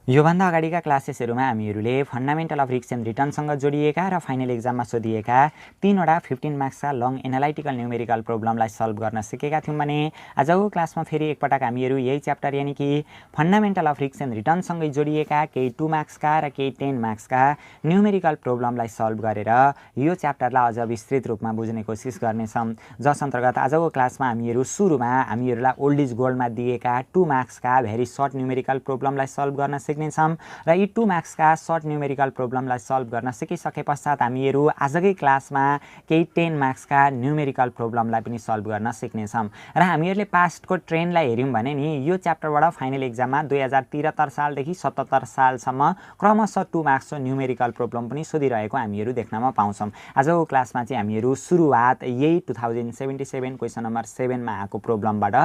योभन्दा अगाडिका क्लासेसहरुमा हामीहरूले फन्डामेन्टल अफ रिस्क एन्ड रिटर्नसँग जोडिएका र फाइनल एक्जाममा सोधिएका 3वटा 15 मार्क्सका लङ एनालाइटिकल न्युमेरिकल प्रोब्लमलाई सल्भ गर्न सिकेका थियौं भने आजको क्लासमा फेरि एकपटक हामीहरू यही च्याप्टर यानि कि फन्डामेन्टल अफ रिस्क एन्ड रिटर्नसँगै जोडिएका केही 2 मार्क्सका र केही 10 मार्क्सका न्युमेरिकल प्रोब्लमलाई सल्भ गरेर यो च्याप्टरलाई अझ विस्तृत रूपमा बुझ्ने कोसिस गर्नेछौं। जस अन्तर्गत आजको क्लासमा हामीहरू सुरुमा हामीहरूलाई ओल्ड इज गोल्डमा दिएका 2 मार्क्सका भेरी सर्ट न्युमेरिकल प्रोब्लमलाई सल्भ गर्न र यी 2 मार्क्सका सर्ट न्युमेरिकल प्रोब्लमलाई सल्भ गर्न सिकिसके पश्चात हामीहरू आजकै क्लासमा केही 10 मार्क्सका न्युमेरिकल प्रोब्लमलाई पनि सल्भ गर्न सिक्नेछौं। र हामीहरूले पास्टको ट्रेन्डलाई हेर्यौं भने नि यो च्याप्टरबाट फाइनल एक्जाममा 2073 सालदेखि 77 सालसम्म क्रमशः 2 मार्क्सको न्युमेरिकल प्रोब्लम पनि सोधिरहेको हामीहरू देख्नमा पाउँछौं। आजको क्लासमा चाहिँ हामीहरू सुरुवात यही 2077 क्वेशन नम्बर 7 मा आएको प्रोब्लमबाट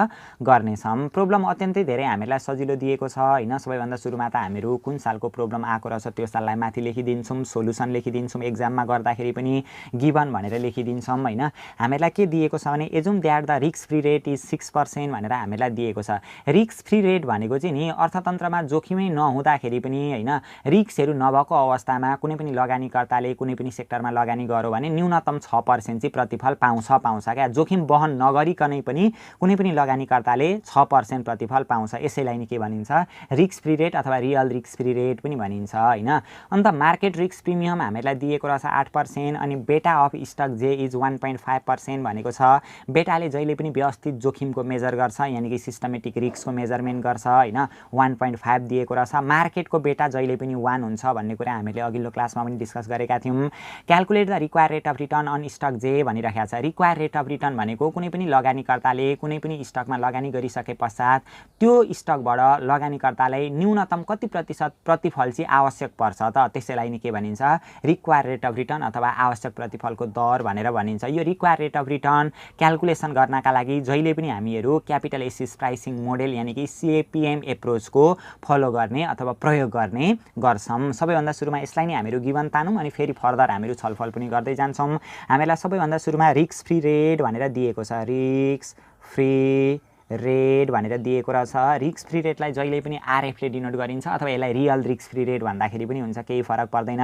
गर्नेछौं। प्रोब्लम अत्यन्तै धेरै हामीलाई सजिलो दिएको छ हैन। सबैभन्दा सुरुमा त हामीहरू कुन सालको प्रोब्लम आएको रहेछ त्यो साललाई माथि लेखिदिन्छौं, सोलुसन लेखिदिन्छौं, एक्जाममा गर्दाखेरि पनि गिवन भनेर लेखिदिन्छौं हैन। हामीलाई के दिएको छ भने assume that the risk free rate is 6% भनेर हामीलाई दिएको छ। रिस्क फ्री रेट भनेको चाहिँ नि अर्थतन्त्रमा जोखिमै नहुँदाखेरि पनि हैन, रिस्कहरु नभएको अवस्थामा कुनै पनि लगानीकर्ताले कुनै पनि सेक्टरमा लगानी गर्यो भने न्यूनतम 6% चाहिँ प्रतिफल पाउँछ क्या। जोखिम वहन नगरिकनै पनि कुनै पनि लगानीकर्ताले 6% प्रतिफल पाउँछ। यसैलाई नि के भनिन्छ, रिस्क फ्री रेट अथवा रियल रिस्क फ्री रेट पनि भनिन्छ हैन। अन्त मार्केट रिस्क प्रिमियम हामीलाई दिएको रहेछ 8% अनि बेटा अफ स्टक जे इज 1.5% भनेको छ। बेटाले जहिले पनि व्यवस्थित जोखिमको मेजर गर्छ यानि कि सिस्टमेटिक रिस्कको मेजरमेन्ट गर्छ हैन। 1.5 दिएको रहेछ। मार्केटको बेटा जहिले पनि 1 हुन्छ भन्ने कुरा हामीले अघिल्लो क्लासमा पनि डिस्कस गरेका थियौं। Calculate the required rate of return on stock जे भनिराखेको छ। रिक्वायर्ड रेट अफ रिटर्न भनेको कुनै पनि लगानीकर्ताले कुनै पनि स्टकमा लगानी गरिसके पश्चात त्यो स्टकबाट लगानीकर्तालाई न्यूनतम कति प्रतिशत प्रतिफल चाहिँ आवश्यक पर्छ त, त्यसैलाई नि के भनिन्छ, रिक्वायर्ड रेट अफ रिटर्न अथवा आवश्यक प्रतिफलको दर भनेर भनिन्छ। यो required rate of return calculation गर्नका लागि जहिले पनि हामीहरू क्यापिटल एसिस प्राइसिङ मोडेल यानि कि सीएपीएम एप्रोचको फलो गर्ने अथवा प्रयोग गर्ने गर्छौं। सबैभन्दा सुरुमा यसलाई नि हामीहरू गिवन तानौं अनि फेरि फर्दर हामीहरू छलफल पनि गर्दै जान्छौं। हामीलाई सबैभन्दा सुरुमा रिस्क फ्री रेट भनेर दिएको छ। रिस्क फ्री रेट भनेर दिएको रहेछ। रिस्क फ्री रेटलाई जहिले पनि आरएफ ले डिनोट गरिन्छ अथवा यसलाई रियल रिस्क फ्री रेट भन्दाखेरि पनि हुन्छ, केही फरक पर्दैन।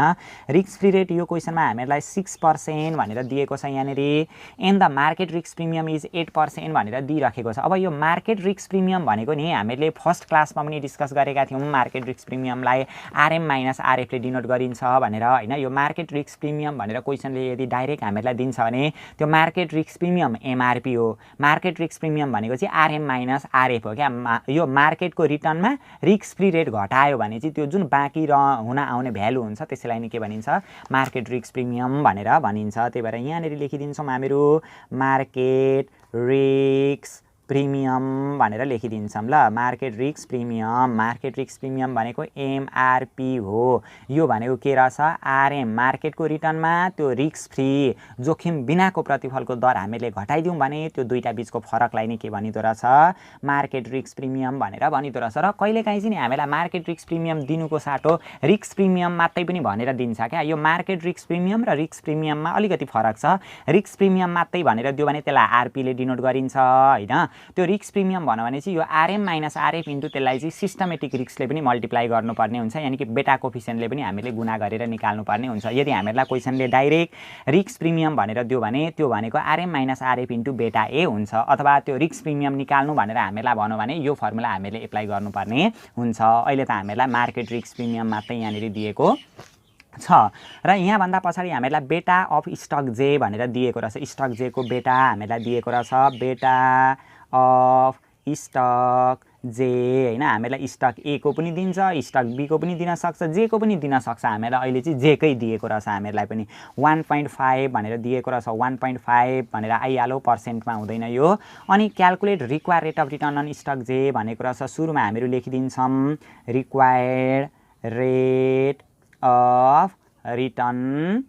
रिस्क फ्री रेट यो क्वेशनमा हामीलाई 6% भनेर दिएको छ यहाँनेरि। And the market risk premium is 8% भनेर दिइराखेको छ। अब यो मार्केट रिस्क प्रिमियम भनेको नि हामीले फर्स्ट क्लासमा पनि डिस्कस गरेका थियौं। मार्केट रिस्क प्रिमियमलाई आरएम माइनस आरएफ ले डिनोट गरिन्छ भनेर हैन। यो मार्केट रिस्क प्रिमियम भनेर क्वेशनले यदि डाइरेक्ट हामीलाई दिन्छ भने त्यो मार्केट रिस्क प्रिमियम एमआरपी हो। मार्केट रिस्क प्रिमियम भनेको चाहिँ आरएम माइनस आरएफ हो क्या। यो मार्केटको रिटर्नमा रिस्क फ्री रेट घटायो भने चाहिँ त्यो जुन बाँकी हुन आउने भ्यालु हुन्छ त्यसैलाई नि के भनिन्छ, मार्केट रिस्क प्रिमियम भनेर भनिन्छ। त्यही भएर यहाँनेरि लेखिदिन्छौं हामीहरू मार्केट रिस्क प्रिमियम भनेर लेखिदिन्छौं ल। Market risk premium, market risk premium भनेको एमआरपी हो। यो भनेको के रहेछ, आरएम मार्केटको रिटर्नमा त्यो रिस्क फ्री जोखिम बिनाको प्रतिफलको दर हामीले घटाइदिउँ भने त्यो दुईटा बीचको फरकलाई नै के भनिदो रहेछ, मार्केट रिस्क प्रिमियम भनेर भनिदो रहेछ। र कहिलेकाहीँ चाहिँ नि हामीलाई मार्केट रिस्क प्रिमियम दिनुको साटो रिस्क प्रिमियम मात्रै पनि भनेर दिन्छ क्या। यो मार्केट रिस्क प्रिमियम र रिस्क प्रिमियममा अलिकति फरक छ। रिस्क प्रिमियम मात्रै भनेर दियो भने त्यसलाई आरपी ले डिनोट गरिन्छ हैन। त्यो रिस्क प्रिमियम भन्नु भने चाहिँ यो आरएम माइनस आरएफ इन्टु त्यसलाई चाहिँ सिस्टमेटिक रिस्कले पनि मल्टिप्लाई गर्नुपर्ने हुन्छ यानि कि बेटा कोफिसिएन्टले पनि हामीले गुणा गरेर निकाल्नुपर्ने हुन्छ। यदि हामीलाई क्वेशनले डाइरेक्ट रिस्क प्रिमियम भनेर दियो भने त्यो भनेको आरएम माइनस आरएफ इन्टु बेटा ए हुन्छ। अथवा त्यो रिस्क प्रिमियम निकाल्नु भनेर हामीलाई भन्यो भने यो फर्मुला हामीले एप्लाई गर्नुपर्ने हुन्छ। अहिले त हामीलाई मार्केट रिस्क प्रिमियम मात्रै यहाँनेरि दिएको छ। र यहाँभन्दा पछाडि हामीलाई बेटा अफ स्टक जे भनेर दिएको रहेछ। स्टक जे को बेटा हामीलाई दिएको रहेछ, बेटा अफ स्टक जे हैन। हामीलाई स्टक ए को पनि दिन्छ, स्टक बी को पनि दिन सक्छ, जे को पनि दिन सक्छ। हामीलाई अहिले चाहिँ जे कै दिएको रहेछ। हामीलाई पनि 1.5 भनेर दिएको रहेछ। 1.5 भनेर आइहाल्यो, पर्सेन्टमा हुँदैन यो। अनि calculate required rate of return on stock जे भनेको रहेछ। सुरुमा हामीहरू लेखिदिन्छौं required rate of return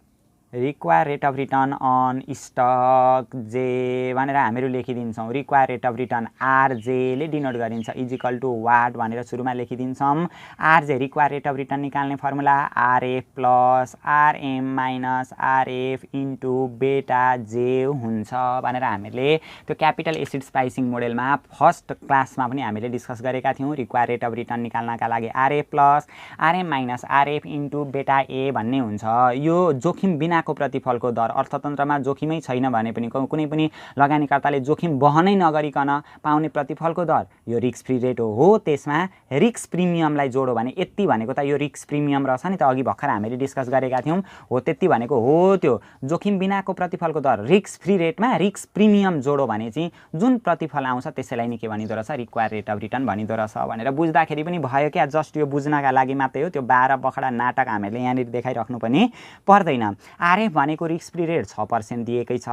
require rate of return on stock जे भनेर हामीहरू लेखिदिन्छौँ। रिक्वायर रेट अफ रिटर्न आरजेले डिनोट गरिन्छ इजिकल टु वाट भनेर सुरुमा लेखिदिन्छौँ। RJ require rate of return निकाल्ने formula RF plus RM minus RF into beta जे हुन्छ भनेर हामीले त्यो क्यापिटल एसिड स्पाइसिङ मोडेलमा फर्स्ट क्लासमा पनि हामीले डिस्कस गरेका थियौँ। रिक्वायर रेट अफ रिटर्न निकाल्नका लागि RF plus RM minus RF into बेटा ए भन्ने हुन्छ। यो जोखिम बिनाको प्रतिफलको दर, अर्थतन्त्रमा जोखिमै छैन भने पनि कुनै पनि लगानीकर्ताले जोखिम बहनै नगरिकन पाउने प्रतिफलको दर यो रिस्क फ्री रेट हो। त्यसमा रिस्क प्रिमियमलाई जोडो भने यति भनेको त यो रिस्क प्रिमियम रहेछ नि त, अघि भर्खर हामीले डिस्कस गरेका थियौँ। हो त्यति भनेको हो त्यो जोखिम बिनाको प्रतिफलको दर रिस्क फ्री रेटमा रिस्क प्रिमियम जोडो भने चाहिँ जुन प्रतिफल आउँछ त्यसैलाई नि के भनिदो रहेछ, रिक्वायर रेट अफ रिटर्न भनिदो रहेछ भनेर बुझ्दाखेरि पनि भयो क्या। जस्ट यो बुझ्नका लागि मात्रै हो, त्यो 12 बखडा नाटक हामीले यहाँनिर देखाइराख्नु पनि पर्दैन। आरएफ भनेको रिस्क फ्री रेट 6% दिएकै छ,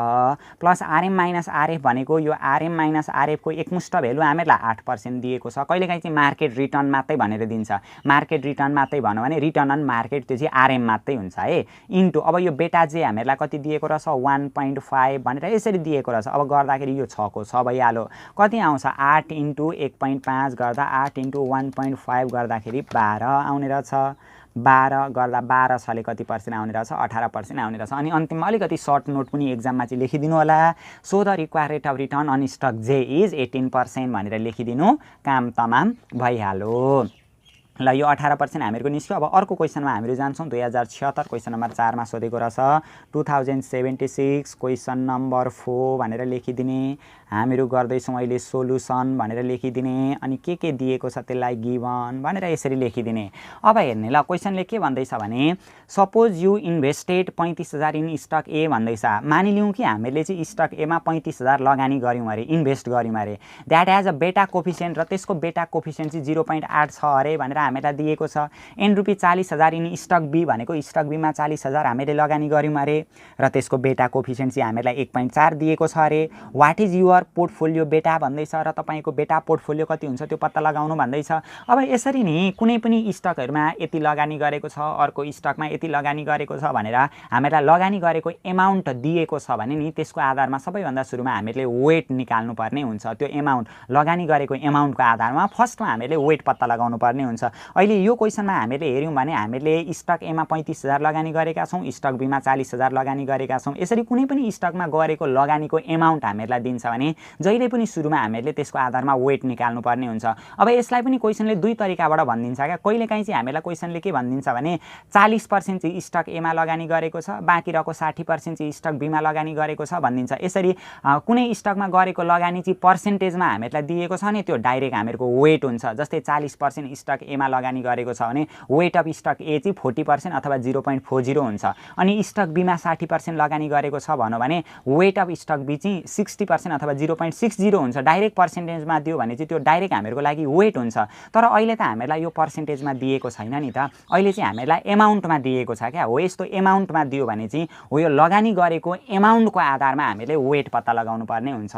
प्लस आरएम माइनस आरएफ भनेको यो आरएम माइनस आरएफको एकमुष्ट भेल्यु हामीलाई 8% दिएको छ। कहिलेकाहीँ चाहिँ मार्केट रिटर्न मात्रै भनेर दिन्छ, मार्केट रिटर्न मात्रै भन्यो भने रिटर्न अन मार्केट त्यो चाहिँ आरएम मात्रै हुन्छ है। इन्टु अब यो बेटा जे हामीलाई कति दिएको रहेछ 1.5 भनेर यसरी दिएको रहेछ। अब गर्दाखेरि यो 6 को 6 भइहाल्यो, कति आउँछ 8 इन्टु 1.5 गर्दा 8 इन्टु 1.5 गर्दाखेरि 12 आउने रहेछ। 12 गर्दा 12 छले कति पर्सेन्ट आउने रहेछ 18% आउने रहेछ। अनि अन्तिममा अलिकति सर्ट नोट पनि एक्जाममा चाहिँ लेखिदिनु होला। So the require rate of return on stock जे इज 18% भनेर लेखिदिनु, काम तमाम भइहाल्यो। ल यो 18% हामीहरूको निस्क्यो। अब अर्को क्वेसनमा हामीहरू जान्छौँ। 2076 क्वेसन नम्बर 4 मा सोधेको रहेछ 2076 क्वेसन नम्बर 4 भनेर लेखिदिने। हामीहरू गर्दैछौँ अहिले सोलुसन भनेर लेखिदिने, अनि के दिएको छ त्यसलाई गिभन भनेर यसरी लेखिदिने। अब हेर्ने ल क्वेसनले के भन्दैछ भने suppose you invested 35,000 in stock A भन्दैछ। मानिलिउँ कि हामीले चाहिँ स्टक एमा 35,000 लगानी गऱ्यौँ अरे, इन्भेस्ट गऱ्यौँ अरे। द्याट एज अ बेटा कोफिसियन्ट, र त्यसको बेटा कोफिसियन्ट चाहिँ 0.8 छ अरे भनेर हामीलाई दिएको छ। An rupee 40,000 in stock B भनेको स्टक बीमा 40,000 हामीले लगानी गऱ्यौँ अरे, र त्यसको बेटा कोफिसियन्ट चाहिँ हामीलाई 1.4 दिएको छ अरे। What is your portfolio beta भन्दैछ, र तपाईँको बेटा पोर्टफोलियो कति हुन्छ त्यो पत्ता लगाउनु भन्दैछ। अब यसरी नि कुनै पनि स्टकहरूमा यति लगानी गरेको छ, अर्को स्टकमा यति लगानी गरेको छ भनेर हामीलाई लगानी गरेको एमाउन्ट दिएको छ भने नि त्यसको आधारमा सबैभन्दा सुरुमा हामीले वेट निकाल्नु पर्ने हुन्छ। त्यो एमाउन्ट लगानी गरेको एमाउन्टको आधारमा फर्स्टमा हामीले वेट पत्ता लगाउनु पर्ने हुन्छ। अहिले यो क्वेसनमा हामीले हेऱ्यौँ भने हामीले स्टक एमा 35,000 लगानी गरेका छौँ, स्टक बीमा 40,000 लगानी गरेका छौँ। यसरी कुनै पनि स्टकमा गरेको लगानीको एमाउन्ट हामीलाई दिन्छ भने जहिले पनि सुरुमा हामीले त्यसको आधारमा वेट निकाल्नु पर्ने हुन्छ। अब यसलाई पनि क्वेसनले दुई तरिकाबाट भनिदिन्छ क्या। कहिलेकाहीँ चाहिँ हामीलाई क्वेसनले के भनिदिन्छ भने 40% चाहिँ स्टक एमा लगानी गरेको छ, बाँकी रहेको 60% चाहिँ स्टक बीमा लगानी गरेको छ भनिदिन्छ। यसरी कुनै स्टकमा गरेको लगानी चाहिँ पर्सेन्टेजमा हामीलाई दिएको छ भने त्यो डाइरेक्ट हामीहरूको वेट हुन्छ। जस्तै 40% स्टक एमा लगानी गरेको छ भने वेट अफ स्टक ए चाहिँ 40% अथवा 0.40 हुन्छ। अनि स्टक बीमा 60% लगानी गरेको छ भन्यो भने वेट अफ स्टक बी चाहिँ 60% अथवा 0.60 हुन्छ। डाइरेक्ट पर्सेन्टेजमा दियो भने चाहिँ त्यो डाइरेक्ट हामीहरूको लागि वेट हुन्छ। तर अहिले त हामीलाई यो पर्सेन्टेजमा दिएको छैन नि त, अहिले चाहिँ हामीलाई एमाउन्टमा दिएको छ क्या। हो यस्तो एमाउन्टमा दियो भने चाहिँ हो यो लगानी गरेको एमाउन्टको आधारमा हामीले वेट पत्ता लगाउनु पर्ने हुन्छ।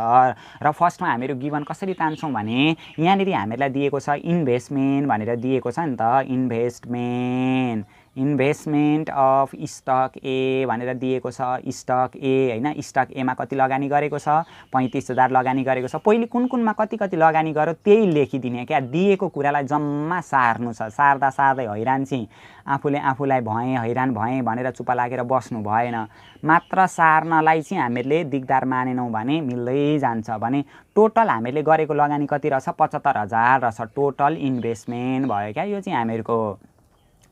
र फर्स्टमा हामीहरू गिभन कसरी तान्छौँ भने यहाँनिर हामीलाई दिएको छ इन्भेस्टमेन्ट भनेर दिएको छ नि त, इन्भेस्टमेन्ट अफ स्टक ए भनेर दिएको छ। स्टक ए होइन, स्टक एमा कति लगानी गरेको छ 35,000 लगानी गरेको छ। पहिले कुनमा कति लगानी गर्यो त्यही लेखिदिने क्या। दिएको कुरालाई जम्मा सार्नु छ। सार्दा सार्दै हैरान चाहिँ आफूलाई हैरान भएँ भनेर चुप्पा लागेर बस्नु भएन। मात्र सार्नलाई चाहिँ हामीले दिगदार मानेनौँ भने मिल्दै जान्छ। भने टोटल हामीले गरेको लगानी कति रहेछ 75,000 रहेछ टोटल इन्भेस्टमेन्ट भयो क्या। यो चाहिँ हामीहरूको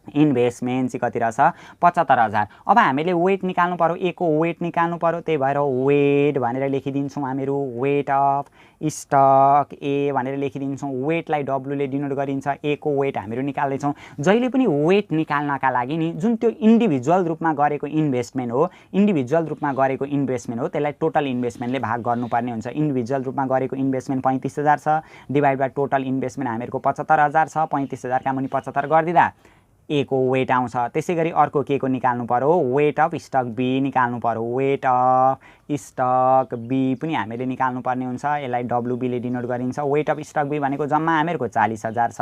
इन्भेस्टमेन्ट चाहिँ कति रहेछ 75,000। अब हामीले वेट निकाल्नु पर्यो, ए को वेट निकाल्नु पर्यो, त्यही भएर वेट भनेर लेखिदिन्छौँ हामीहरू। वेट अफ स्टक ए भनेर लेखिदिन्छौँ। वेटलाई डब्लुले डिनोट गरिन्छ, ए को वेट हामीहरू निकाल्दैछौँ। जहिले पनि वेट निकाल्नका लागि नि जुन त्यो इन्डिभिजुअल रूपमा गरेको इन्भेस्टमेन्ट हो, इन्डिभिजुअल रूपमा गरेको इन्भेस्टमेन्ट हो, त्यसलाई टोटल इन्भेस्टमेन्टले भाग गर्नुपर्ने हुन्छ। इन्डिभिजुअल रूपमा गरेको इन्भेस्टमेन्ट 35,000 छ, डिभाइड बाई टोटल इन्भेस्टमेन्ट हामीहरूको 75,000 छ। 35,000 का मुनि 75 गरिदिँदा ए को वेट आउँछ। त्यसै गरी अर्को के को निकाल्नु पर्यो, वेट अफ स्टक बी निकाल्नु पर्यो। वेट अफ स्टक बी पनि हामीले निकाल्नु पर्ने हुन्छ। यसलाई WB ले डिनोट गरिन्छ। वेट अफ स्टक बी भनेको जम्मा हामीहरूको 40,000 छ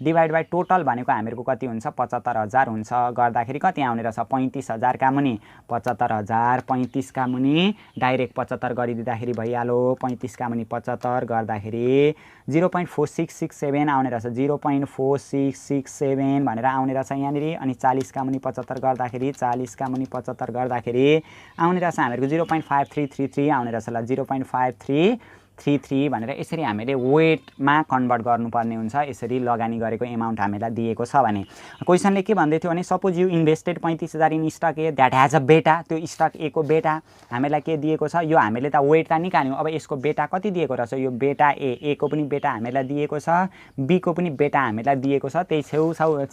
डिभाइड बाइ टोटल भनेको हामीहरूको कति हुन्छ 75,000 हुन्छ। गर्दाखेरि कति आउने रहेछ 35,000 का मुनि 75,000 35 का मुनि डाइरेक्ट 75 गरिदिँदाखेरि भइहाल्यो। 35 का मुनि 75 गर्दाखेरि 0.4667 आउने रहेछ। 0.4667 भनेर आउने रहेछ यहाँनिर। अनि 40 का मुनि 75 गर्दाखेरि 40 का मुनि 75 गर्दाखेरि आउने रहेछ हामीहरूको 0.5333 आउने रहेछ। ल 0.5333 भनेर यसरी हामीले वेटमा कन्भर्ट गर्नुपर्ने हुन्छ। यसरी लगानी गरेको एमाउन्ट हामीलाई दिएको छ भने क्वेसनले के भन्दै थियो भने suppose you invested 35,000 in stock A that has a beta. त्यो स्टक ए को बेटा हामीलाई के दिएको छ यो हामीले त वेट त निकाल्यौँ। अब यसको बेटा कति दिएको रहेछ यो बेटा ए को पनि बेटा हामीलाई दिएको छ बी को पनि बेटा हामीलाई दिएको छ। त्यही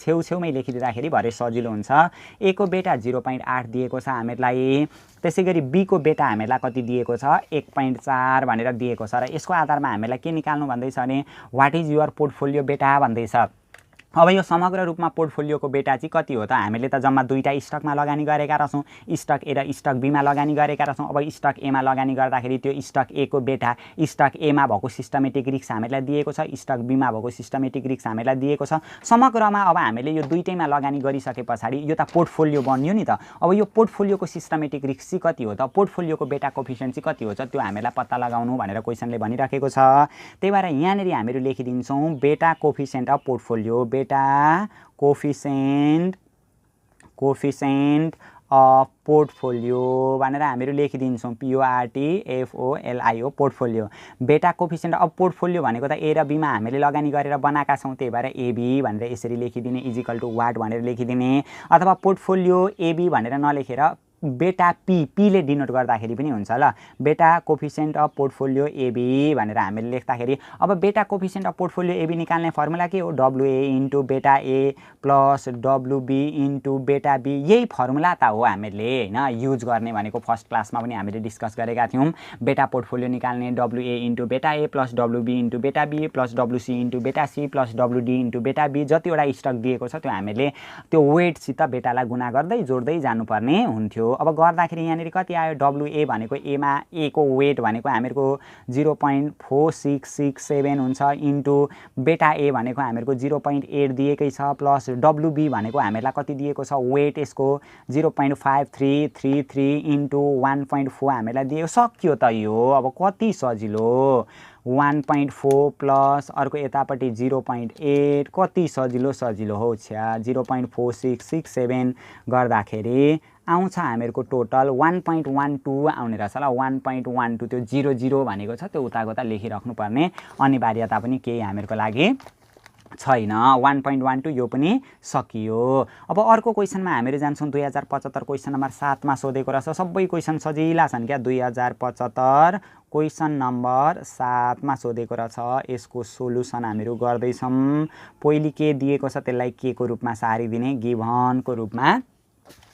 छेउछेउमै लेखिदिँदाखेरि भरे सजिलो हुन्छ। ए को बेटा 0.8 दिएको छ हामीलाई। त्यसैगरी बी को बेटा हामीलाई कति दिएको छ 1.4 भनेर दिएको छ। र यसको आधारमा हामीलाई के निकाल्नु भन्दैछ भने what is your portfolio beta भन्दैछ। अब यो समग्र रूपमा पोर्टफोलियोको बेटा चाहिँ कति हो त हामीले त जम्मा दुईटा स्टकमा लगानी गरेका रहेछौँ। स्टक ए र स्टक बीमा लगानी गरेका रहेछौँ। अब स्टक एमा लगानी गर्दाखेरि त्यो स्टक ए को बेटा स्टक एमा भएको सिस्टमेटिक रिस्क हामीलाई दिएको छ। स्टक बीमा भएको सिस्टमेटिक रिस्क हामीलाई दिएको छ। समग्रमा अब हामीले यो दुईटैमा लगानी गरिसके पछाडि यो त पोर्टफोलियो बन्यो नि त। अब यो पोर्टफोलियोको सिस्टमेटिक रिस्क चाहिँ कति हो त पोर्टफोलियोको बेटा कोफिसिएन्ट चाहिँ कति हो त्यो हामीलाई पत्ता लगाउनु भनेर क्वेसनले भनिराखेको छ। त्यही भएर यहाँनिर हामीहरू लेखिदिन्छौँ बेटा कोफिसिएन्ट अफ पोर्टफोलियो बेटा कोफिसिएन्ट अफ पोर्टफोलियो भनेर हामीहरू लेखिदिन्छौँ। PORTFOLIO portfolio. बेटा कोफिसिएन्ट अफ पोर्टफोलियो भनेको त ए र बीमा हामीले लगानी गरेर बनाएका छौँ। त्यही भएर AB भनेर यसरी लेखिदिने इजिकल टु वाट भनेर लेखिदिने। अथवा पोर्टफोलियो AB भनेर नलेखेर बेटा पी ले डिनोट गर्दाखेरि पनि हुन्छ। ल बेटा कोफिसिएन्ट अफ पोर्टफोलियो AB भनेर हामीले लेख्दाखेरि अब बेटा कोफिसिएन्ट अफ पोर्टफोलियो AB निकाल्ने फर्मुला के हो WA इन्टु बेटा A प्लस WB इन्टु बेटा B। यही फर्मुला त हो हामीले हैन युज गर्ने भनेको फर्स्ट क्लासमा पनि हामीले डिस्कस गरेका थियौँ। बेटा पोर्टफोलियो निकाल्ने WA इन्टु बेटा A प्लस WB इन्टु बेटा B प्लस WC इन्टु बेटा C प्लस WD इन्टु बेटा B। जतिवटा स्टक दिएको छ त्यो हामीले त्यो वेटसित बेटालाई गुणा गर्दै जोड्दै जानुपर्ने हुन्थ्यो। अब गर्दाखेरि यहाँनिर कति आयो WA भनेको एमा ए को वेट भनेको हामीहरूको 0.4667 हुन्छ इन्टु बेटा ए भनेको हामीहरूको 0.8 दिएकै छ प्लस WB भनेको हामीलाई कति दिएको छ वेट यसको 0.5333 इन्टु 1.4 हामीलाई दियो। सक्यो त यो। अब कति सजिलो 1.4 प्लस अर्को यतापट्टि 0.8 कति सजिलो हो छ्या 0.4667 गर्दाखेरि आउँछ हामीहरूको टोटल 1.12 आउने रहेछ। ल 1.12 त्यो 00 भनेको छ त्यो उताको त लेखिराख्नु पर्ने अनिवार्यता पनि केही हामीहरूको लागि छैन। 1.12 यो पनि सकियो। अब अर्को क्वेसनमा हामीहरू जान्छौँ 2075 क्वेसन नम्बर 7 मा सोधेको रहेछ। सबै क्वेसन सजिला छन् क्या। 2075 क्वेसन नम्बर 7 मा सोधेको रहेछ। यसको सोलुसन हामीहरू गर्दैछौँ। पहिली के दिएको छ त्यसलाई के को रूपमा सारिदिने गिभनको रूपमा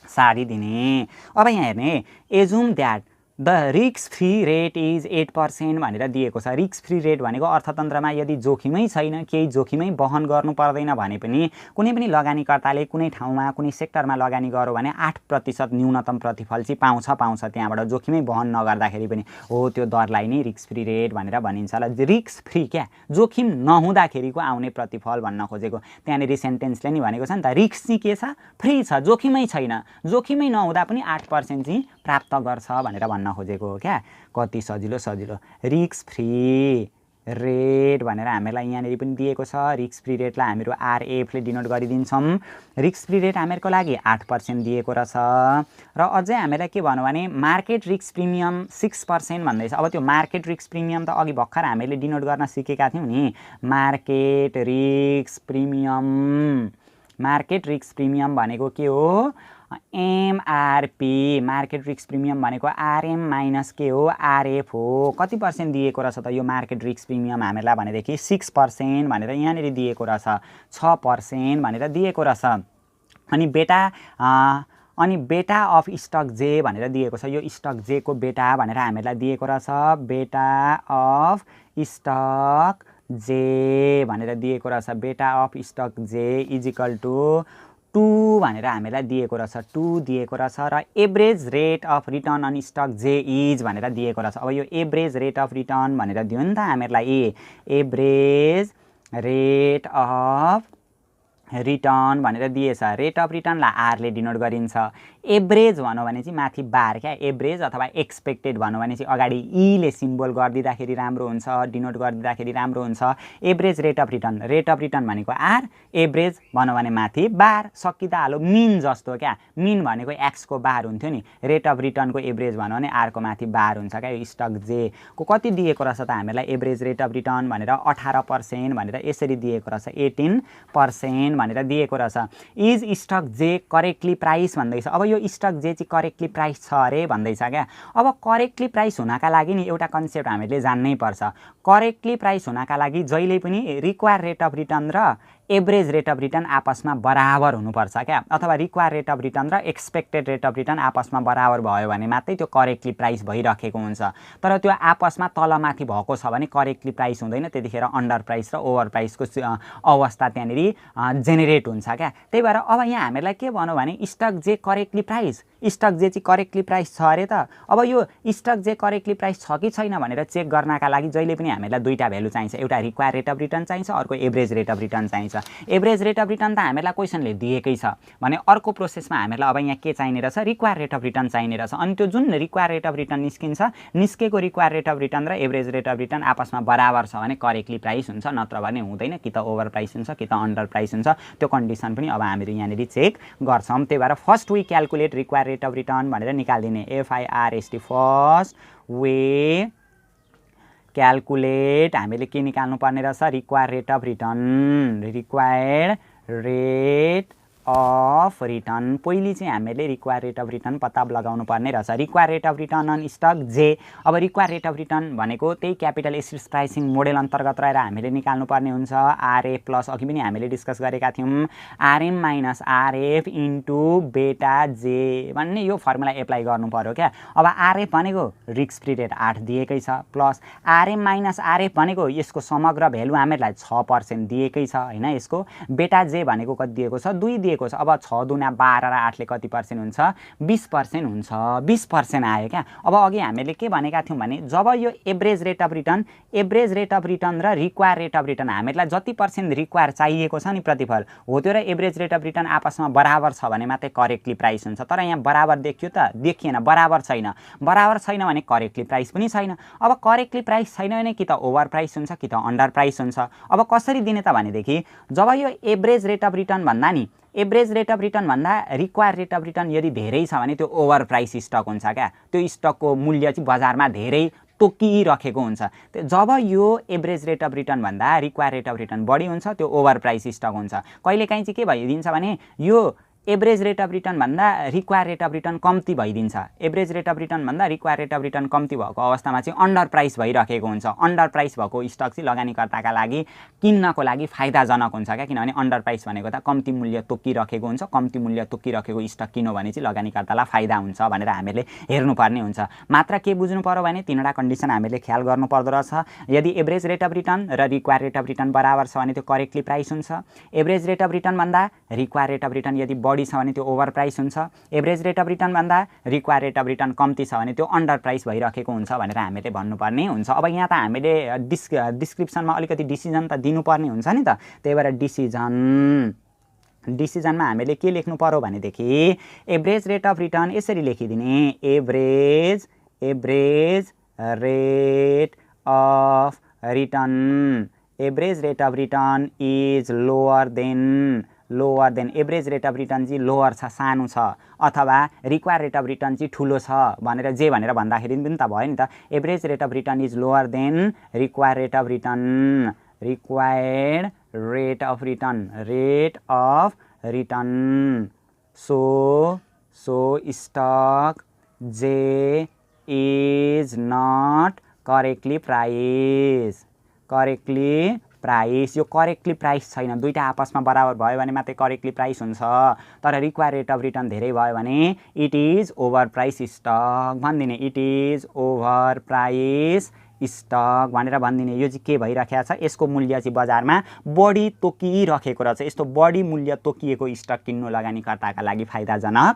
सारिदिने। अब यहाँ हेर्ने assume that the risk free rate is 8% भनेर दिएको छ। रिस्क फ्री रेट भनेको अर्थतन्त्रमा यदि जोखिमै छैन केही जोखिमै वहन गर्नु पर्दैन भने पनि कुनै पनि लगानीकर्ताले कुनै ठाउँमा कुनै सेक्टरमा लगानी गर्यो भने 8% न्यूनतम प्रतिफल चाहिँ पाउँछ त्यहाँबाट जोखिमै वहन नगर्दाखेरि पनि हो त्यो दरलाई नै रिस्क फ्री रेट भनेर भनिन्छ। ल रिस्क फ्री क्या जोखिम नहुँदाखेरिको आउने प्रतिफल भन्न खोजेको त्यहाँनिर सेन्टेन्सले नि भनेको छ नि त। रिस्क चाहिँ के छ फ्री छ जोखिमै छैन जोखिमै नहुँदा पनि 8% चाहिँ प्राप्त गर्छ भनेर भन्न खोजेको हो क्या। कति सजिलो रिस्क फ्री रेट भनेर हामीलाई यहाँनिर पनि दिएको छ। रिस्क फ्री रेटलाई हामीहरू RF ले डिनोट गरिदिन्छौँ। रिस्क फ्री रेट हामीहरूको लागि 8% दिएको रहेछ। र अझै हामीलाई के भन्नु भने मार्केट रिस्क प्रिमियम 6% भन्दैछ। अब त्यो मार्केट रिस्क प्रिमियम त अघि भर्खर हामीले डिनोट गर्न सिकेका थियौँ नि। मार्केट रिस्क प्रिमियम भनेको के हो MRP। मार्केट रिस्क प्रिमियम भनेको RM माइनस के हो RF हो। कति पर्सेन्ट दिएको रहेछ त यो मार्केट रिस्क प्रिमियम हामीलाई भनेदेखि 6% भनेर यहाँनिर दिएको रहेछ 6% भनेर दिएको रहेछ। अनि बेटा अफ स्टक जे भनेर दिएको छ। यो स्टक जे को बेटा भनेर हामीलाई दिएको रहेछ। बेटा अफ स्टक जे भनेर दिएको रहेछ। बेटा अफ स्टक जे इजिकल टु 2 भनेर हामीलाई दिएको रहेछ, 2 दिएको रहेछ र average rate of return on stock जे इज भनेर दिएको रहेछ। अब यो एभरेज रेट अफ रिटर्न भनेर दियो नि त हामीलाई, एभरेज रेट अफ रिटर्न भनेर दिएछ। रेट अफ रिटर्नलाई आरले डिनोट गरिन्छ। एभरेज भनौँ भने चाहिँ माथि बार क्या, एभरेज अथवा एक्सपेक्टेड भनौँ भने चाहिँ अगाडि ईले सिम्बल गरिदिँदाखेरि राम्रो हुन्छ, डिनोट गरिदिँदाखेरि राम्रो हुन्छ। Average rate of return, rate of return भनेको आर, एभरेज भनौँ भने माथि बार, सकिँदा हालो मिन जस्तो क्या, मिन भनेको एक्सको बार हुन्थ्यो नि, रेट अफ रिटर्नको एभरेज भनौँ भने आरको माथि बार हुन्छ क्या। यो स्टक जे को कति दिएको रहेछ त हामीलाई एभरेज रेट अफ रिटर्न भनेर 18% भनेर यसरी दिएको रहेछ, 18% भनेर दिएको रहेछ। इज स्टक जे करेक्टली प्राइस भन्दैछ। अब यो स्टक जे चाहिँ करेक्टली प्राइस छ अरे भन्दैछ क्या। अब करेक्टली प्राइस हुनका लागि नि एउटा कन्सेप्ट हामीले जान्नै पर्छ। करेक्टली प्राइस हुनका लागि जहिले पनि रिक्वायर रेट अफ रिटर्न र एभरेज रेट अफ रिटर्न आपसमा बराबर हुनुपर्छ क्या, अथवा रिक्वायर रेट अफ रिटर्न र एक्सपेक्टेड रेट अफ रिटर्न आपसमा बराबर भयो भने मात्रै त्यो करेक्टली प्राइस भइराखेको हुन्छ। तर त्यो आपसमा तलमाथि भएको छ भने करेक्टली प्राइस हुँदैन, त्यतिखेर अन्डर प्राइस र ओभर प्राइसको अवस्था त्यहाँनिर जेनेरेट हुन्छ क्या। त्यही भएर अब यहाँ हामीलाई के भनौँ भने स्टक जे करेक्टली प्राइस, स्टक जे चाहिँ करेक्टली प्राइस छ अरे त। अब यो स्टक जे करेक्टली प्राइस छ कि छैन भनेर चेक गर्नका लागि जहिले पनि हामीलाई दुईटा भ्यालु चाहिन्छ, एउटा रिक्वायर रेट अफ रिटर्न चाहिन्छ, अर्को एभरेज रेट अफ रिटर्न चाहिन्छ। एभरेज रेट अफ रिटर्न त हामीलाई क्वेसनले दिएकै छ भने अर्को प्रोसेसमा हामीलाई अब यहाँ के चाहिने रहेछ, रिक्वायर रेट अफ रिटर्न चाहिने रहेछ। अनि त्यो जुन रिक्वायर रेट अफ रिटर्न निस्किन्छ, निस्केको रिक्वायर रेट अफ रिटर्न र एभरेज रेट अफ रिटर्न आपसमा बराबर छ भने करेक्टली प्राइस हुन्छ, नत्र भने हुँदैन, कि त ओभर प्राइस हुन्छ कि त अन्डर प्राइस हुन्छ। त्यो कन्डिसन पनि अब हामीहरू यहाँनिर चेक गर्छौँ। त्यही भएर first we calculate require rate of return भनेर निकालिदिने, FIRST फर्स्ट वे क्यालकुलेट हामीले के निकाल्नु पर्ने रहेछ, require rate of return, required rate of return. पहिले चाहिँ हामीले रिक्वायर रेट अफ रिटर्न पत्ता लगाउनु पर्ने रहेछ। Require rate of return on stock जे, अब रिक्वायर रेट अफ रिटर्न भनेको त्यही क्यापिटल एसिड्स प्राइसिङ मोडेल अन्तर्गत रहेर हामीले निकाल्नु पर्ने हुन्छ। आरए प्लस अघि पनि हामीले डिस्कस गरेका थियौँ, RM minus RF into beta जे भन्ने यो फर्मुला एप्लाई गर्नु पर्यो क्या। अब आरएफ भनेको रिस्क फ्री रेट 8 दिएकै छ, प्लस आरएम माइनस आरएफ भनेको यसको समग्र भ्यालु हामीलाई 6% दिएकै छ होइन। यसको बेटा जे भनेको कति दिएको छ, 2 दिएको छ। अब 6 दुना 12 र 8ले कति पर्सेन्ट हुन्छ, 20% हुन्छ, 20% आयो क्या। अब अघि हामीले के भनेका थियौँ भने जब यो average rate of return, average rate of return र रिक्वायर रेट अफ रिटर्न हामीलाई जति % रिक्वायर चाहिएको छ नि प्रतिफल हो त्यो र एभरेज रेट अफ रिटर्न आपसमा बराबर छ भने मात्रै करेक्टली प्राइस हुन्छ। तर यहाँ बराबर देखियो त, देखिएन, बराबर छैन। बराबर छैन भने करेक्टली प्राइस पनि छैन। अब करेक्टली प्राइस छैन भने कि त ओभर प्राइस हुन्छ कि त अन्डर प्राइस हुन्छ। अब कसरी दिने त भनेदेखि जब यो एभरेज रेट अफ रिटर्न भन्दा नि, एभरेज रेट अफ रिटर्न भन्दा रिक्वायर रेट अफ रिटर्न यदि धेरै छ भने त्यो ओभर प्राइस स्टक हुन्छ क्या। त्यो स्टकको मूल्य चाहिँ बजारमा धेरै तोकिरहेको हुन्छ। जब यो एभरेज रेट अफ रिटर्न भन्दा रिक्वायर रेट अफ रिटर्न बढी हुन्छ त्यो ओभर प्राइस स्टक हुन्छ। कहिलेकाहीँ चाहिँ के भइदिन्छ भने यो एभरेज रेट अफ रिटर्न भन्दा रिक्वायर रेट अफ रिटर्न कम्ती भइदिन्छ। एभरेज रेट अफ रिटर्न भन्दा रिक्वायर रेट अफ रिटर्न कम्ती भएको अवस्थामा चाहिँ अन्डर प्राइस भइरहेको हुन्छ। अन्डर प्राइस भएको स्टक चाहिँ लगानीकर्ताका लागि किन्नको लागि फाइदाजनक हुन्छ क्या, किनभने अन्डर प्राइस भनेको त कम्ती मूल्य तोकिरहेको हुन्छ। कम्ती मूल्य तोकिरहेको स्टक किन्यो भने चाहिँ लगानीकर्तालाई फाइदा हुन्छ भनेर हामीले हेर्नुपर्ने हुन्छ। मात्र के बुझ्नु पर्यो भने तीनवटा कन्डिसन हामीले ख्याल गर्नुपर्दो रहेछ। यदि एभरेज रेट अफ रिटर्न र रिक्वायर रेट अफ रिटर्न बराबर छ भने त्यो करेक्टली प्राइस हुन्छ। एभरेज रेट अफ रिटर्न भन्दा रिक्वायर रेट अफ रिटर्न यदि बढी छ भने त्यो ओभर प्राइस हुन्छ। एभरेज रेट अफ रिटर्न भन्दा रिक्वायर रेट अफ रिटर्न कम्ती छ भने त्यो अन्डर प्राइस भइरहेको हुन्छ भनेर हामीले भन्नुपर्ने हुन्छ। अब यहाँ त हामीले डिस्क्रिप्सनमा अलिकति डिसिजन त दिनुपर्ने हुन्छ नि त। त्यही भएर डिसिजनमा हामीले के लेख्नु पर्यो भनेदेखि एभरेज रेट अफ रिटर्न यसरी लेखिदिने, average rate of return, average rate of return is lower than average rate of return चाहिँ लोअर छ, सानो छ, अथवा रिक्वायर रेट अफ रिटर्न चाहिँ ठुलो छ भनेर जे भनेर भन्दाखेरि पनि त भयो नि त। Average rate of return is lower than require rate of return, required rate of return. So stock जे इज नट करेक्टली प्राइस। यो करेक्टली प्राइस छैन। दुईटा आपसमा बराबर भयो भने मात्रै करेक्टली प्राइस हुन्छ। तर रिक्वायर रेट अफ रिटर्न धेरै भयो भने it is over price stock भनिदिने, it is over price stock भनेर भनिदिने। यो चाहिँ के भइराखेको छ, यसको मूल्य चाहिँ बजारमा बढी तोकिरहेको रहेछ। यस्तो बढी मूल्य तोकिएको स्टक किन्नु लगानीकर्ताका लागि फाइदाजनक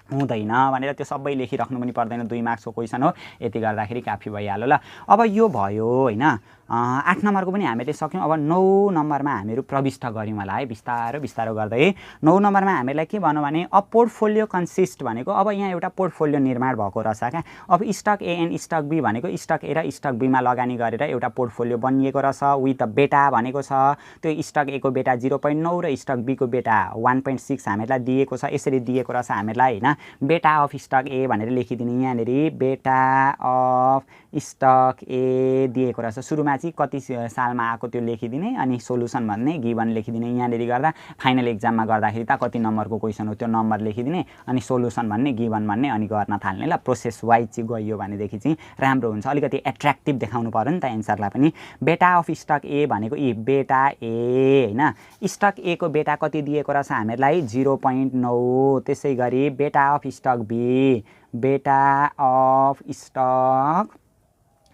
हुँदैन भनेर त्यो सबै लेखिराख्नु पनि पर्दैन। 2 मार्क्सको क्वेसन हो, यति गर्दाखेरि काफी भइहाल्यो ल। अब यो भयो हैन, 8 नम्बरको पनि हामीले सक्यौँ। अब 9 नम्बरमा हामीहरू प्रविष्ट गऱ्यौँ होला है, बिस्तारो बिस्तारो गर्दै। 9 नम्बरमा हामीलाई के भन्नु भने अ पोर्टफोलियो कन्सिस्ट भनेको अब यहाँ एउटा पोर्टफोलियो निर्माण भएको रहेछ क्या। अब stock A and stock B भनेको स्टक ए र स्टक बीमा लगानी गरेर एउटा पोर्टफोलियो बनिएको रहेछ विथ बेटा भनेको छ। त्यो स्टक ए को बेटा 0.9 र स्टक बी को बेटा 1.6 हामीलाई दिएको छ। यसरी दिएको रहेछ हामीलाई हैन। बेटा अफ स्टक ए भनेर लेखिदिने यहाँनिर, बेटा अफ स्टक ए दिएको रहेछ। सुरुमा चाहिँ कति सालमा आएको त्यो लेखिदिने, अनि सोलुसन भन्ने गिभन लेखिदिने। यहाँनिर गर्दा फाइनल एक्जाममा गर्दाखेरि त कति नम्बरको क्वेसन हो त्यो नम्बर लेखिदिने, अनि सोलुसन भन्ने गिभन भन्ने, अनि गर्न थाल्ने ल। प्रोसेस वाइज चाहिँ गयो भनेदेखि चाहिँ राम्रो हुन्छ। अलिकति एट्र्याक्टिभ देखाउनु पर्यो नि त एन्सरलाई पनि। बेटा अफ स्टक ए भनेको बेटा ए हैन। स्टक ए को बेटा कति दिएको रहेछ हामीलाई 0.9। त्यसै गरी बेटा अफ स्टक बी, बेटा अफ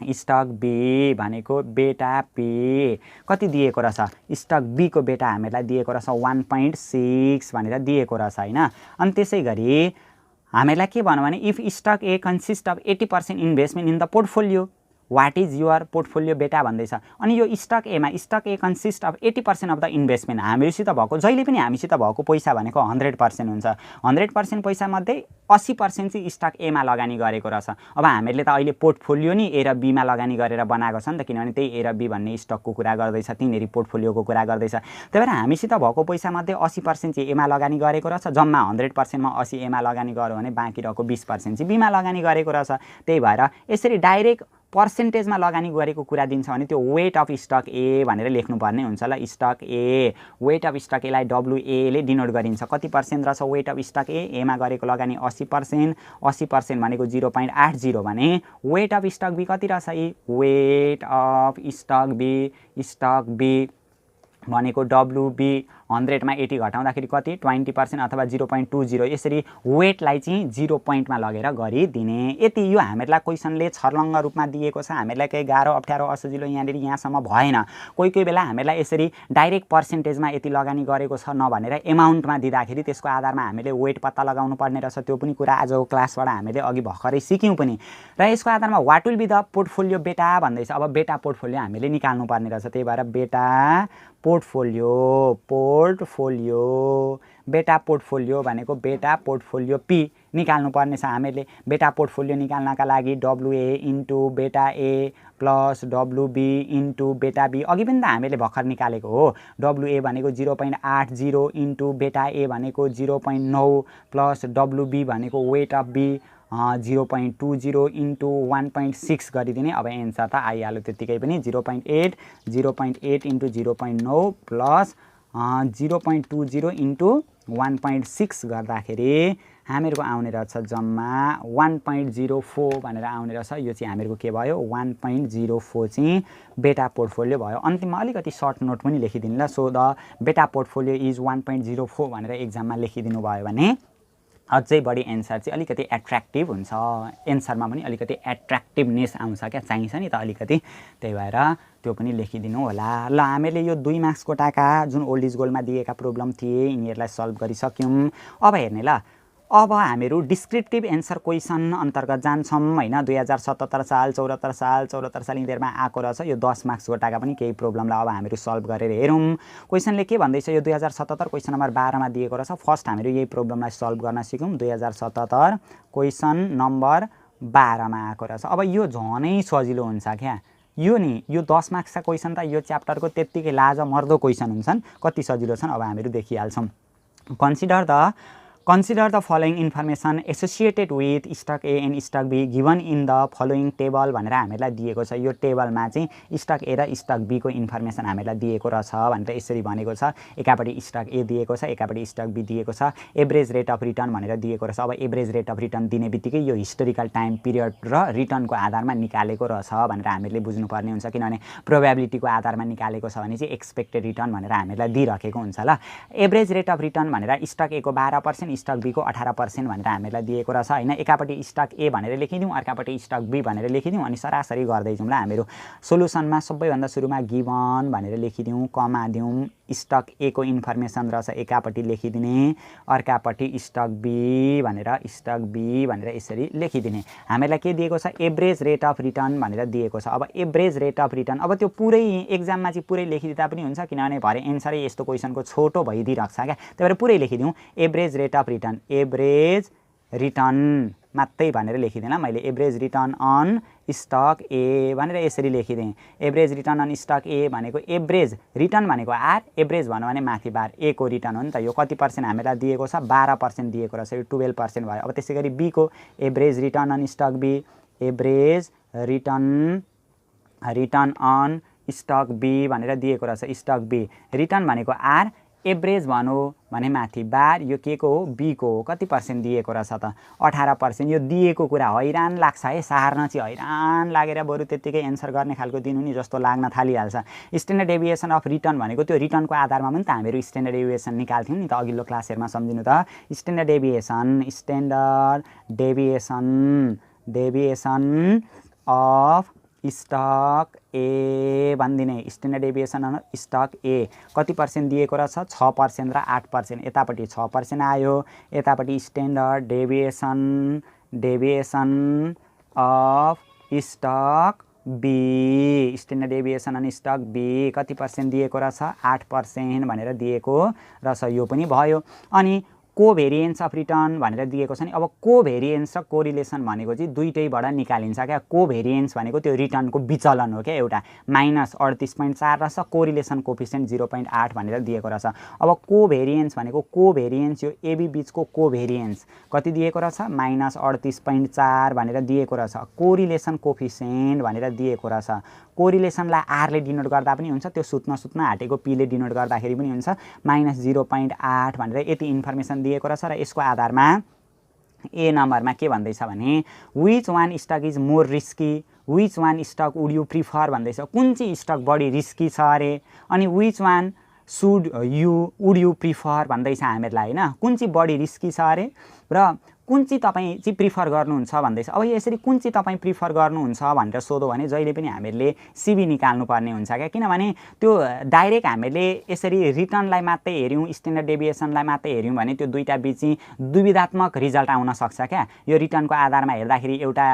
स्टक बी भनेको बेटा पी कति दिएको रहेछ, स्टक बी को बेटा हामीलाई दिएको रहेछ 1.6 भनेर दिएको रहेछ हैन। अनि त्यसै गरी हामीलाई के भन्नु भने if stock A consist of 80% investment in the portfolio, what is your portfolio beta भन्दैछ। अनि यो स्टक एमा stock A consist of 80% of the investment, हामीसित भएको जहिले पनि हामीसित भएको पैसा भनेको 100% हुन्छ। 100% पैसामध्ये 80% चाहिँ स्टक एमा लगानी गरेको रहेछ। अब हामीले त अहिले पोर्टफोलियो नि ए र बीमा लगानी गरेर बनाएको छ नि त, किनभने त्यही ए र बी भन्ने स्टकको कुरा गर्दैछ, तिनीहरू पोर्टफोलियोको कुरा गर्दैछ। त्यही भएर हामीसित भएको पैसामध्ये 80% चाहिँ एमा लगानी गरेको रहेछ। जम्मा 100%मा 80 एमा लगानी गर्यो भने बाँकी रहेको 20% चाहिँ बीमा लगानी गरेको रहेछ। त्यही भएर यसरी डाइरेक्ट पर्सेन्टेजमा लगानी गरेको कुरा दिन्छ भने त्यो वेट अफ स्टक ए भनेर लेख्नुपर्ने हुन्छ ल। Stock A, weight of stock एलाई WA ले डिनोट गरिन्छ। कति पर्सेन्ट रहेछ वेट अफ स्टक ए, एमा गरेको लगानी 80%। 80% भनेको 0.80 भने वेट अफ स्टक बी कति रहेछ, वेट अफ स्टक बी भनेको WB 100 मा 80 घटाउँदाखेरि कति 20% अथवा 0.20। यसरी वेटलाई चाहिँ 0 पोइन्टमा लगेर गरिदिने। यति यो हामीलाई क्वेसनले छर्लङ्ग रूपमा दिएको छ। हामीलाई केही गाह्रो अप्ठ्यारो असजिलो यहाँनिर यहाँसम्म भएन। कोही कोही बेला हामीलाई यसरी डाइरेक्ट पर्सेन्टेजमा यति लगानी गरेको छ नभनेर एमाउन्टमा दिँदाखेरि त्यसको आधारमा हामीले वेट पत्ता लगाउनु पर्ने रहेछ। त्यो पनि कुरा आजको क्लासबाट हामीले अघि भर्खरै सिक्यौँ पनि। र यसको आधारमा what will be the portfolio beta भन्दैछ। अब बेटा पोर्टफोलियो हामीले निकाल्नु पर्ने रहेछ। त्यही भएर बेटा बेटा पोर्टफोलियो भनेको बेटा पोर्टफोलियो पी निकाल्नु पर्ने छ हामीले। बेटा पोर्टफोलियो निकाल्नका लागि WA इन्टु बेटा ए प्लस WB इन्टु बेटा बी, अघि पनि त हामीले भर्खर निकालेको हो। WA भनेको 0.80 इन्टु बेटा ए भनेको 0.9 प्लस WB भनेको वेट अफ बी 0.20 इन्टु 1.6 गरिदिने। अब एन्सर त आइहाल्यो त्यतिकै पनि 0.8 इन्टु 0.9 प्लस 0.20 इन्टु 1.6 गर्दाखेरि हामीहरूको आउने रहेछ जम्मा 1.04 भनेर आउने रहेछ। यो चाहिँ हामीहरूको के भयो 1.04 चाहिँ बेटा पोर्टफोलियो भयो। अन्तिममा अलिकति सर्ट नोट पनि लेखिदिनु ल। सो द बेटा पोर्टफोलियो इज 1.04 भनेर एक्जाममा लेखिदिनु भयो भने अझै बढी एन्सर चाहिँ अलिकति एट्र्याक्टिभ हुन्छ। एन्सरमा पनि अलिकति एट्र्याक्टिभनेस आउँछ क्या, चाहिन्छ नि त अलिकति। त्यही भएर त्यो पनि लेखिदिनु होला ल। हामीले यो 2 मार्क्सको टाका जुन ओल्ड इज गोल्डमा दिएका प्रब्लम थिए यिनीहरूलाई सल्भ गरिसक्यौँ। अब हेर्ने ल, अब हामीहरू डिस्क्रिप्टिभ एन्सर क्वेसन अन्तर्गत जान्छौँ हैन। 2077 साल 74 साल यिनीहरूमा आएको रहेछ। यो 10 मार्क्सको टाका पनि केही प्रब्लमलाई अब हामीहरू सल्भ गरेर हेरौँ। क्वेसनले के भन्दैछ, यो 2077 क्वेसन नम्बर 12 मा दिएको रहेछ। फर्स्ट हामीहरू यही प्रब्लमलाई सल्भ गर्न सिकौँ। 2077 क्वेसन नम्बर 12 मा आएको रहेछ। अब यो झनै सजिलो हुन्छ क्या। यो नि यो 10 मार्क्सका क्वेसन त यो च्याप्टरको त्यत्तिकै लाजमर्दो क्वेसन हुन्छन्। कति सजिलो छन् अब हामीहरू देखिहाल्छौँ। Consider the following information associated with stock A and stock B given in the following table भनेर हामीलाई दिएको छ। यो टेबलमा चाहिँ स्टक ए र स्टक बी को इन्फर्मेसन हामीलाई दिएको रहेछ भनेर यसरी भनेको छ। एकापट्टि स्टक ए दिएको छ, एकापट्टि स्टक बी दिएको छ। एभरेज रेट अफ रिटर्न भनेर दिएको रहेछ। अब एभरेज रेट अफ रिटर्न दिने बित्तिकै यो हिस्टोरिकल टाइम पिरियड र रिटर्नको आधारमा निकालेको रहेछ भनेर हामीले बुझ्नुपर्ने हुन्छ। किनभने प्रोबेबिलिटीको आधारमा निकालेको छ भने चाहिँ एक्सपेक्टेड रिटर्न भनेर हामीलाई दिइराखेको हुन्छ ल। एभरेज रेट अफ रिटर्न भनेर स्टक ए को 12%, अनि स्टक बी को 18% भनेर हामीलाई दिएको रहेछ हैन। एकापट्टि स्टक ए भनेर लेखिदिउँ, अर्कापट्टि स्टक बी भनेर लेखिदिउँ अनि सरासरी गर्दै जाउँ ल। हामीहरू सोलुसनमा सबैभन्दा सुरुमा गिभन भनेर लेखिदिउँ, कमा दिउँ, स्टक ए को इन्फर्मेसन रहेछ एकापट्टि लेखिदिने, अर्कापट्टि स्टक बी भनेर यसरी लेखिदिने। हामीलाई के दिएको छ, एभरेज रेट अफ रिटर्न भनेर दिएको छ। अब एभरेज रेट अफ रिटर्न, अब त्यो पुरै एक्जाममा चाहिँ पुरै लेखिदिँदा पनि हुन्छ, किनभने भरे एन्सरै यस्तो क्वेसनको छोटो भइदिइरहेको छ क्या। त्यही भएर पुरै लेखिदिउँ, average rate of return, average return मात्रै भनेर लेखिदिएँ ल मैले। Average return on stock A भनेर यसरी लेखिदिएँ। Average return on stock A भनेको एभरेज रिटर्न भनेको आर, एभरेज भन्यो भने माथि बार, ए को रिटर्न हो नि त। यो कति पर्सेन्ट हामीलाई दिएको छ, 12% दिएको रहेछ, यो 12% भयो। अब त्यसै गरी बी को average return on stock B, average return on stock B भनेर दिएको रहेछ। स्टक बी रिटर्न भनेको आर, एभरेज भन्यो भने माथि बार, यो के को हो, बी को हो। कति पर्सेन्ट दिएको रहेछ त, 18%। यो दिएको कुरा हैरान लाग्छ है, सार्न चाहिँ हैरान लागेर बरु त्यत्तिकै एन्सर गर्ने खालको दिनु नि जस्तो लाग्न थालिहाल्छ। स्ट्यान्डर्ड डेभिएसन अफ रिटर्न भनेको त्यो रिटर्नको आधारमा पनि त हामीहरू स्ट्यान्डर्ड डेभिएसन निकाल्थ्यौँ नि त अघिल्लो क्लासहरुमा, सम्झिनु त। स्ट्यान्डर्ड डेभिएसन अफ स्टक ए भनिदिने। स्ट्यान्डर्ड डेभिएसन अफ स्टक ए कति पर्सेन्ट दिएको रहेछ, 6% र 8%। यतापट्टि 6% आयो, यतापट्टि standard deviation of stock B, standard deviation on stock B कति पर्सेन्ट दिएको रहेछ, 8% भनेर दिएको रहेछ। यो पनि भयो। अनि कोभेरिएन्स अफ रिटर्न भनेर दिएको छ नि। अब कोभेरिएन्स र कोरिलेसन भनेको चाहिँ दुईटैबाट निकालिन्छ क्या। कोभेरिएन्स भनेको त्यो रिटर्नको विचलन हो क्या एउटा, -38.4 रहेछ, कोरिलेसन कोफिसिएन्ट 0.8 भनेर दिएको रहेछ। अब कोभेरिएन्स भनेको, कोभेरिएन्स यो एबी बीचको कोभेरिएन्स कति दिएको रहेछ, -38.4 भनेर दिएको रहेछ। कोरिलेसन कोफिसिएन्ट भनेर दिएको रहेछ। कोरिलेसनलाई आरले डिनोट गर्दा पनि हुन्छ, त्यो सुत्न हाटेको पीले डिनोट गर्दाखेरि पनि हुन्छ। -0.8 भनेर यति इन्फर्मेसन दिएको रहेछ र यसको आधारमा ए नम्बरमा के भन्दैछ भने, which one stock is more risky, which one stock would you prefer भन्दैछ। कुन चाहिँ स्टक बढी रिस्की छ अरे, अनि which one would you prefer भन्दैछ हामीहरूलाई हैन। कुन चाहिँ बढी रिस्की छ अरे र कुन चाहिँ तपाईँ चाहिँ प्रिफर गर्नुहुन्छ भन्दैछ। अब यसरी कुन चाहिँ तपाईँ प्रिफर गर्नुहुन्छ भनेर सोध्यो भने जहिले पनि हामीहरूले सिबी निकाल्नुपर्ने हुन्छ क्या। किनभने त्यो डाइरेक्ट हामीले यसरी रिटर्नलाई मात्रै हेऱ्यौँ, स्ट्यान्डर्ड डेभिएसनलाई मात्रै हेऱ्यौँ भने त्यो दुईटा बीच चाहिँ दुविधात्मक रिजल्ट आउन सक्छ क्या। यो रिटर्नको आधारमा हेर्दाखेरि एउटा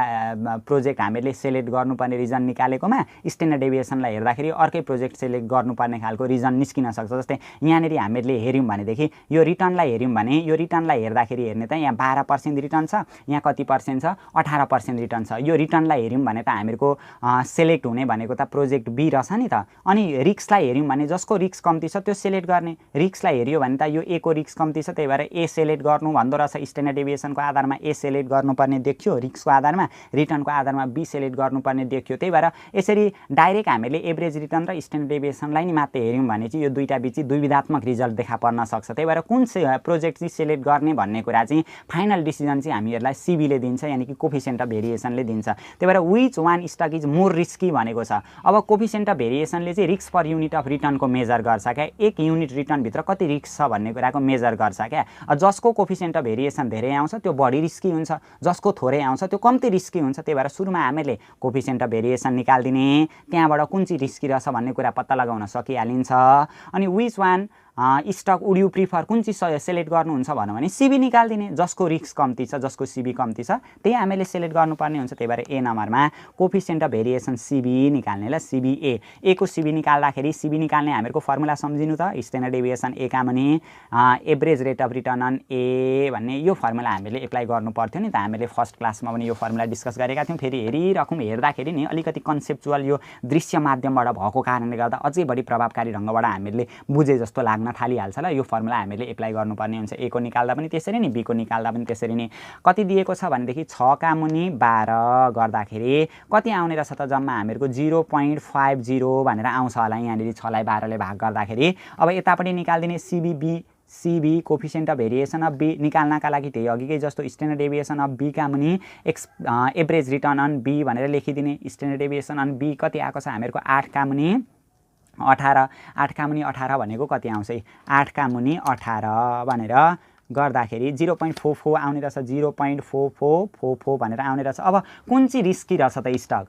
प्रोजेक्ट हामीले सेलेक्ट गर्नुपर्ने रिजन निकालेकोमा स्ट्यान्डर्ड डेभिएसनलाई हेर्दाखेरि अर्कै प्रोजेक्ट सेलेक्ट गर्नुपर्ने खालको रिजन निस्किन सक्छ। जस्तै यहाँनिर हामीले हेऱ्यौँ भनेदेखि यो रिटर्नलाई हेऱ्यौँ भने यो रिटर्नलाई हेर्दाखेरि हेर्ने त यहाँ 12% रिटर्न छ, यहाँ कति पर्सेन्ट छ, 18% रिटर्न छ। यो रिटर्नलाई हेऱ्यौँ भने त हामीहरूको सेलेक्ट हुने भनेको त प्रोजेक्ट बी रहेछ नि त। अनि रिस्कलाई हेऱ्यौँ भने जसको रिस्क कम्ती छ त्यो सेलेक्ट गर्ने। रिस्कलाई हेऱ्यो भने त यो ए को रिस्क कम्ती छ, त्यही भएर ए सेलेक्ट गर्नु भन्दो रहेछ। स्ट्यान्डर्ड डेभिएसनको आधारमा ए सेलेक्ट गर्नुपर्ने देखियो, रिस्कको आधारमा, रिटर्नको आधारमा बी सेलेक्ट गर्नुपर्ने देखियो। त्यही भएर यसरी डाइरेक्ट हामीले एभरेज रिटर्न र स्ट्यान्डर्ड डेभिएसनलाई नि मात्रै हेऱ्यौँ भने चाहिँ यो दुईटा बीच दुविधात्मक रिजल्ट देखा पर्न सक्छ। त्यही भएर कुन प्रोजेक्ट चाहिँ सेलेक्ट गर्ने भन्ने कुरा चाहिँ फाइनल डिसिजन चाहिँ हामीहरूलाई सिबीले दिन्छ, यानि कि कोफिसिएन्ट अफ भेरिएसनले दिन्छ। त्यही भएर which one stock is more risky भनेको छ। अब कोफिसिएन्ट अफ भेरिएसनले चाहिँ रिस्क पर युनिट अफ रिटर्नको मेजर गर्छ क्या। एक युनिट रिटर्नभित्र कति रिस्क छ भन्ने कुराको मेजर गर्छ क्या। जसको कोफिसिएन्ट अफ भेरिएसन धेरै आउँछ त्यो बढी रिस्की हुन्छ, जसको थोरै आउँछ त्यो कम्ती रिस्की हुन्छ। त्यही भएर सुरुमा हामीले कोफिसिएन्ट अफ भेरिएसन निकाल्दिने, त्यहाँबाट कुन चाहिँ रिस्की रहेछ भन्ने कुरा पत्ता लगाउन सकिहालिन्छ। अनि which one stock would you prefer, कुन चाहिँ सेलेक्ट गर्नुहुन्छ भन्यो भने सिबी निकाल्दिने। जसको रिस्क कम्ती छ, जसको सिबी कम्ती छ त्यही हामीले सेलेक्ट गर्नुपर्ने हुन्छ। त्यही भएर ए नम्बरमा कोफिसिएन्ट अफ भेरिएसन सिबी निकाल्ने ल, सिबी ए को सिबी निकाल्दाखेरि सिबी निकाल्ने हामीहरूको फर्मुला सम्झिनु त। स्ट्यान्डर्ड डेभिएसन ए का मुनि average rate of return on A भन्ने यो फर्मुला हामीले एप्लाई गर्नु पर्थ्यो नि त। हामीले फर्स्ट क्लासमा पनि यो फर्मुला डिस्कस गरेका थियौँ। फेरि हेरिराखौँ, हेर्दाखेरि नि अलिकति कन्सेप्चुअल यो दृश्य माध्यमबाट भएको कारणले गर्दा अझै बढी प्रभावकारी ढङ्गबाट हामीले बुझे जस्तो लाग्न थालिहाल्छ ल। यो फर्मुला हामीले एप्लाई गर्नुपर्ने हुन्छ। ए को निकाल्दा पनि त्यसरी नि, बी को निकाल्दा पनि त्यसरी नि। कति दिएको छ भनेदेखि 6 का मुनि 12 गर्दाखेरि कति आउने रहेछ त, जम्मा हामीहरूको 0.50 भनेर आउँछ होला यहाँनिर 6 लाई 12 ले भाग गर्दाखेरि। अब यतापट्टि निकाल्दिने CV coefficient of variation of B निकाल्नका लागि त्यही अघिकै जस्तो स्ट्यान्डर्ड डेभिएसन अफ बी का मुनि एभरेज रिटर्न अन बी भनेर लेखिदिने। स्ट्यान्डर्ड डेभिएसन अन बी कति आएको छ हामीहरूको 8 का मुनि 18, 8 का मुनि 18 भनेको कति आउँछ, 8 का मुनि 18 भनेर गर्दाखेरि 0.44 आउने रहेछ, 0.4444 भनेर आउने रहेछ। अब कुन चाहिँ रिस्की रहेछ त स्टक?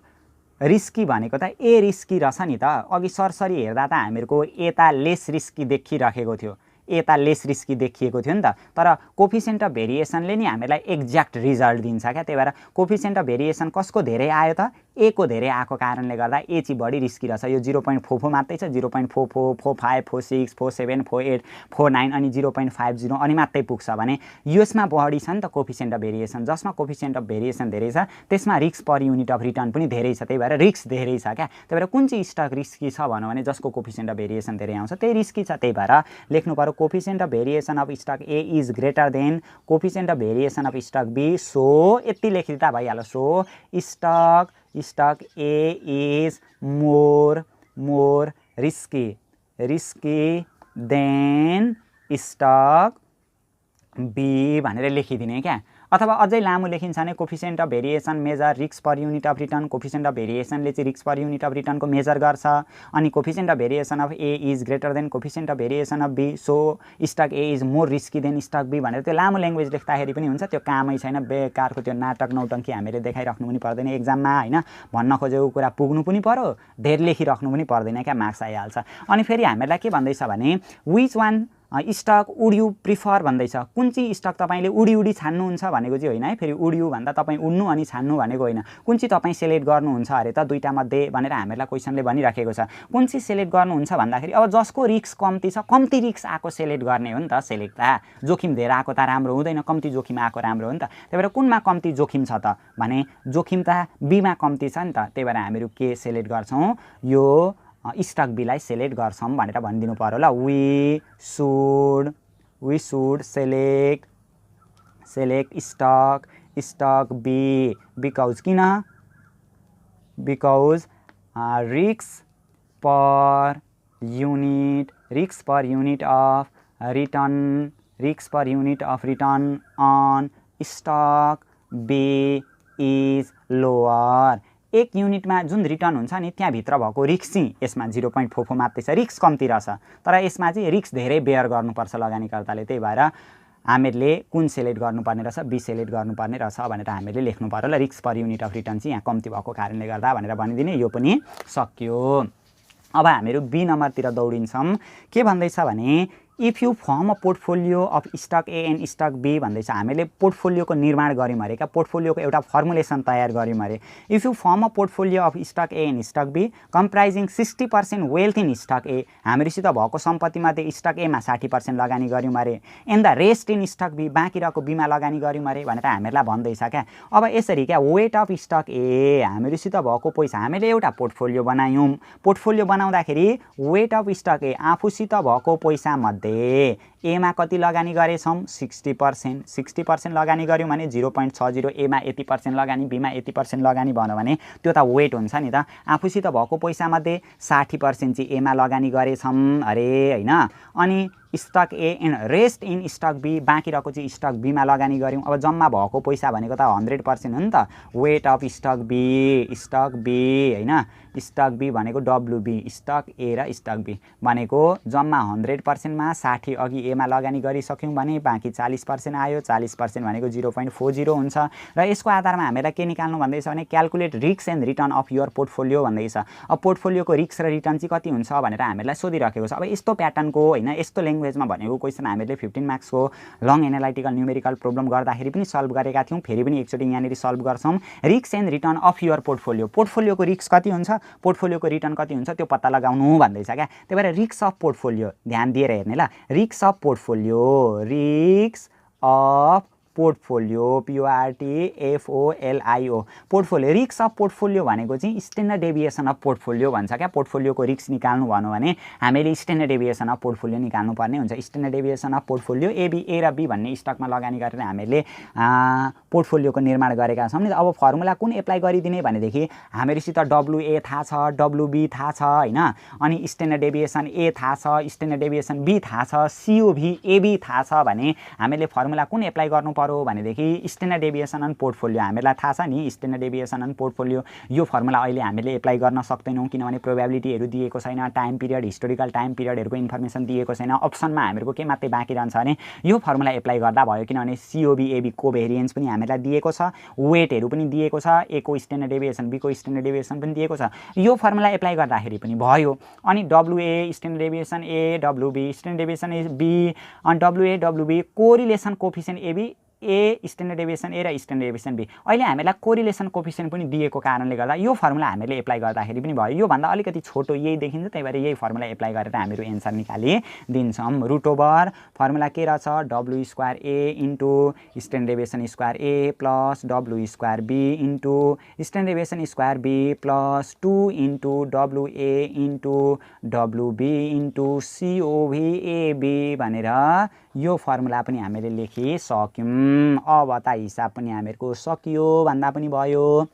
रिस्की भनेको त ए रिस्की रहेछ नि त। अघि सरसरी हेर्दा त हामीहरूको यता लेस रिस्की देखिराखेको थियो, यता लेस रिस्की देखिएको थियो नि त। तर कोफिसिएन्ट अफ भेरिएसनले नि हामीलाई एक्ज्याक्ट रिजल्ट दिन्छ क्या। त्यही भएर कोफिसिएन्ट अफ भेरिएसन कसको धेरै आयो त? ए को धेरै आएको कारणले गर्दा ए चाहिँ बढी रिस्की रहेछ। यो 0.44 मात्रै छ, 0.44, 45, 46, 47, 48, 49 अनि 0.50 अनि मात्रै पुग्छ भने यसमा बढी छ नि त कोफिसिएन्ट अफ भेरिएसन। जसमा कोफिसिएन्ट अफ भेरिएसन धेरै छ त्यसमा risk per unit of return पनि धेरै छ। त्यही भएर रिस्क धेरै छ क्या। त्यही भएर कुन चाहिँ स्टक रिस्की छ भनौँ भने जसको कोफिसिएन्ट अफ भेरिएसन धेरै आउँछ त्यही रिस्की छ। त्यही भएर लेख्नु पर्यो coefficient of variation of stock A is greater than coefficient of variation of stock B. So यति लेखिदिँदा भइहाल्यो। So stock A is more risky than stock B भनेर लेखिदिने क्या। अथवा अझै लामो लेखिन्छ भने coefficient of variation measure risk per unit of return. Coefficient of भेरिएसनले चाहिँ रिस्क पर युनिट अफ रिटर्नको मेजर गर्छ। अनि coefficient of variation of A is greater than coefficient of variation of B. So stock A is more risky than stock B भनेर त्यो लामो language लेख्दाखेरि पनि हुन्छ। त्यो कामै छैन, बेकारको त्यो नाटक नौटङ्की हामीले देखाइराख्नु पनि पर्दैन एक्जाममा होइन। भन्न खोजेको कुरा पुग्नु पनि पर्यो, धेर लेखिराख्नु पनि पर्दैन क्या, मार्क्स आइहाल्छ। अनि फेरि हामीलाई के भन्दैछ भने which one stock would you prefer भन्दैछ। कुन चाहिँ स्टक तपाईँले उडी छान्नुहुन्छ भनेको चाहिँ होइन है। फेरि उड्यु भन्दा तपाईँ उड्नु अनि छान्नु भनेको होइन। कुन चाहिँ तपाईँ सेलेक्ट गर्नुहुन्छ अरे त दुईटा मध्ये भनेर हामीलाई क्वेसनले भनिराखेको छ। कुन चाहिँ सेलेक्ट गर्नुहुन्छ भन्दाखेरि अब जसको रिस्क कम्ती छ, कम्ती रिस्क आएको सेलेक्ट गर्ने हो नि त। सेलेक्ट त जोखिम धेरै आएको त राम्रो हुँदैन, कम्ती जोखिम आएको राम्रो हो नि त। त्यही भएर कुनमा कम्ती जोखिम छ त भने जोखिम त बीमा कम्ती छ नि त। त्यही भएर हामीहरू के सेलेक्ट गर्छौँ? यो स्टक बीलाई सेलेक्ट गर्छौँ भनेर भनिदिनु पर्यो ल। We should select stock B because किन? Because risk per unit of return on stock B is lower. एक युनिटमा जुन रिटर्न हुन्छ नि त्यहाँभित्र भएको रिस्क चाहिँ यसमा 0.44 मात्रै छ, रिस्क कम्ती रहेछ। तर यसमा चाहिँ रिस्क धेरै बेयर गर्नुपर्छ लगानीकर्ताले। त्यही भएर हामीहरूले कुन सेलेक्ट गर्नुपर्ने रहेछ? बी सेलेक्ट गर्नुपर्ने रहेछ भनेर हामीले लेख्नु पर्यो ल। Risk per unit of return चाहिँ यहाँ कम्ती भएको कारणले गर्दा भनेर भनिदिने। यो पनि सक्यो। अब हामीहरू बी नम्बरतिर दौडिन्छौँ। के भन्दैछ भने if you form a portfolio of stock A and stock B भन्दैछ। हामीले पोर्टफोलियोको निर्माण गऱ्यौँ अरे क्या, पोर्टफोलियोको एउटा फर्मुलेसन तयार गऱ्यौँ अरे। If you form a portfolio of stock A and stock B comprising 60% wealth in stock A. हामीहरूसित भएको सम्पत्तिमध्ये स्टक एमा 60% लगानी गऱ्यौँ अरे। And the rest in stock B, बाँकी रहेको बीमा लगानी गऱ्यौँ अरे भनेर हामीहरूलाई भन्दैछ क्या। अब यसरी क्या वेट अफ स्टक ए, हामीहरूसित भएको पैसा, हामीले एउटा पोर्टफोलियो बनायौँ। पोर्टफोलियो बनाउँदाखेरि वेट अफ स्टक ए, आफूसित भएको पैसा मध्ये एमा कति लगानी गरेछौँ? 60% लगानी गऱ्यौँ भने 0.60। एमा यति % लगानी, बीमा यति % लगानी भन्यो भने त्यो त वेट हुन्छ नि त। आफूसित भएको पैसामध्ये 60% चाहिँ एमा लगानी गरेछौँ अरे होइन। अनि stock A and rest in stock B, बाँकी रहेको चाहिँ स्टक बीमा लगानी गऱ्यौँ। अब जम्मा भएको पैसा भनेको त 100% हो नि त। वेट अफ स्टक बी होइन, स्टक बी भनेको WB, स्टक ए र स्टक बी भनेको जम्मा 100%मा 60 अघि एमा लगानी गरिसक्यौँ भने बाँकी 40% आयो। 40% भनेको 0.40 हुन्छ। र यसको आधारमा हामीलाई के निकाल्नु भन्दैछ भने calculate risk and return of your portfolio भन्दैछ। अब पोर्टफोलियोको रिस्क र रिटर्न चाहिँ कति हुन्छ भनेर हामीलाई सोधिराखेको छ। अब यस्तो प्याटर्नको होइन, यस्तो ल्याङ्ग्वेजमा भनेको क्वेसन हामीले 15 मार्क्सको लङ एनालाइटिकल न्युमेरिकल प्रोब्लम गर्दाखेरि पनि सल्भ गरेका थियौँ। फेरि पनि एकचोटि यहाँनिर सल्भ गर्छौँ। Risk and return of your portfolio, पोर्टफोलियोको रिस्क कति हुन्छ, पोर्टफोलियोको रिटर्न कति हुन्छ त्यो पत्ता लगाउनु भन्दैछ क्या। त्यही भएर रिस्क अफ पोर्टफोलियो ध्यान दिएर हेर्ने ल। Risk of portfolio PORTFOLIO portfolio. Risk of portfolio भनेको चाहिँ स्ट्यान्डर्ड डेभिएसन अफ पोर्टफोलियो भन्छ क्या। पोर्टफोलियोको रिस्क निकाल्नु भन्यो भने हामीले स्ट्यान्डर्ड डेभिएसन अफ पोर्टफोलियो निकाल्नु पर्ने हुन्छ। स्ट्यान्डर्ड डेभिएसन अफ पोर्टफोलियो ए र बी भन्ने स्टकमा लगानी गरेर हामीले पोर्टफोलियोको निर्माण गरेका छौँ नि। अब फर्मुला कुन एप्लाई गरिदिने भनेदेखि हामीहरूसित WA थाहा छ, WB थाहा छ होइन। अनि स्ट्यान्डर्ड डेभिएसन ए थाहा छ, स्ट्यान्डर्ड डेभिएसन बी थाहा छ, COV AB थाहा छ भने हामीले फर्मुला कुन एप्लाई गर्नु पर्यो पर्यो भनेदेखि स्ट्यान्डर्ड डेभिएसन अन पोर्टफोलियो हामीलाई थाहा छ नि स्ट्यान्डर्ड डेभिएसन अन पोर्टफोलियो यो फर्मुला अहिले हामीले एप्लाई गर्न सक्दैनौँ किनभने प्रोबेबिलिटीहरू दिएको छैन टाइम पिरियड हिस्टोरिकल टाइम पिरियडहरूको इन्फर्मेसन दिएको छैन अप्सनमा हामीहरूको के मात्रै बाँकी रहन्छ भने यो फर्मुला एप्लाई गर्दा भयो किनभने COB कोभेरिएन्स पनि हामीलाई दिएको छ वेटहरू पनि दिएको छ A को स्ट्यान्डर्ड डेभिएसन B को स्ट्यान्डर्ड डेभिएसन पनि दिएको छ यो फर्मुला एप्लाई गर्दाखेरि पनि भयो अनि WA standard deviation A WB standard deviation B अनि WA WB correlation coefficient AB A standard deviation A र स्ट्यान्डर्ड डेभिएसन B अहिले हामीलाई कोरिलेसन कोफिसिएन्ट पनि दिएको कारणले गर्दा यो फर्मुला हामीले एप्लाई गर्दाखेरि पनि भयो योभन्दा अलिकति छोटो यही देखिन्छ त्यही भएर यही फर्मुला एप्लाई गरेर हामीहरू एन्सर निकालिदिन्छौँ रुट ओभर फर्मुला के रहेछ W square A into standard deviation square A plus W square B into standard deviation square B plus 2 into WA into WB into COVAB भनेर यो फर्मुला पनि हामीले लेखिसक्यौँ अब त हिसाब पनि हामीहरूको सकियो भन्दा पनि भयो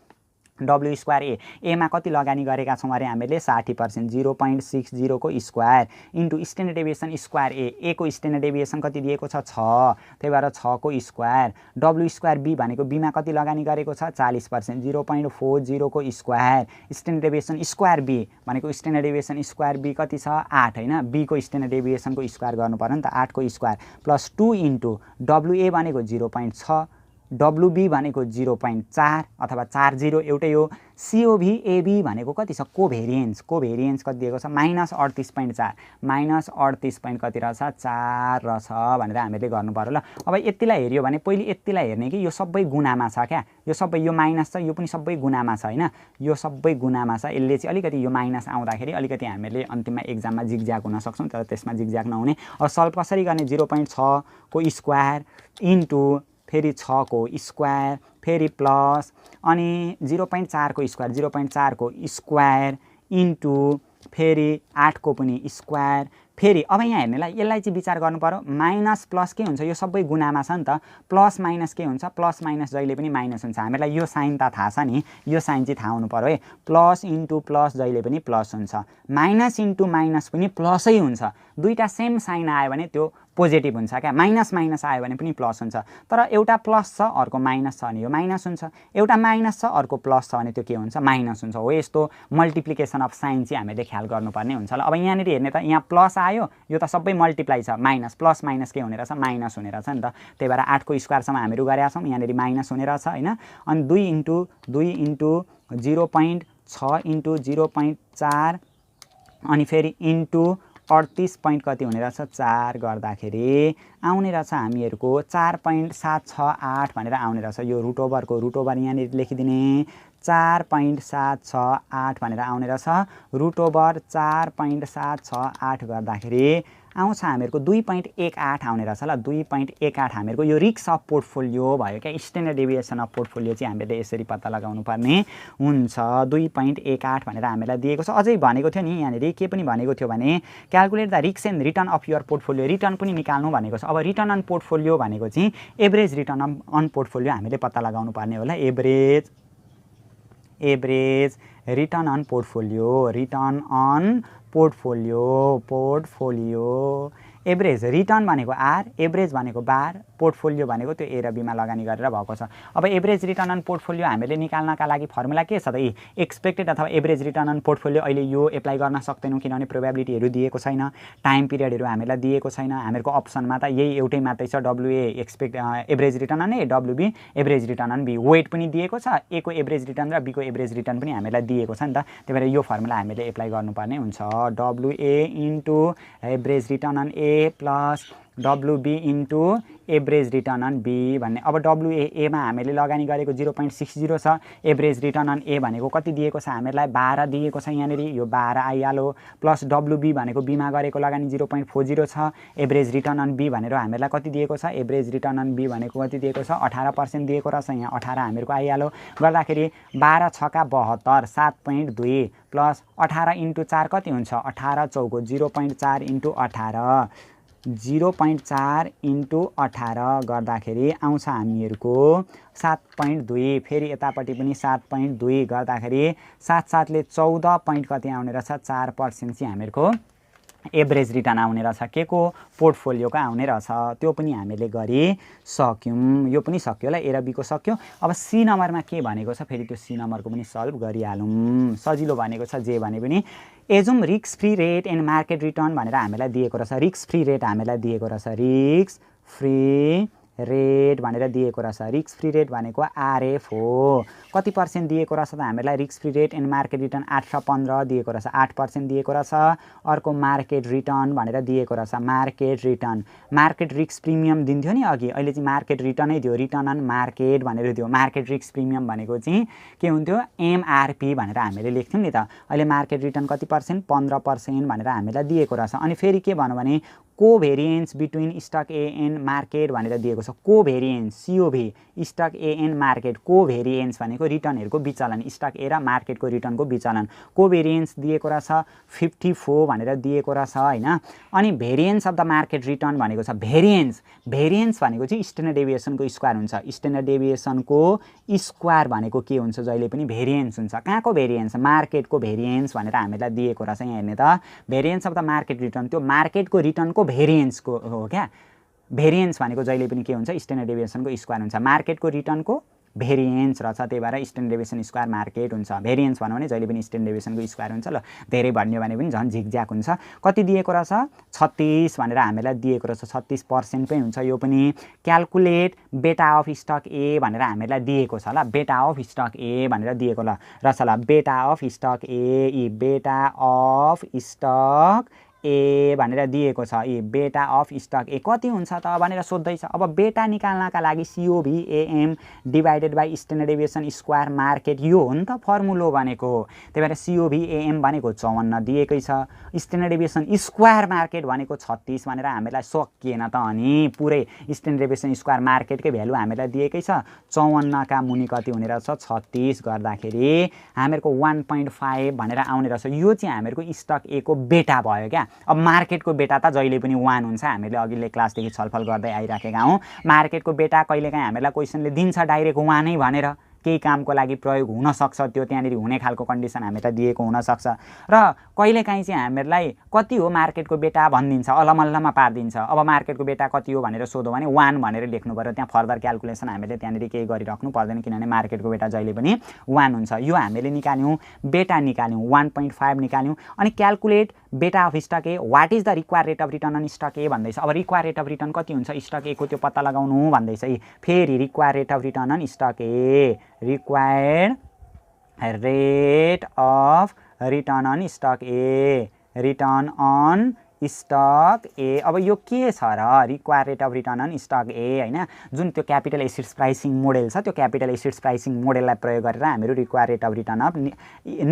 W स्क्वायर A मा कति लगानी गरेका छौँ अरे हामीले 60% 0.60 को square into standard deviation square A को स्ट्यान्डर्ड डेभिएसन कति दिएको छ 6 त्यही भएर 6 को स्क्वायर W स्क्वायर B भनेको B मा कति लगानी गरेको छ 40% 0.40 को square standard deviation square B भनेको स्ट्यान्डर्ड डेभिएसन स्क्वायर B कति छ 8 हैन B को स्ट्यान्डर्ड डेभिएसनको स्क्वायर गर्नु पर्यो नि त 8 को स्क्वायर प्लस 2 इन्टु WA भनेको 0.6 WB भनेको 0.4 अथवा 40 एउटै हो COVAB भनेको कति छ कोभेरिएन्स कति दिएको छ -38.4 -38 point कति रहेछ 4 रहेछ भनेर हामीले गर्नु पर्यो ल अब यतिलाई हेर्यो भने पहिले यतिलाई हेर्ने कि यो सबै गुणामा छ क्या यो सबै यो माइनस छ यो पनि सबै गुणामा छ हैन यो सबै गुणामा छ यसले चाहिँ अलिकति यो माइनस आउँदाखेरि अलिकति हामीले अन्तिममा एक्जाममा जिगज्याग हुन सक्छौं तर त्यसमा जिगज्याग नहुने अब सल्भ कसरी गर्ने 0.6 को स्क्वायर इन्टु फेरि 6 को स्क्वायर फेरि प्लस अनि 0.4 को स्क्वायर 0.4 को स्क्वायर इन्टु फेरि 8 को पनि स्क्वायर फेरि अब यहाँ हेर्नेलाई यसलाई चाहिँ विचार गर्नु पर्यो माइनस प्लस के हुन्छ यो सबै गुणामा छ नि त प्लस माइनस के हुन्छ प्लस माइनस जहिले पनि माइनस हुन्छ हामीलाई यो साइन त थाहा छ नि यो साइन चाहिँ थाहा हुनु पर्यो है प्लस इन्टु प्लस जहिले पनि प्लस हुन्छ माइनस इन्टु माइनस पनि प्लसै हुन्छ दुईटा सेम साइन आयो भने त्यो पोजिटिभ हुन्छ क्या माइनस माइनस आयो भने पनि प्लस हुन्छ तर एउटा प्लस छ अर्को माइनस छ भने यो माइनस हुन्छ एउटा माइनस छ अर्को प्लस छ भने त्यो के हुन्छ माइनस हुन्छ हो यस्तो मल्टिप्लिकेसन अफ साइन चाहिँ हामीले ख्याल गर्नुपर्ने हुन्छ ल अब यहाँनिर हेर्ने त यहाँ प्लस आयो यो त सबै मल्टिप्लाई छ माइनस प्लस माइनस के हुने रहेछ माइनस हुने रहेछ नि त त्यही भएर 8 को स्क्वायरसम्म हामीहरू गरेका छौँ यहाँनिर माइनस हुने रहेछ हैन अनि 2 इन्टु 0.6 इन्टु 0.4 अनि फेरि इन्टु 38 point कति हुने रहेछ 4 गर्दाखेरि आउने रहेछ हामीहरुको 4.768 भनेर आउने रहेछ यो रुट ओभर यहाँनिर लेखिदिने 4.768 भनेर आउने रहेछ रुट ओभर 4.768 गर्दाखेरि आउँछ हामीहरुको 2.18 आउने रहेछ ल 2.18 हामीहरुको यो रिस्क अफ पोर्टफोलियो भयो क्या स्ट्यान्डर्ड डेभिएसन अफ पोर्टफोलियो चाहिँ हामीले यसरी पत्ता लगाउनु पर्ने हुन्छ 2.18 भनेर हामीलाई दिएको छ अझै भनेको थियो नि यहाँनिर के पनि भनेको थियो भने calculate the risk and return of your portfolio return पनि निकाल्नु भनेको छ अब रिटर्न अन पोर्टफोलियो भनेको चाहिँ एभरेज रिटर्न अन पोर्टफोलियो हामीले पत्ता लगाउनु पर्ने होला average return on portfolio average return भनेको आर एभरेज भनेको बार पोर्टफोलियो भनेको त्यो ए र बी मा लगानी गरेर भएको छ अब एभरेज रिटर्न अन पोर्टफोलियो हामीले निकाल्नका लागि फर्मुला के छ त एक्सपेक्टेड अथवा एभरेज रिटर्न अन पोर्टफोलियो अहिले यो एप्लाई गर्न सक्दैनौं किनभने प्रोबेबिलिटीहरु दिएको छैन टाइम पिरियडहरु हामीलाई दिएको छैन हामीहरुको अप्सनमा त यही एउटै मात्रै छ W A expect average return on A डब्ल्युबी average return on B weight पनि दिएको छ ए को एभरेज रिटर्न र बी को एभरेज रिटर्न पनि हामीलाई दिएको छ नि त त्यही भएर यो फर्मुला हामीले एप्लाई गर्नुपर्ने हुन्छ W A into average return on A plus WB into average return on B भन्ने अब WA मा हामीले लगानी गरेको 0.60 छ एभरेज रिटर्न अन ए भनेको कति दिएको छ हामीलाई 12 दिएको छ यहाँनिर यो 12 आइहाल्यो प्लस WB भनेको बी मा गरेको लगानी 0.40 छ एभरेज रिटर्न अन बी भनेर हामीलाई कति दिएको छ एभरेज रिटर्न अन बी भनेको कति दिएको छ 18% दिएको रहेछ यहाँ 18 हामीहरुको आइहाल्यो गर्दाखेरि 12 छका 72 7.2 प्लस 18 इन्टु 4 कति हुन्छ 18 चौको 0.4 इन्टु 18 0.4 इन्टु 18 गर्दाखेरि आउँछ हामीहरुको 7.2 फेरि यतापटि पनि 7.2 गर्दाखेरि 7 ले 14 point कति आउने रहेछ 4% चाहिँ हामीहरुको एभरेज रिटर्न आउने रहेछ के को पोर्टफोलियोको आउने रहेछ त्यो पनि हामीले गरिसक्यौँ यो पनि सक्यो होला ए र बी को सक्यो अब सी नम्बरमा के भनेको छ फेरि त्यो सी नम्बरको पनि सल्भ गरिहालौँ सजिलो भनेको छ जे भने पनि assume risk free rate and market return भनेर हामीलाई दिएको रहेछ रिस्क फ्री रेट हामीलाई दिएको रहेछ रिस्क फ्री रेट भनेर दिएको रहेछ रिस्क फ्री रेट भनेको आरएफ हो कति पर्सेन्ट दिएको रहेछ त हामीलाई risk free rate and market return 8 र 15 दिएको रहेछ 8% दिएको रहेछ अर्को मार्केट रिटर्न भनेर दिएको रहेछ market return market risk premium दिन्थ्यो नि अघि अहिले चाहिँ मार्केट रिटर्नै दियो रिटर्न अन मार्केट भनेर दियो मार्केट रिस्क प्रिमियम भनेको चाहिँ के हुन्थ्यो एमआरपी भनेर हामीले लेख्थ्यौँ नि त अहिले मार्केट रिटर्न कति पर्सेन्ट 15% भनेर हामीलाई दिएको रहेछ अनि फेरि के भनौँ भने covariance between stock A and market भनेर दिएको छ covariance सिओभी stock A and market covariance भनेको रिटर्नहरूको विचलन स्टक ए र मार्केटको रिटर्नको विचलन कोभेरिएन्स दिएको रहेछ 54 भनेर दिएको रहेछ हैन अनि variance of the market return भनेको छ भेरिएन्स भनेको चाहिँ स्ट्यान्डर्ड डेभिएसनको स्क्वायर हुन्छ स्ट्यान्डर्ड डेभिएसनको स्क्वायर भनेको के हुन्छ जहिले पनि भेरिएन्स हुन्छ कहाँको भेरिएन्स मार्केटको भेरिएन्स भनेर हामीलाई दिएको रहेछ यहाँ हेर्ने त variance of the market return त्यो मार्केटको रिटर्नको भेरिएन्सको हो क्या भेरिएन्स भनेको जहिले पनि के हुन्छ स्ट्यान्डर्ड डेभिएसनको स्क्वायर हुन्छ मार्केटको रिटर्नको भेरिएन्स रहेछ त्यही भएर स्ट्यान्डर्ड डेभिएसन स्क्वायर मार्केट हुन्छ भेरिएन्स भन्यो भने जहिले पनि स्ट्यान्डर्ड डेभिएसनको स्क्वायर हुन्छ ल धेरै भन्यो भने पनि झन् झिकझ्याक हुन्छ कति दिएको रहेछ 36 भनेर हामीलाई दिएको रहेछ 36% पनि हुन्छ यो पनि calculate beta of stock A भनेर हामीलाई दिएको छ ल बेटा अफ स्टक ए भनेर दिएको ल रहेछ ल बेटा अफ स्टक ए बेटा अफ स्टक ए भनेर दिएको छ यी बेटा अफ स्टक ए कति हुन्छ त भनेर सोध्दैछ अब बेटा निकाल्नका लागि COVAM divided by standard deviation square market यो हो नि त फर्मुला भनेको त्यही भएर COVAM भनेको 54 दिएकै छ स्ट्यान्डर्ड डेभिएसन स्क्वायर मार्केट भनेको 36 भनेर हामीलाई सकिएन त अनि पुरै स्ट्यान्डर्ड डेभिएसन स्क्वायर मार्केटकै भ्यालु हामीलाई दिएकै छ 54 का मुनि कति हुने रहेछ 36 गर्दाखेरि हामीहरुको 1.5 भनेर आउने रहेछ यो चाहिँ हामीहरुको स्टक ए को बेटा भयो क्या अब मार्केटको बेटा त जहिले पनि 1 हुन्छ हामीले अघिल्लो क्लासदेखि छलफल गर्दै आइराखेका हौं मार्केटको बेटा कहिलेकाहीँ हामीलाई क्वेशनले दिन्छ डाइरेक्ट 1 नै भनेर केही कामको लागि प्रयोग हुन सक्छ त्यो त्यहाँनेरि हुने खालको कन्डिसन हामीलाई दिएको हुन सक्छ र कहिलेकाहीँ चाहिँ हामीलाई कति हो मार्केटको बेटा भनिदिन्छ अलमल्लमा पार्दिन्छ अब मार्केटको बेटा कति हो भनेर सोध्यो भने 1 भनेर लेख्नु पर्यो त्यहाँ फर्दर क्याल्कुलेसन हामीले त्यहाँनेरि केही गरिराख्नु पर्दैन किनभने मार्केटको बेटा जहिले पनि 1 हुन्छ यो हामीले निकाल्यौं बेटा निकाल्यौं 1.5 निकाल्यौं अनि calculate beta of stock A what is the required rate of return on stock A भन्दैछ अब रिक्वायर्ड रेट अफ रिटर्न कति हुन्छ स्टक ए को त्यो पत्ता लगाउनु भन्दैछ फेरि required rate of return on stock A required rate of return on stock A return on stock A अब यो के छ र required rate of return on stock A हैन जुन त्यो क्यापिटल एसिड्स प्राइसिङ मोडेल छ त्यो क्यापिटल एसिड्स प्राइसिङ मोडेललाई प्रयोग गरेर हामीहरु required rate of return of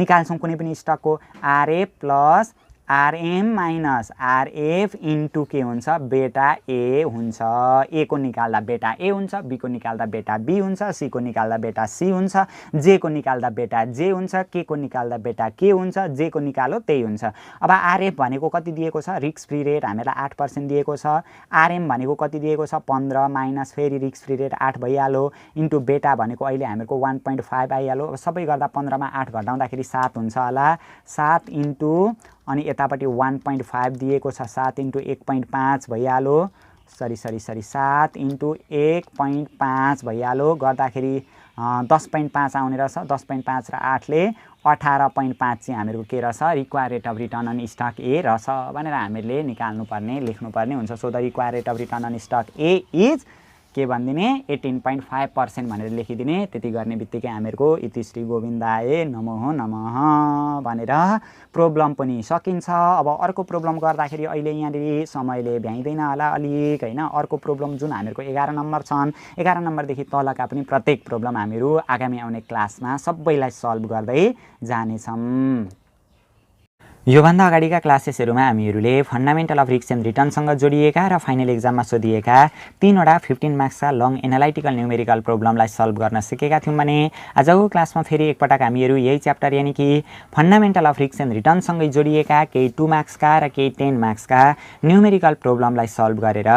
निकाल्छौं कुनै पनि स्टकको RA plus RM minus RF into के हुन्छ बेटा A हुन्छ A को निकाल्दा बेटा A हुन्छ B को निकाल्दा बेटा B हुन्छ C को निकाल्दा बेटा C हुन्छ J को निकाल्दा बेटा J हुन्छ K को निकाल्दा बेटा K हुन्छ J को निकालो त्यही हुन्छ अब RF भनेको कति दिएको छ रिस्क फ्री रेट हामीलाई 8% दिएको छ RM भनेको कति दिएको छ 15 माइनस फेरि रिस्क फ्री रेट 8 भइहाल्यो इन्टु बेटा भनेको अहिले हामीहरुको 1.5 आइहाल्यो अब सबै गर्दा 15 मा 8 घटाउँदाखेरि 7 हुन्छ होला 7 इन्टु अनि यतापट्टि 1.5 दिएको छ 7 इन्टु 1.5 भइहाल्यो सरी 7 इन्टु 1.5 भइहाल्यो गर्दाखेरि 10.5 आउने रहेछ 10.5 र 8 ले 18.5 चाहिँ हामीहरुको के रहेछ required rate of return on stock A रहेछ भनेर हामीले निकाल्नु पर्ने लेख्नु पर्ने हुन्छ so the required rate of return on stock A is के भन्दिने 18.5% भनेर लेखिदिने त्यति गर्ने बित्तिकै हामीहरुको इति श्री गोविन्दाय नमः नमः भनेर प्रब्लम पनि सकिन्छ अब अर्को प्रब्लम गर्दाखेरि अहिले यहाँनेरि समयले भ्याइदैन होला अलिक हैन अर्को प्रब्लम जुन हामीहरुको 11 नम्बर छन् 11 नम्बर देखि तलका पनि प्रत्येक प्रब्लम हामीहरु आगामी आउने क्लासमा सबैलाई सल्भ गर्दै जाने छौं योभन्दा अगाडिका क्लासेसहरुमा हामीहरुले फन्डामेन्टल अफ रिस्क एन्ड रिटर्नसँग जोडिएका र फाइनल एक्जाममा सोधिएका 3 वटा 15 मार्क्सका लङ एनालाइटिकल न्युमेरिकल प्रब्लमलाई सल्भ गर्न सिकेका थियौं भने आजको क्लासमा फेरि एकपटक हामीहरु यही च्याप्टर यानि कि फन्डामेन्टल अफ रिस्क एन्ड रिटर्नसँगै जोडिएका केही 2 मार्क्सका र केही 10 मार्क्सका न्युमेरिकल प्रब्लमलाई सल्भ गरेर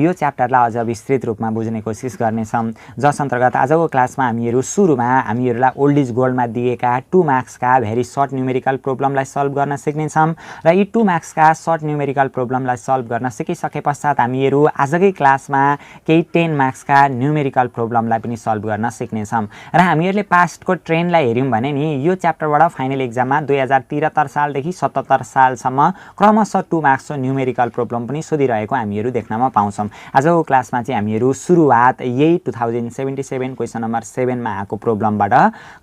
यो च्याप्टरलाई अझ विस्तृत रूपमा बुझ्ने कोसिस गर्नेछौं जस अन्तर्गत आजको क्लासमा हामीहरु सुरुमा हामीहरुलाई ओल्ड इज गोल्डमा दिएका 2 मार्क्सका भेरी सर्ट न्युमेरिकल प्रब्लमलाई सल्भ गर्न सिक्नेछौँ र यी 2 मार्क्सका सर्ट न्युमेरिकल प्रोब्लमलाई सल्भ गर्न सिकिसके पश्चात हामीहरू आजकै क्लासमा केही 10 मार्क्सका न्युमेरिकल प्रोब्लमलाई पनि सल्भ गर्न सिक्नेछौँ र हामीहरूले पास्टको ट्रेन्डलाई हेऱ्यौँ भने नि यो च्याप्टरबाट फाइनल एक्जाममा 2073 सालदेखि 77 सालसम्म क्रमशः 2 मार्क्सको न्युमेरिकल प्रोब्लम पनि सोधिरहेको हामीहरू देख्नमा पाउँछौँ। आजको क्लासमा चाहिँ हामीहरू सुरुवात यही 2077 क्वेसन नम्बर 7 मा आएको प्रोब्लमबाट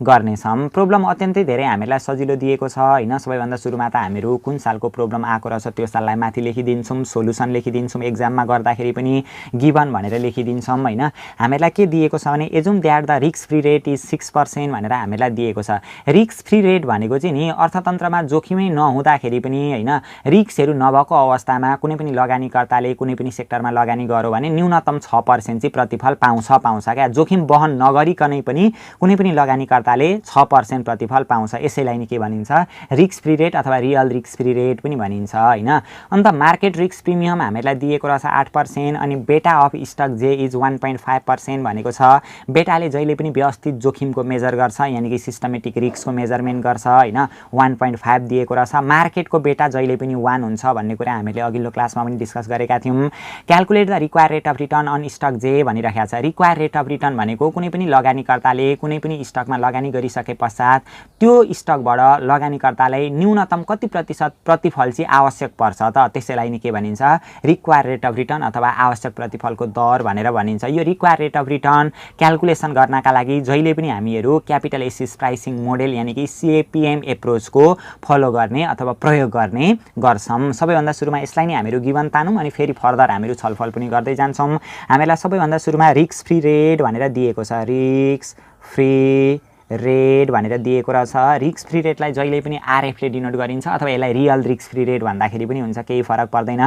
गर्नेछौँ। प्रोब्लम अत्यन्तै धेरै हामीलाई सजिलो दिएको छ हैन। सबैभन्दा सुरुमा त हामीहरू कुन सालको प्रोब्लम आएको रहेछ त्यो साललाई माथि लेखिदिन्छौँ, सोलुसन लेखिदिन्छौँ, एक्जाममा गर्दाखेरि पनि गिभन भनेर लेखिदिन्छौँ हैन। हामीलाई के दिएको छ भने assume that the risk free rate is 6% भनेर हामीलाई दिएको छ। रिस्क फ्री रेट भनेको चाहिँ नि अर्थतन्त्रमा जोखिमै नहुँदाखेरि पनि हैन, रिस्कहरू नभएको अवस्थामा कुनै पनि लगानीकर्ताले कुनै पनि सेक्टरमा लगानी गर्यो भने न्यूनतम 6% चाहिँ प्रतिफल पाउँछ क्या। जोखिम बहन नगरिकनै पनि कुनै पनि लगानीकर्ताले 6% प्रतिफल पाउँछ। यसैलाई नि के भनिन्छ, रिस्क फ्री रेट अथवा रियल रिस्क फ्री रेट पनि भनिन्छ हैन। अन्त मार्केट रिस्क प्रिमियम हामीलाई दिएको रहेछ 8% अनि बेटा अफ स्टक जे इज 1.5% भनेको छ। बेटाले जहिले पनि व्यवस्थित जोखिमको मेजर गर्छ, यानी कि सिस्टमेटिक रिस्कको मेजरमेन्ट गर्छ हैन। 1.5 दिएको रहेछ। मार्केटको बेटा जहिले पनि 1 हुन्छ भन्ने कुरा हामीले अघिल्लो क्लासमा पनि डिस्कस गरेका थियौँ। Calculate the required rate of return on stock जे भनिरहेको छ। रिक्वायर्ड रेट अफ रिटर्न भनेको कुनै पनि लगानीकर्ताले कुनै पनि स्टकमा लगानी गरिसके पश्चात त्यो स्टकबाट लगानीकर्तालाई न्यूनतम कति प्रतिशत प्रतिफल चाहिँ आवश्यक पर्छ त, त्यसैलाई नि के भनिन्छ, रिक्वायर्ड रेट अफ रिटर्न अथवा आवश्यक प्रतिफलको दर भनेर भनिन्छ। यो required rate of return calculation गर्नका लागि जहिले पनि हामीहरू क्यापिटल एसिस प्राइसिङ मोडेल यानी कि CAPM एप्रोचको फलो गर्ने अथवा प्रयोग गर्ने गर्छौँ। सबैभन्दा सुरुमा यसलाई नै हामीहरू गिभन तानौँ अनि फेरि फर्दर हामीहरू छलफल पनि गर्दै जान्छौँ। हामीलाई सबैभन्दा सुरुमा रिस्क फ्री रेट भनेर दिएको छ। रिस्क फ्री रेट भनेर दिएको रहेछ। रिस्क फ्री रेटलाई जहिले पनि RF ले डिनोट गरिन्छ अथवा यसलाई रियल रिस्क फ्री रेट भन्दाखेरि पनि हुन्छ, केही फरक पर्दैन।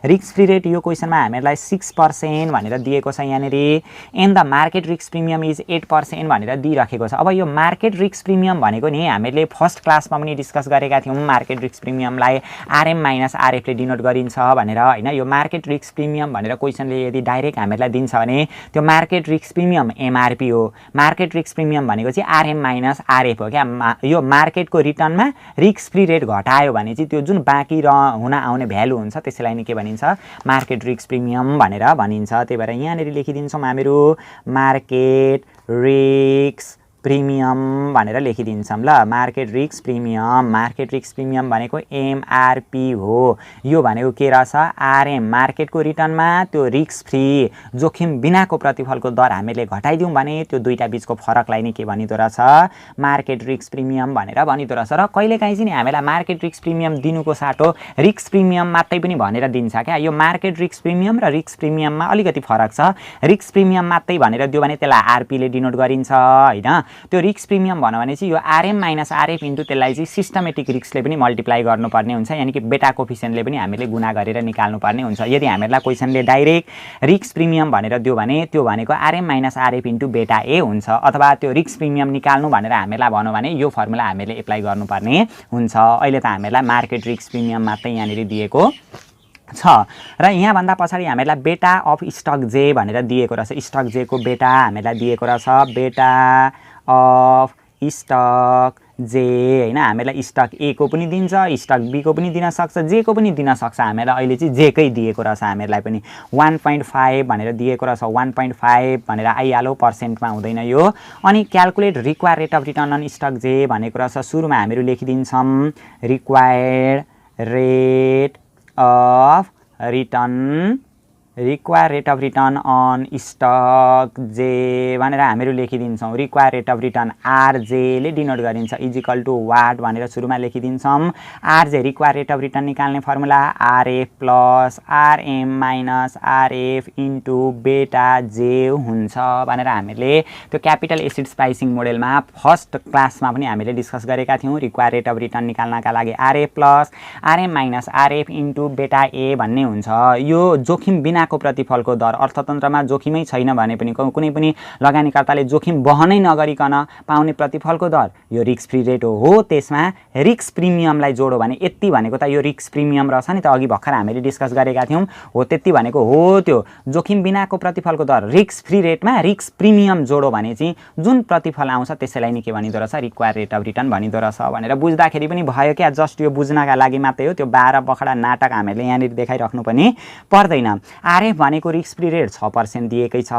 रिस्क फ्री रेट यो क्वेसनमा हामीलाई 6% भनेर दिएको छ यहाँनिर। And the market risk premium is 8% भनेर दिइराखेको छ। अब यो मार्केट रिस्क प्रिमियम भनेको नि हामीले फर्स्ट क्लासमा पनि डिस्कस गरेका थियौँ। मार्केट रिस्क प्रिमियमलाई RM माइनस RF ले डिनोट गरिन्छ भनेर हैन। यो मार्केट रिस्क प्रिमियम भनेर क्वेसनले यदि डाइरेक्ट हामीलाई दिन्छ भने त्यो मार्केट रिस्क प्रिमियम MRP हो। मार्केट रिस्क प्रिमियम भनेको चाहिँ RM माइनस RF हो क्या। यो मार्केटको रिटर्नमा रिस्क फ्री रेट घटायो भने चाहिँ त्यो जुन बाँकी हुन आउने भ्यालु हुन्छ त्यसैलाई नि के भनिन्छ, मार्केट रिस्क प्रिमियम भनेर भनिन्छ। त्यही भएर यहाँनिर लेखिदिन्छौँ हामीहरू मार्केट रिस्क प्रिमियम भनेर लेखिदिन्छौँ ल। Market risk premium, market risk premium भनेको MRP हो। यो भनेको के रहेछ, RM मार्केटको रिटर्नमा त्यो रिस्क फ्री जोखिम बिनाको प्रतिफलको दर हामीले घटाइदिउँ भने त्यो दुईटा बीचको फरकलाई नै के भनिदो रहेछ, मार्केट रिस्क प्रिमियम भनेर भनिदो रहेछ। र कहिलेकाहीँ चाहिँ नि हामीलाई मार्केट रिस्क प्रिमियम दिनुको साटो रिस्क प्रिमियम मात्रै पनि भनेर दिन्छ क्या। यो मार्केट रिस्क प्रिमियम र रिस्क प्रिमियममा अलिकति फरक छ। रिस्क प्रिमियम मात्रै भनेर दियो भने त्यसलाई RP ले डिनोट गरिन्छ हैन। त्यो रिस्क प्रिमियम भन्यो भने चाहिँ यो RM माइनस RF इन्टु त्यसलाई चाहिँ सिस्टमेटिक रिस्कले पनि मल्टिप्लाई गर्नुपर्ने हुन्छ, यानी कि बेटा कोफिसियन्टले पनि हामीले गुणा गरेर निकाल्नुपर्ने हुन्छ। यदि हामीलाई क्वेसनले डाइरेक्ट रिस्क प्रिमियम भनेर दियो भने त्यो भनेको RM माइनस RF इन्टु बेटा A हुन्छ। अथवा त्यो रिस्क प्रिमियम निकाल्नु भनेर हामीलाई भन्यो भने यो फर्मुला हामीले एप्लाई गर्नुपर्ने हुन्छ। अहिले त हामीलाई मार्केट रिस्क प्रिमियम मात्रै यहाँनिर दिएको छ। र यहाँभन्दा पछाडि हामीलाई बेटा अफ स्टक जे भनेर दिएको रहेछ। स्टक जे को बेटा हामीलाई दिएको रहेछ, बेटा अफ स्टक जे हैन। हामीलाई स्टक A को पनि दिन्छ, स्टक B को पनि दिन सक्छ, J को पनि दिन सक्छ। हामीलाई अहिले चाहिँ J कै दिएको रहेछ। हामीलाई पनि 1.5 भनेर दिएको रहेछ। 1.5 भनेर आइहाल्यो, पर्सेन्टमा हुँदैन यो। अनि calculate required rate of return on stock जे भनेको रहेछ। सुरुमा हामीहरू लेखिदिन्छौँ required rate of return, required rate of return on stock जे भनेर हामीहरू लेखिदिन्छौँ। Required rate of return RJ ले डिनोट गरिन्छ, इजिकल टु वाट भनेर सुरुमा लेखिदिन्छौँ। RJ required rate of return निकाल्ने formula RF plus RM minus RF into beta J हुन्छ भनेर हामीले त्यो क्यापिटल एसिड्स प्राइसिङ मोडेलमा फर्स्ट क्लासमा पनि हामीले डिस्कस गरेका थियौँ। रिक्वायर्ड रेट अफ रिटर्न निकाल्नका लागि RF plus RM minus RF into बेटा A भन्ने हुन्छ। यो जोखिम बिना बिनाको प्रतिफलको दर, अर्थतन्त्रमा जोखिमै छैन भने पनि कुनै पनि लगानीकर्ताले जोखिम बहनै नगरिकन पाउने प्रतिफलको दर यो रिस्क फ्री रेट हो। त्यसमा रिस्क प्रिमियमलाई जोडो भने यति भनेको त यो रिस्क प्रिमियम रहेछ नि त, अघि भर्खर हामीले डिस्कस गरेका थियौँ हो, त्यति भनेको हो त्यो जोखिम बिनाको प्रतिफलको दर। रिस्क फ्री रेटमा रिस्क प्रिमियम जोडो भने चाहिँ जुन प्रतिफल आउँछ त्यसैलाई नि के भनिदो रहेछ, रिक्वायर्ड रेट अफ रिटर्न भनिदो रहेछ भनेर बुझ्दाखेरि पनि भयो क्या। जस्ट यो बुझ्नका लागि मात्रै हो, त्यो 12 बखडा नाटक हामीले यहाँनिर देखाइराख्नु पनि पर्दैन। आरएफ भनेको रिस्क फ्री रेट 6% दिएकै छ,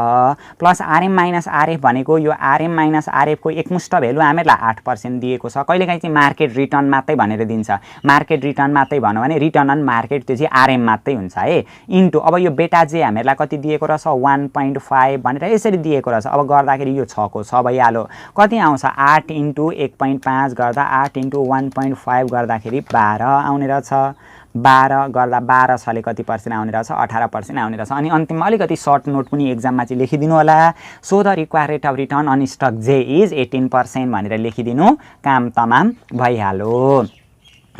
प्लस आरएम माइनस आरएफ भनेको यो आरएम माइनस आरएफको एकमुष्ट भेल्यु हामीलाई 8% दिएको छ। कहिलेकाहीँ चाहिँ मार्केट रिटर्न मात्रै भनेर दिन्छ, मार्केट रिटर्न मात्रै भन्यो भने रिटर्न अन मार्केट त्यो चाहिँ आरएम मात्रै हुन्छ है। इन्टु अब यो बेटा जे हामीलाई कति दिएको रहेछ 1.5 भनेर यसरी दिएको रहेछ। अब गर्दाखेरि यो 6 को 6 भइहाल्यो, कति आउँछ 8 इन्टु 1.5 गर्दा 8 इन्टु 1.5 गर्दाखेरि 12 आउने रहेछ। 12 गर्दा 12 छले कति पर्सेन्ट आउने रहेछ, 18% आउने रहेछ। अनि अन्तिममा अलिकति सर्ट नोट पनि एक्जाममा चाहिँ लेखिदिनु होला, so the required rate of return on stock जे इज 18% भनेर लेखिदिनु, काम तमाम भइहाल्यो।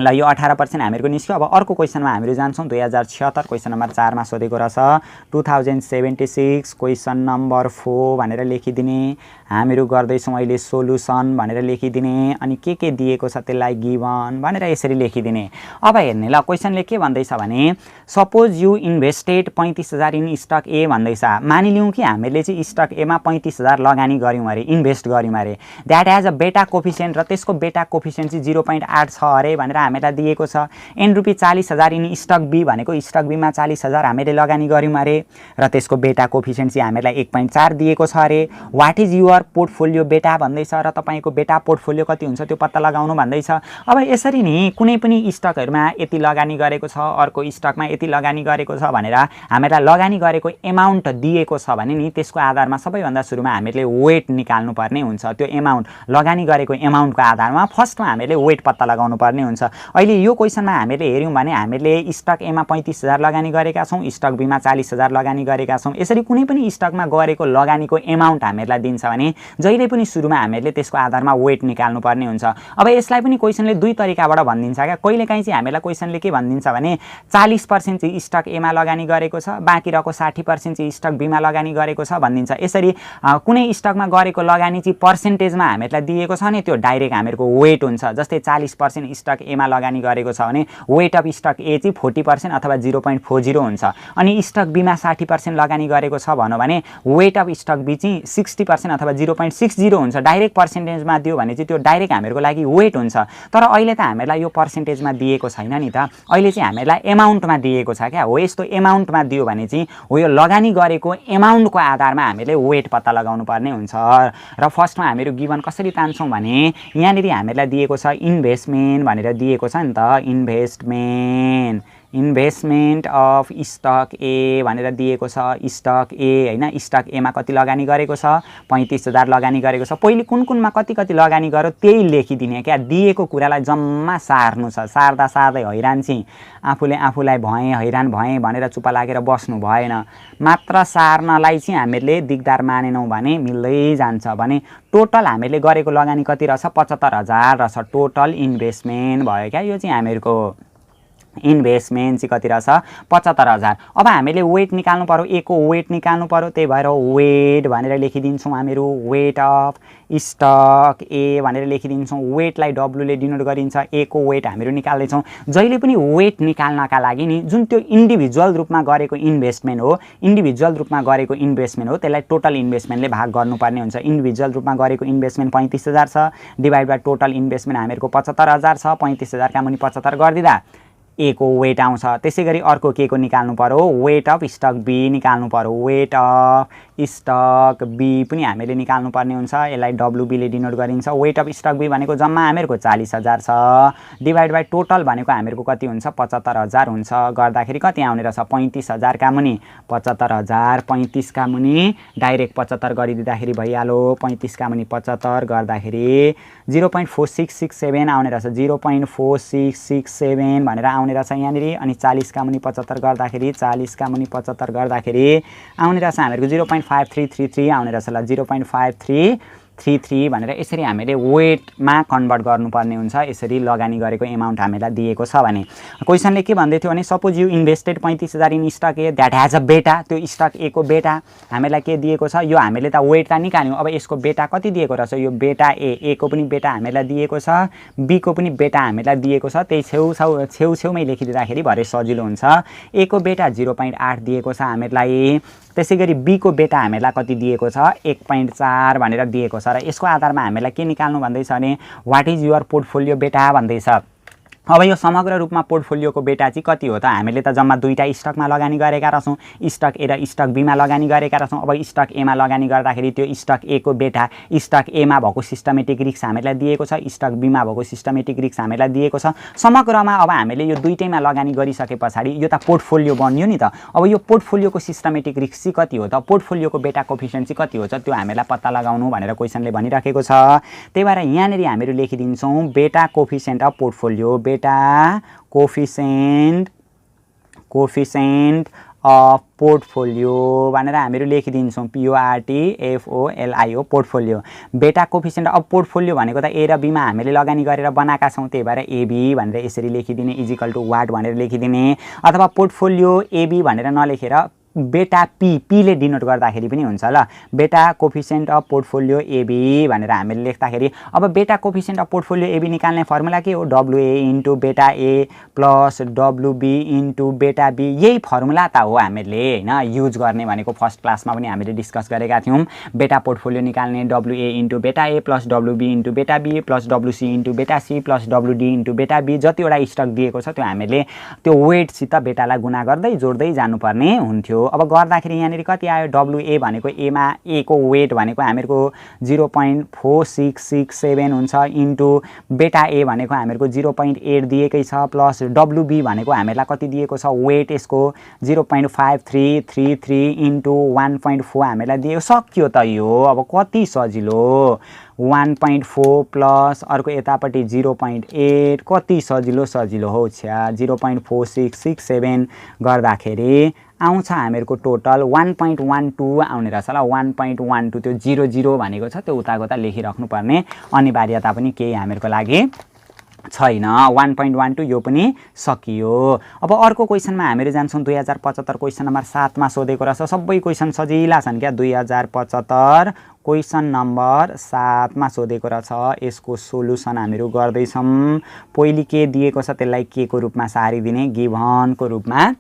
ल यो 18% हामीहरूको निस्क्यो। अब अर्को क्वेसनमा हामी जान्छौँ 2076 क्वेसन नम्बर 4 मा सोधेको रहेछ 2076 क्वेसन नम्बर 4 भनेर लेखिदिने। हामीहरू गर्दैछौँ अहिले सोलुसन भनेर लेखिदिने, अनि के दिएको छ त्यसलाई गिभन भनेर यसरी लेखिदिने। अब हेर्ने ल क्वेसनले के भन्दैछ भने suppose you invested 35,000 in stock A भन्दैछ। मानिलिउँ कि हामीले चाहिँ स्टक एमा 35,000 लगानी गऱ्यौँ अरे, इन्भेस्ट गऱ्यौँ अरे, द्याट एज अ बेटा कोफिसियन्ट र त्यसको बेटा कोफिसियन्ट चाहिँ 0.8 छ अरे भनेर हामीलाई दिएको छ। An rupee 40,000 in stock B भनेको स्टक बीमा 40,000 हामीले लगानी गऱ्यौँ अरे र त्यसको बेटा कोफिसियन्ट चाहिँ हामीलाई 1.4 दिएको छ अरे। What is your portfolio beta भन्दैछ र तपाईँको बेटा पोर्टफोलियो कति हुन्छ त्यो पत्ता लगाउनु भन्दैछ। अब यसरी नि कुनै पनि स्टकहरूमा यति लगानी गरेको छ, अर्को स्टकमा यति लगानी गरेको छ भनेर हामीलाई लगानी गरेको एमाउन्ट दिएको छ भने नि त्यसको आधारमा सबैभन्दा सुरुमा हामीले वेट निकाल्नु पर्ने हुन्छ। त्यो एमाउन्ट लगानी गरेको एमाउन्टको आधारमा फर्स्टमा हामीले वेट पत्ता लगाउनु पर्ने हुन्छ। अहिले यो क्वेसनमा हामीले हेर्यौँ भने हामीले स्टक एमा 35,000 लगानी गरेका छौँ, स्टक बीमा 40,000 लगानी गरेका छौँ। यसरी कुनै पनि स्टकमा गरेको लगानीको एमाउन्ट हामीलाई दिन्छ भने जहिले पनि सुरुमा हामीले त्यसको आधारमा वेट निकाल्नु पर्ने हुन्छ। अब यसलाई पनि क्वेसनले दुई तरिकाबाट भनिदिन्छ क्या। कहिलेकाहीँ चाहिँ हामीलाई क्वेसनले के भनिदिन्छ भने 40% चाहिँ स्टक एमा लगानी गरेको छ, बाँकी रहेको 60% चाहिँ स्टक बीमा लगानी गरेको छ भनिदिन्छ। यसरी कुनै स्टकमा गरेको लगानी चाहिँ पर्सेन्टेजमा हामीलाई दिएको छ नि त्यो डाइरेक्ट हामीहरूको वेट हुन्छ। जस्तै 40% स्टक एमा लगानी गरेको छ भने वेट अफ स्टक ए चाहिँ 40% अथवा 0.40 हुन्छ। अनि स्टक बीमा 60% लगानी गरेको छ भनौँ भने वेट अफ स्टक बी चाहिँ 60% अथवा 0.60 हुन्छ। डाइरेक्ट पर्सेन्टेजमा दियो भने चाहिँ त्यो डाइरेक्ट हामीहरूको लागि वेट हुन्छ। तर अहिले त हामीलाई यो पर्सेन्टेजमा दिएको छैन नि त, अहिले चाहिँ हामीलाई एमाउन्टमा दिएको छ क्या। हो यस्तो एमाउन्टमा दियो भने चाहिँ हो यो लगानी गरेको एमाउन्टको आधारमा हामीले वेट पत्ता लगाउनु पर्ने हुन्छ। र फर्स्टमा हामीहरू गिभन कसरी तान्छौँ भने यहाँनिर हामीलाई दिएको छ इन्भेस्टमेन्ट भनेर दिएको छ नि त, इन्भेस्टमेन्ट अफ स्टक ए भनेर दिएको छ। स्टक ए होइन, स्टक एमा कति लगानी गरेको छ 35,000 लगानी गरेको छ। पहिले कुन कुनमा कति लगानी गर्यो त्यही लेखिदिने क्या। दिएको कुरालाई जम्मा सार्नु छ, सार्दा सार्दै हैरान चाहिँ आफूलाई हैरान भएँ भनेर चुप्पा लागेर बस्नु भएन। मात्र सार्नलाई चाहिँ हामीले दिगदार मानेनौँ भने मिल्दै जान्छ। भने टोटल हामीले गरेको लगानी कति रहेछ 75,000 रहेछ टोटल इन्भेस्टमेन्ट भयो क्या। यो चाहिँ हामीहरूको इन्भेस्टमेन्ट चाहिँ कति रहेछ 75,000। अब हामीले वेट निकाल्नु पर्यो, ए को वेट निकाल्नु पर्यो, त्यही भएर वेट भनेर लेखिदिन्छौँ हामीहरू। वेट अफ स्टक ए भनेर लेखिदिन्छौँ। वेटलाई डब्लुले डिनोट गरिन्छ, ए को वेट हामीहरू निकाल्दैछौँ। जहिले पनि वेट निकाल्नका लागि नि जुन त्यो इन्डिभिजुअल रूपमा गरेको इन्भेस्टमेन्ट हो, त्यसलाई टोटल इन्भेस्टमेन्टले भाग गर्नुपर्ने हुन्छ। इन्डिभिजुअल रूपमा गरेको इन्भेस्टमेन्ट 35,000 छ, डिभाइड बाई टोटल इन्भेस्टमेन्ट हामीहरूको 75,000 छ। 35,000 का मुनि 75 गरिदिँदा ए को वेट आउँछ। त्यसै गरी अर्को के को निकाल्नु पर्यो, वेट अफ स्टक बी निकाल्नु पर्यो। वेट अफ स्टक बी पनि हामीले निकाल्नु पर्ने हुन्छ। यसलाई डब्लुबीले डिनोट गरिन्छ। वेट अफ स्टक बी भनेको जम्मा हामीहरूको 40,000 छ, डिभाइड बाई टोटल भनेको हामीहरूको कति हुन्छ 75,000 हुन्छ। गर्दाखेरि कति आउने रहेछ 35,000 का मुनि 75,000, 35 का मुनि डाइरेक्ट 75 गरिदिँदाखेरि भइहाल्यो। 35 का मुनि 75 गर्दाखेरि 0.4667 आउने रहेछ। 0.4667 भनेर आउने रहेछ यहाँनिर। अनि 40 का मुनि 75 गर्दाखेरि 40 का मुनि 75 गर्दाखेरि आउने रहेछ हामीहरूको 0.5333 आउने रहेछ। ल 0.5333 33 भनेर यसरी हामीले वेटमा कन्भर्ट गर्नुपर्ने हुन्छ। यसरी लगानी गरेको एमाउन्ट हामीलाई दिएको छ भने क्वेसनले के भन्दै थियो भने suppose you invested 35,000 in stock A that has a beta, त्यो स्टक ए को बेटा हामीलाई के दिएको छ, यो हामीले त वेट त निकाल्यौँ, अब यसको बेटा कति दिएको रहेछ, यो बेटा ए को पनि बेटा हामीलाई दिएको छ, बी को पनि बेटा हामीलाई दिएको छ, त्यही छेउछेउमै लेखिदिँदाखेरि भरे सजिलो हुन्छ। ए को बेटा 0.8 दिएको छ हामीलाई, त्यसै गरी बी को बेटा हामीलाई कति दिएको छ 1.4 भनेर दिएको छ र यसको आधारमा हामीलाई के निकाल्नु भन्दैछ भने what is your portfolio beta भन्दैछ। अब यो समग्र रूपमा पोर्टफोलियोको बेटा चाहिँ कति हो त, हामीले त जम्मा दुईटा स्टकमा लगानी गरेका रहेछौँ, स्टक ए र स्टक बीमा लगानी गरेका रहेछौँ। अब स्टक एमा लगानी गर्दाखेरि त्यो स्टक ए को बेटा स्टक एमा भएको सिस्टमेटिक रिस्क हामीलाई दिएको छ, स्टक बीमा भएको सिस्टमेटिक रिस्क हामीलाई दिएको छ। समग्रमा अब हामीले यो दुईटैमा लगानी गरिसके पछाडि यो त पोर्टफोलियो बन्यो नि त। अब यो पोर्टफोलियोको सिस्टमेटिक रिस्क चाहिँ कति हो त, पोर्टफोलियोको बेटा कोफिसिएन्ट चाहिँ कति हो त, त्यो हामीलाई पत्ता लगाउनु भनेर क्वेसनले भनिराखेको छ। त्यही भएर यहाँनिर हामीले लेखिदिन्छौँ बेटा कोफिसिएन्ट अफ पोर्टफोलियो, बेटा कोफिसिएन्ट अफ पोर्टफोलियो भनेर हामीहरू लेखिदिन्छौँ PORTFOLIO पोर्टफोलियो। बेटा कोफिसिएन्ट अफ पोर्टफोलियो भनेको त ए र बीमा हामीले लगानी गरेर बनाएका छौँ, त्यही भएर एबी भनेर यसरी लेखिदिने इजिकल टु वाट भनेर लेखिदिने, अथवा पोर्टफोलियो एबी भनेर नलेखेर बेटा पीले डिनोट गर्दाखेरि पनि हुन्छ ल। बेटा कोफिसिएन्ट अफ पोर्टफोलियो एबी भनेर हामीले लेख्दाखेरि अब बेटा कोफिसिएन्ट अफ पोर्टफोलियो एबी निकाल्ने फर्मुला के हो, WA इन्टु बेटा ए प्लस WB इन्टु बेटा बी, यही फर्मुला त हो हामीले होइन युज गर्ने भनेको फर्स्ट क्लासमा पनि हामीले डिस्कस गरेका थियौँ। बेटा पोर्टफोलियो निकाल्ने WA इन्टु बेटा ए प्लस WB इन्टु बेटा बी प्लस WC इन्टु बेटा सी प्लस WD इन्टु बेटा बी, जतिवटा स्टक दिएको छ त्यो हामीले त्यो वेटसित बेटालाई गुणा गर्दै जोड्दै जानुपर्ने हुन्थ्यो। अब गर्दाखेरि यहाँनिर कति आयो, WA भनेको एमा ए को वेट भनेको हामीहरूको 0.4667 हुन्छ इन्टु बेटा ए भनेको हामीहरूको 0.8 दिएकै छ प्लस WB भनेको हामीलाई कति दिएको छ वेट यसको 0.5333 इन्टु 1.4 हामीलाई दिएको, सक्यो त यो। अब कति सजिलो, 1.4 प्लस अर्को यतापट्टि 0.8, कति सजिलो हो छ्या, 0.4667 गर्दाखेरि आउँछ हामीहरूको टोटल 1.12 आउने रहेछ ल। 1.12 त्यो 00 भनेको छ त्यो उताको त लेखिराख्नुपर्ने अनिवार्यता पनि केही हामीहरूको लागि छैन। 1.12 यो पनि सकियो। अब अर्को क्वेसनमा हामीहरू जान्छौँ 2075 क्वेसन नम्बर 7 मा सोधेको रहेछ। सबै क्वेसन सजिला छन् क्या। 2075 क्वेसन नम्बर 7 मा सोधेको रहेछ। यसको सोलुसन हामीहरू गर्दैछौँ। पहिले के दिएको छ त्यसलाई के को रूपमा सारिदिने, गिभनको रूपमा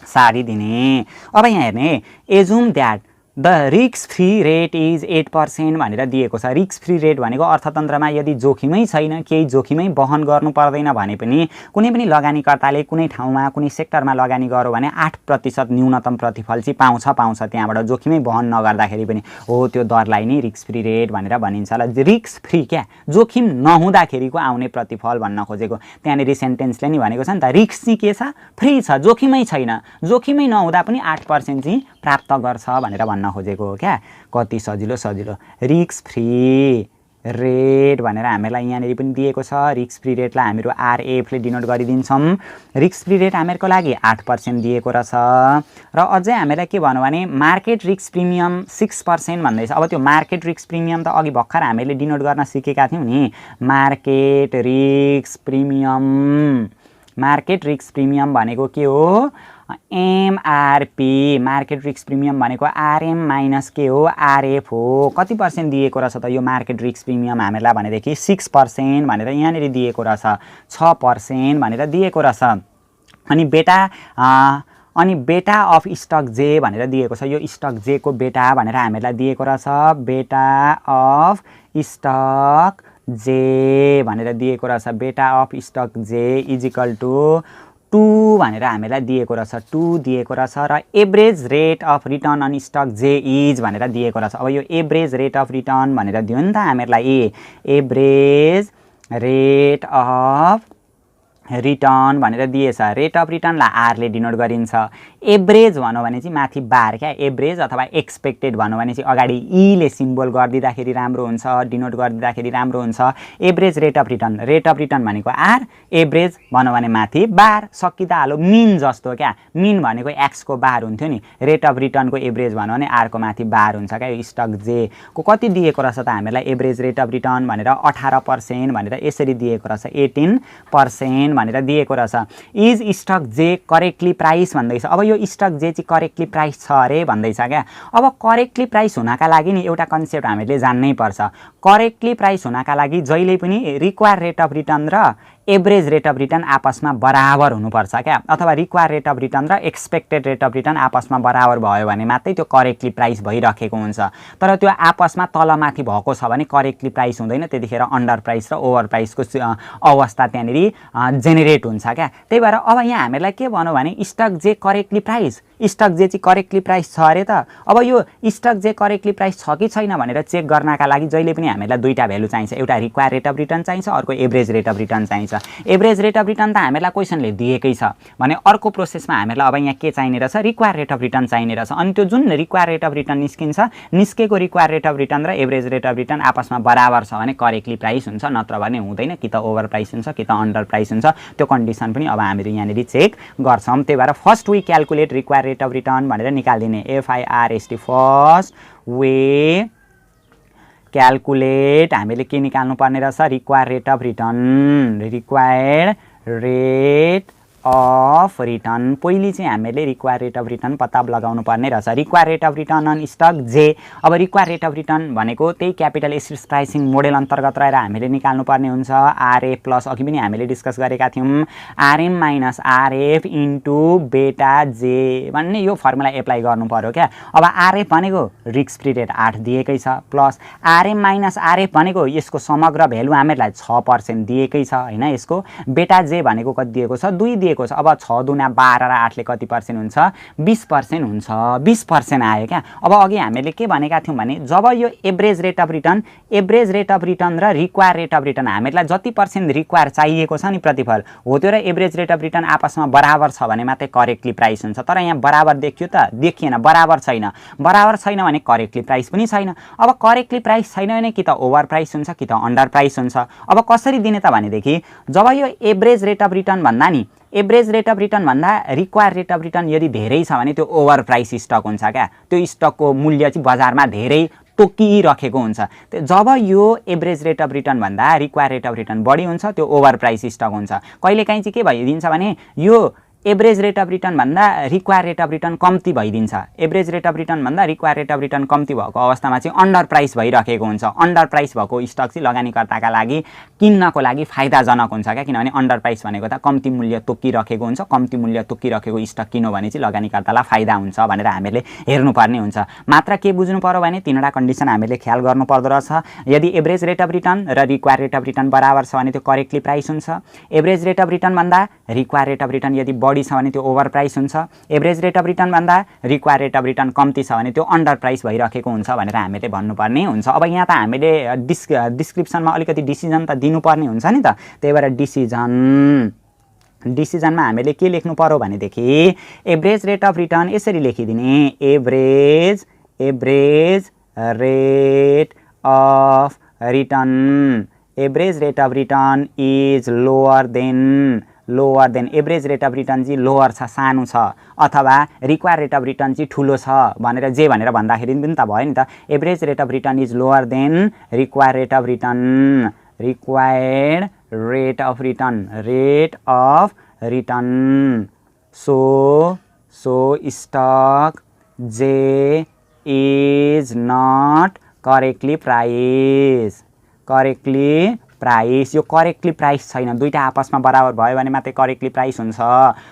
सारिदिने। अब यहाँ हेर्ने, assume that the risk free rate is 8% भनेर दिएको छ। रिस्क फ्री रेट भनेको अर्थतन्त्रमा यदि जोखिमै छैन, केही जोखिमै वहन गर्नु पर्दैन भने पनि कुनै पनि लगानीकर्ताले कुनै ठाउँमा कुनै सेक्टरमा लगानी गर्यो भने 8% न्यूनतम प्रतिफल चाहिँ पाउँछ त्यहाँबाट, जोखिमै वहन नगर्दाखेरि पनि हो। त्यो दरलाई नै रिस्क फ्री रेट भनेर भनिन्छ ल। रिस्क फ्री क्या, जोखिम नहुँदाखेरिको आउने प्रतिफल भन्न खोजेको। त्यहाँनिर सेन्टेन्सले नि भनेको छ नि त, रिस्क चाहिँ के छ, फ्री छ, जोखिमै छैन, जोखिमै नहुँदा पनि 8% चाहिँ प्राप्त गर्छ भनेर भन्न खोजेको हो क्या। कति सजिलो। रिस्क फ्री रेट भनेर हामीलाई यहाँनिर पनि दिएको छ। रिस्क फ्री रेटलाई हामीहरू RF ले डिनोट गरिदिन्छौँ। रिस्क फ्री रेट हामीहरूको लागि 8% दिएको रहेछ। र अझै हामीलाई के भन्यो भने मार्केट रिस्क प्रिमियम 6% भन्दैछ। अब त्यो मार्केट रिस्क प्रिमियम त अघि भर्खर हामीले डिनोट गर्न सिकेका थियौँ नि। मार्केट रिस्क प्रिमियम भनेको के हो, MRP। मार्केट रिस्क प्रिमियम भनेको RM माइनस के हो, RF हो। कति पर्सेन्ट दिएको रहेछ त यो मार्केट रिस्क प्रिमियम हामीलाई भनेदेखि 6% भनेर यहाँनिर दिएको रहेछ, 6% भनेर दिएको रहेछ। अनि बेटा अफ स्टक जे भनेर दिएको छ। यो स्टक जे को बेटा भनेर हामीलाई दिएको रहेछ। बेटा अफ स्टक जे भनेर दिएको रहेछ। बेटा अफ स्टक जे इजिकल टु 2 भनेर हामीलाई दिएको रहेछ। 2 दिएको रहेछ। र average rate of return on stock जे इज भनेर दिएको रहेछ। अब यो एभरेज रेट अफ रिटर्न भनेर दियो नि त हामीहरूलाई। एभरेज रेट अफ रिटर्न भनेर दिएछ। रेट अफ रिटर्नलाई आरले डिनोट गरिन्छ। एभरेज भनौँ भने चाहिँ माथि बार क्या, एभरेज अथवा एक्सपेक्टेड भनौँ भने चाहिँ अगाडि ईले सिम्बल गरिदिँदाखेरि राम्रो हुन्छ, डिनोट गरिदिँदाखेरि राम्रो हुन्छ। एभरेज रेट अफ रिटर्न भनेको आर, एभरेज भनौँ भने माथि बार, सकिँदा हालो मिन जस्तो क्या। मिन भनेको एक्सको बार हुन्थ्यो नि, रेट अफ रिटर्नको एभरेज भनौँ भने आरको माथि बार हुन्छ क्या। यो स्टक जे को कति दिएको रहेछ त हामीलाई एभरेज रेट अफ रिटर्न भनेर 18% भनेर यसरी दिएको रहेछ, 18% भनेर दिएको रहेछ। इज स्टक जे करेक्टली प्राइस भन्दैछ। अब यो स्टक जे चाहिँ करेक्टली प्राइस छ अरे भन्दैछ क्या। अब करेक्टली प्राइस हुनका लागि नि एउटा कन्सेप्ट हामीले जान्नै पर्छ। करेक्टली प्राइस हुनका लागि जहिले पनि रिक्वायर रेट अफ रिटर्न र एभरेज रेट अफ रिटर्न आपसमा बराबर हुनुपर्छ क्या, अथवा रिक्वायर रेट अफ रिटर्न र एक्सपेक्टेड रेट अफ रिटर्न आपसमा बराबर भयो भने मात्रै त्यो करेक्टली प्राइस भइराखेको हुन्छ। तर त्यो आपसमा तलमाथि भएको छ भने करेक्टली प्राइस हुँदैन, त्यतिखेर अन्डर प्राइस र ओभर प्राइसको अवस्था त्यहाँनिर जेनेरेट हुन्छ क्या। त्यही भएर अब यहाँ हामीलाई के भनौँ भने स्टक जे करेक्टली प्राइस, स्टक जे चाहिँ करेक्टली प्राइस छ अरे त। अब यो स्टक जे करेक्टली प्राइस छ कि छैन भनेर चेक गर्नका लागि जहिले पनि हामीलाई दुईटा भ्यालु चाहिन्छ, एउटा रिक्वायर रेट अफ रिटर्न चाहिन्छ, अर्को एभरेज रेट अफ रिटर्न चाहिन्छ। एभरेज रेट अफ रिटर्न त हामीलाई क्वेसनले दिएकै छ भने अर्को प्रोसेसमा हामीलाई अब यहाँ के चाहिने रहेछ, रिक्वायर रेट अफ रिटर्न चाहिने रहेछ। अनि त्यो जुन रिक्वायर रेट अफ रिटर्न निस्किन्छ, निस्केको रिक्वायर रेट अफ रिटर्न र एभरेज रेट अफ रिटर्न आपसमा बराबर छ भने करेक्टली प्राइस हुन्छ, नत्र भने हुँदैन, कि त ओभर प्राइस हुन्छ कि त अन्डर प्राइस हुन्छ। त्यो कन्डिसन पनि अब हामीले यहाँनिर चेक गर्छौँ। त्यही भएर first we calculate require rate of return भनेर निकालिदिने, FIRST फर्स्ट वे क्यालकुलेट हामीले के निकाल्नु पर्ने रहेछ, require rate of return, required rate of return. पहिले चाहिँ हामीले रिक्वायर रेट अफ रिटर्न पत्ता लगाउनु पर्ने रहेछ। Require rate of return on stock जे। अब रिक्वायर रेट अफ रिटर्न भनेको त्यही क्यापिटल एसिड्स प्राइसिङ मोडेल अन्तर्गत रहेर हामीले निकाल्नु पर्ने हुन्छ। आरएफ प्लस अघि पनि हामीले डिस्कस गरेका थियौँ, RM minus RF into beta जे भन्ने यो फर्मुला एप्लाई गर्नु पर्यो क्या। अब आरएफ भनेको रिस्क फ्री रेट 8 दिएकै छ, प्लस आरएम माइनस आरएफ भनेको यसको समग्र भ्यालु हामीलाई 6% दिएकै छ होइन। यसको बेटा जे भनेको कति दिएको छ, 2 दिएको छ। अब 6 दुना 12 र 8ले कति पर्सेन्ट हुन्छ, 20% हुन्छ, 20% आयो क्या। अब अघि हामीले के भनेका थियौँ भने जब यो एभरेज रेट अफ रिटर्न र रिक्वायर रेट अफ रिटर्न हामीलाई जति पर्सेन्ट रिक्वायर चाहिएको छ नि प्रतिफल हो त्यो र एभरेज रेट अफ रिटर्न आपसमा बराबर छ भने मात्रै करेक्टली प्राइस हुन्छ। तर यहाँ बराबर देखियो त, देखिएन, बराबर छैन। बराबर छैन भने करेक्टली प्राइस पनि छैन। अब करेक्टली प्राइस छैन भने कि त ओभर प्राइस हुन्छ कि त अन्डर प्राइस हुन्छ। अब कसरी दिने त भनेदेखि जब यो एभरेज रेट अफ रिटर्न भन्दा नि एभरेज रेट अफ रिटर्न भन्दा रिक्वायर रेट अफ रिटर्न यदि धेरै छ भने त्यो ओभर प्राइस स्टक हुन्छ क्या। त्यो स्टकको मूल्य चाहिँ बजारमा धेरै तोकिरहेको हुन्छ। जब यो एभरेज रेट अफ रिटर्न भन्दा रिक्वायर रेट अफ रिटर्न बढी हुन्छ त्यो ओभर प्राइस स्टक हुन्छ। कहिलेकाहीँ चाहिँ के भइदिन्छ भने यो एभरेज रेट अफ रिटर्न भन्दा रिक्वायर रेट अफ रिटर्न कम्ती भइदिन्छ। एभरेज रेट अफ रिटर्न भन्दा रिक्वायर रेट अफ रिटर्न कम्ती भएको अवस्थामा चाहिँ अन्डर प्राइस भइरहेको हुन्छ। अन्डर प्राइस भएको स्टक चाहिँ लगानीकर्ताका लागि किन्नको लागि फाइदाजनक हुन्छ क्या, किनभने अन्डर प्राइस भनेको त कम्ती मूल्य तोकिरहेको हुन्छ। कम्ती मूल्य तोकिरहेको स्टक किन्यो भने चाहिँ लगानीकर्तालाई फाइदा हुन्छ भनेर हामीले हेर्नुपर्ने हुन्छ। मात्र के बुझ्नु पर्यो भने तीनवटा कन्डिसन हामीले ख्याल गर्नु पर्दो रहेछ। यदि एभरेज रेट अफ रिटर्न र रिक्वायर रेट अफ रिटर्न बराबर छ भने त्यो करेक्टली प्राइस हुन्छ। एभरेज रेट अफ रिटर्न भन्दा रिक्वायर रेट अफ रिटर्न यदि बढी छ भने त्यो ओभर प्राइस हुन्छ। एभरेज रेट अफ रिटर्न भन्दा रिक्वायर रेट अफ रिटर्न कम्ती छ भने त्यो अन्डर प्राइस भइरहेको हुन्छ भनेर हामीले भन्नुपर्ने हुन्छ। अब यहाँ त हामीले डिस्क्रिप्सनमा अलिकति डिसिजन त दिनुपर्ने हुन्छ नि त। त्यही भएर डिसिजनमा हामीले के लेख्नु पर्यो भनेदेखि एभरेज रेट अफ रिटर्न यसरी लेखिदिने, average rate of return, average rate of return is lower than average rate of return चाहिँ लोअर छ, सानो छ, अथवा रिक्वायर रेट अफ रिटर्न चाहिँ ठुलो छ भनेर जे भनेर भन्दाखेरि पनि त भयो नि त। Average rate of return is lower than require rate of return, required rate of return. So stock जे इज नट करेक्टली प्राइस। यो करेक्टली प्राइस छैन। दुईटा आपसमा बराबर भयो भने मात्रै करेक्टली प्राइस हुन्छ।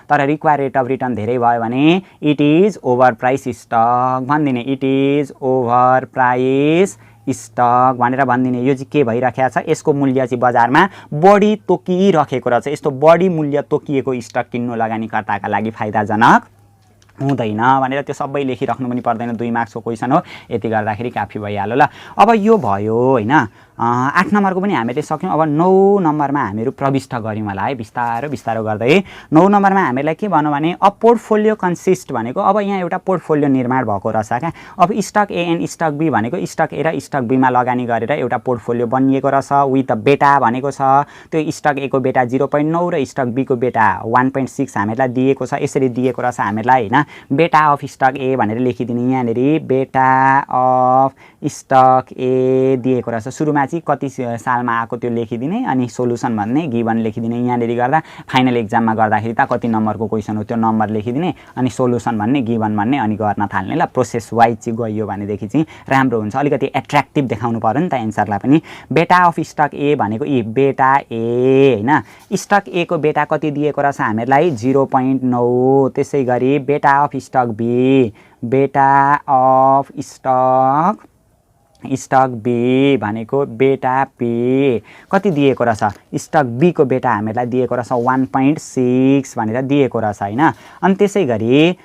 तर रिक्वायर रेट अफ रिटर्न धेरै भयो भने it is over price stock भनिदिने, it is over price stock भनेर भनिदिने। यो चाहिँ के भइराखेको छ, यसको मूल्य चाहिँ बजारमा बढी तोकिरहेको रहेछ। यस्तो बढी मूल्य तोकिएको स्टक किन्नु लगानीकर्ताका लागि फाइदाजनक हुँदैन भनेर त्यो सबै लेखिराख्नु पनि पर्दैन। 2 मार्क्सको क्वेसन हो, यति गर्दाखेरि काफी भइहाल्यो ल। अब यो भयो होइन। 8 नम्बरको पनि हामीले सक्यौँ। अब 9 नम्बरमा हामीहरू प्रविष्ट गऱ्यौँ होला है, बिस्तारो बिस्तारो गर्दै। 9 नम्बरमा हामीलाई के भन्नु भने अ पोर्टफोलियो कन्सिस्ट भनेको अब यहाँ एउटा पोर्टफोलियो निर्माण भएको रहेछ क्या। अब stock A and stock B भनेको स्टक ए र स्टक बीमा लगानी गरेर एउटा पोर्टफोलियो बनिएको रहेछ विथ बेटा भनेको छ। त्यो स्टक ए को बेटा 0.9 र स्टक बी को बेटा 1.6 हामीलाई दिएको छ। यसरी दिएको रहेछ हामीलाई हैन। बेटा अफ स्टक ए भनेर लेखिदिने यहाँनिर बेटा अफ स्टक ए दिएको रहेछ। सुरुमा चाहिँ कति सालमा आएको त्यो लेखिदिने अनि सोलुसन भन्ने गिभन लेखिदिने। यहाँनिर गर्दा फाइनल एक्जाममा गर्दाखेरि त कति नम्बरको क्वेसन हो त्यो नम्बर लेखिदिने अनि सोलुसन भन्ने गिभन भन्ने अनि गर्न थाल्ने। ल प्रोसेस वाइज चाहिँ गयो भनेदेखि चाहिँ राम्रो हुन्छ, अलिकति एट्र्याक्टिभ देखाउनु पर्यो नि त एन्सरलाई पनि। बेटा अफ स्टक ए भनेको बेटा ए हैन। स्टक ए को बेटा कति दिएको रहेछ हामीलाई 0.9। त्यसै गरी बेटा अफ स्टक बी, बेटा अफ स्टक बी भनेको बेटा पी कति दिएको रहेछ, स्टक बी को बेटा हामीलाई दिएको रहेछ 1.6 भनेर दिएको रहेछ हैन। अनि त्यसै गरी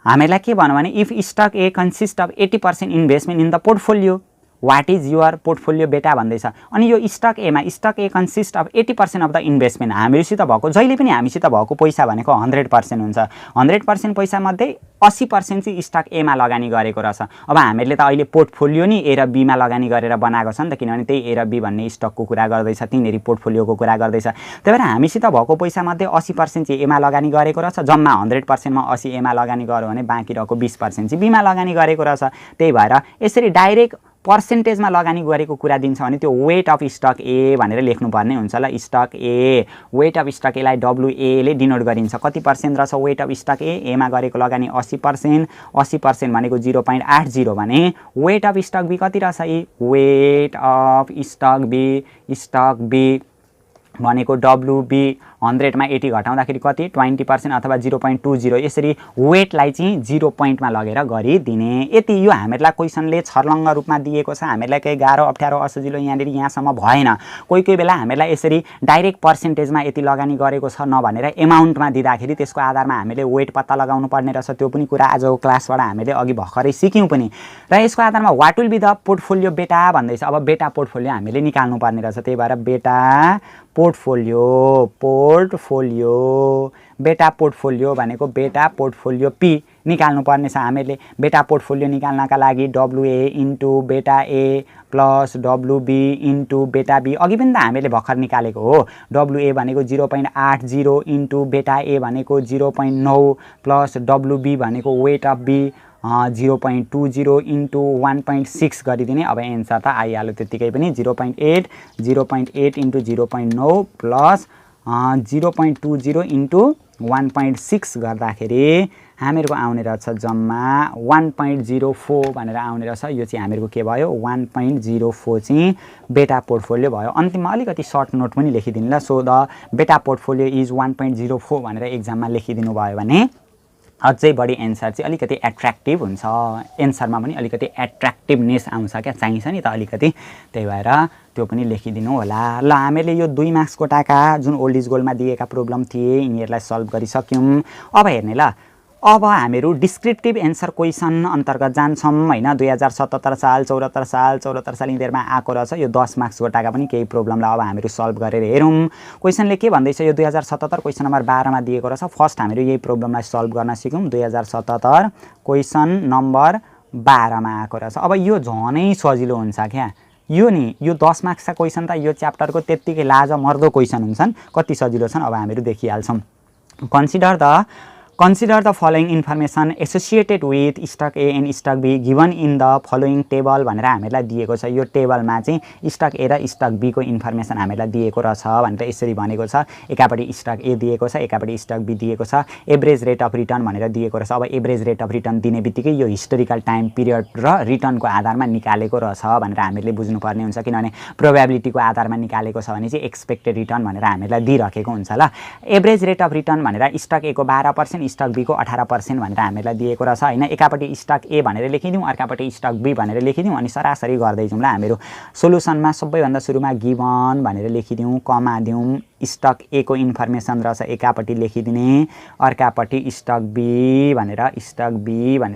हामीलाई के भन्नु भने if stock A consist of 80% investment in the portfolio what is your portfolio beta भन्दैछ। अनि यो स्टक एमा stock A consist of 80% of the investment हामीसित भएको जहिले पनि हामीसित भएको पैसा भनेको 100% हुन्छ। 100% पैसा मध्ये 80% चाहिँ स्टक एमा लगानी गरेको रहेछ। अब हामीले त अहिले पोर्टफोलियो नि ए र बीमा लगानी गरेर बनाएको छ नि त, किनभने त्यही ए र बी भन्ने स्टकको कुरा गर्दैछ, तिनीहरू पोर्टफोलियोको कुरा गर्दैछ। त्यही भएर हामीसित भएको पैसा मध्ये 80% चाहिँ एमा लगानी गरेको रहेछ। जम्मा 100% मा 80 एमा लगानी गर्यो भने बाँकी रहेको 20% चाहिँ बीमा लगानी गरेको रहेछ। त्यही भएर यसरी डाइरेक्ट पर्सेन्टेजमा लगानी गरेको कुरा दिन्छ भने त्यो वेट अफ स्टक ए भनेर लेख्नुपर्ने हुन्छ। ल stock A weight of stock एलाई WA ले डिनोट गरिन्छ। कति पर्सेन्ट रहेछ वेट अफ स्टक ए, एमा गरेको लगानी 80%, 80% भनेको 0.80 भने वेट अफ स्टक बी कति रहेछ वेट अफ स्टक बी भनेको WB 100 मा 80 घटाउँदाखेरि कति 20% अथवा 0.20। यसरी वेटलाई चाहिँ 0 पोइन्टमा लगेर गरिदिने। यति यो हामीलाई क्वेसनले छर्लङ्ग रूपमा दिएको छ। हामीलाई केही गाह्रो अप्ठ्यारो असजिलो यहाँनिर यहाँसम्म भएन। कोही कोही बेला हामीलाई यसरी डाइरेक्ट पर्सेन्टेजमा यति लगानी गरेको छ नभनेर एमाउन्टमा दिँदाखेरि त्यसको आधारमा हामीले वेट पत्ता लगाउनु पर्ने रहेछ। त्यो पनि कुरा आजको क्लासबाट हामीले अघि भर्खरै सिक्यौँ पनि। र यसको आधारमा what will be the portfolio beta भन्दैछ। अब बेटा पोर्टफोलियो हामीले निकाल्नु पर्ने रहेछ। त्यही भएर बेटा बेटा पोर्टफोलियो भनेको बेटा पोर्टफोलियो पी निकाल्नु पर्ने छ हामीले। बेटा पोर्टफोलियो निकाल्नका लागि WA इन्टु बेटा ए प्लस WB इन्टु बेटा बी अघि पनि त हामीले भर्खर निकालेको हो। WA भनेको 0.80 इन्टु बेटा ए भनेको 0.9 प्लस WB भनेको वेट अफ बी 0.20 इन्टु 1.6 गरिदिने। अब एन्सर त आइहाल्यो त्यतिकै पनि 0.8 इन्टु 0.9 प्लस 0.20 इन्टु 1.6 गर्दाखेरि हामीहरूको आउने रहेछ जम्मा 1.04 भनेर आउने रहेछ। यो चाहिँ हामीहरूको के भयो 1.04 चाहिँ बेटा पोर्टफोलियो भयो। अन्तिममा अलिकति सर्ट नोट पनि लेखिदिनु ल। सो द बेटा पोर्टफोलियो इज 1.04 भनेर एक्जाममा लेखिदिनु भयो भने अझै बढी एन्सर चाहिँ अलिकति एट्र्याक्टिभ हुन्छ। एन्सरमा पनि अलिकति एट्र्याक्टिभनेस आउँछ क्या, चाहिन्छ नि त अलिकति। त्यही भएर त्यो पनि लेखिदिनु होला। ल हामीले यो 2 मार्क्स कोटाका जुन ओल्ड इज गोल्डमा दिएका प्रब्लम थिए यिनीहरूलाई सल्भ गरिसक्यौँ। अब हेर्ने ल, अब हामीहरू डिस्क्रिप्टिभ एन्सर क्वेसन अन्तर्गत जान्छौँ हैन। 2077 साल 74 साल यिनीहरूमा आएको रहेछ। यो 10 मार्क्स कोटाका पनि केही प्रब्लमलाई अब हामीहरू सल्भ गरेर हेरौँ। क्वेसनले के भन्दैछ यो 2077 क्वेसन नम्बर 12 मा दिएको रहेछ। फर्स्ट हामीहरू यही प्रब्लमलाई सल्भ गर्न सिक्यौँ। 2077 क्वेसन नम्बर 12 मा आएको रहेछ। अब यो झनै सजिलो हुन्छ क्या। यो नि यो 10 मार्क्सका क्वेसन त यो च्याप्टरको त्यत्तिकै लाजमर्दो क्वेसन हुन्छन्। कति सजिलो छन् अब हामीहरू देखिहाल्छौँ। Consider the following information associated with stock A and stock B given in the following table भनेर हामीलाई दिएको छ। यो टेबलमा चाहिँ स्टक ए र स्टक बी को इन्फर्मेसन हामीलाई दिएको रहेछ भनेर यसरी भनेको छ। एकापट्टि स्टक ए दिएको छ, एकापट्टि स्टक बी दिएको छ। एभरेज रेट अफ रिटर्न भनेर दिएको रहेछ। अब एभरेज रेट अफ रिटर्न दिने बित्तिकै यो हिस्टोरिकल टाइम पिरियड र रिटर्नको आधारमा निकालेको रहेछ भनेर हामीले बुझ्नुपर्ने हुन्छ। किनभने प्रोबेबिलिटीको आधारमा निकालेको छ भने चाहिँ एक्सपेक्टेड रिटर्न भनेर हामीलाई दिइराखेको हुन्छ। ल एभरेज रेट अफ रिटर्न भनेर स्टक ए को 12%, स्टक बी को 18% भनेर हामीलाई दिएको रहेछ हैन। एकापट्टि स्टक ए भनेर लेखिदिउँ, अर्कापट्टि स्टक बी भनेर लेखिदिउँ अनि सरासरी गर्दै जाउँ ल। हामीहरू सोलुसनमा सबैभन्दा सुरुमा गिभन भनेर लेखिदिउँ, कमा दिउँ, स्टक ए को इन्फर्मेसन रहेछ एकापट्टि लेखिदिने, अर्कापट्टि स्टक बी भनेर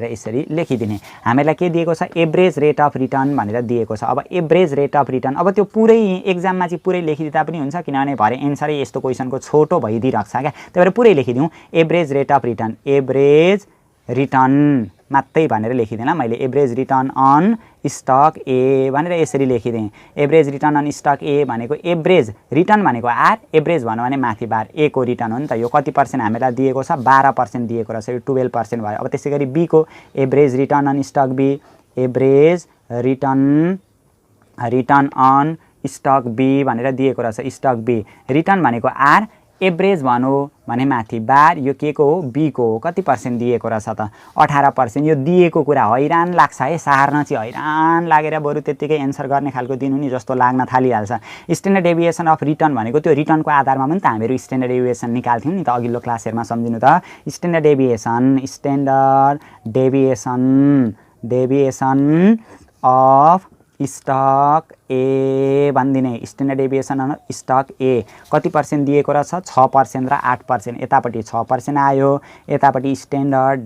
यसरी लेखिदिने। हामीलाई के दिएको छ एभरेज रेट अफ रिटर्न भनेर दिएको छ। अब एभरेज रेट अफ रिटर्न अब त्यो पुरै एक्जाममा चाहिँ पुरै लेखिदिँदा पनि हुन्छ, किनभने भरे एन्सरै यस्तो क्वेसनको छोटो भइदिइरहेको छ क्या, त्यही भएर पुरै लेखिदिउँ average rate of return, average return मात्रै भनेर लेखिदिएँ ल मैले। Average return on stock A भनेर यसरी लेखिदिएँ। Average return on stock A भनेको एभरेज रिटर्न भनेको आर, एभरेज भन्यो भने माथि बार, ए को रिटर्न हो नि त। यो कति पर्सेन्ट हामीलाई दिएको छ 12% दिएको रहेछ, यो 12% भयो। अब त्यसै गरी बी को average return on stock B, average return on stock B भनेर दिएको रहेछ। स्टक बी रिटर्न भनेको आर, एभरेज भनौँ भने माथि बार, यो के को हो बी को हो। कति पर्सेन्ट दिएको रहेछ त 18%। यो दिएको कुरा हैरान लाग्छ है, सार्न चाहिँ हैरान लागेर बरु त्यत्तिकै एन्सर गर्ने खालको दिनु नि जस्तो लाग्न थालिहाल्छ। स्ट्यान्डर्ड डेभिएसन अफ रिटर्न भनेको त्यो रिटर्नको आधारमा पनि त हामीहरू स्ट्यान्डर्ड डेभिएसन निकाल्थ्यौँ नि त अघिल्लो क्लासहरुमा, सम्झिनु त। स्ट्यान्डर्ड डेभिएसन अफ स्टक ए भनिदिने। स्ट्यान्डर्ड डेभिएसन अफ स्टक ए कति पर्सेन्ट दिएको रहेछ 6% र 8%। यतापट्टि 6% आयो, यतापट्टि standard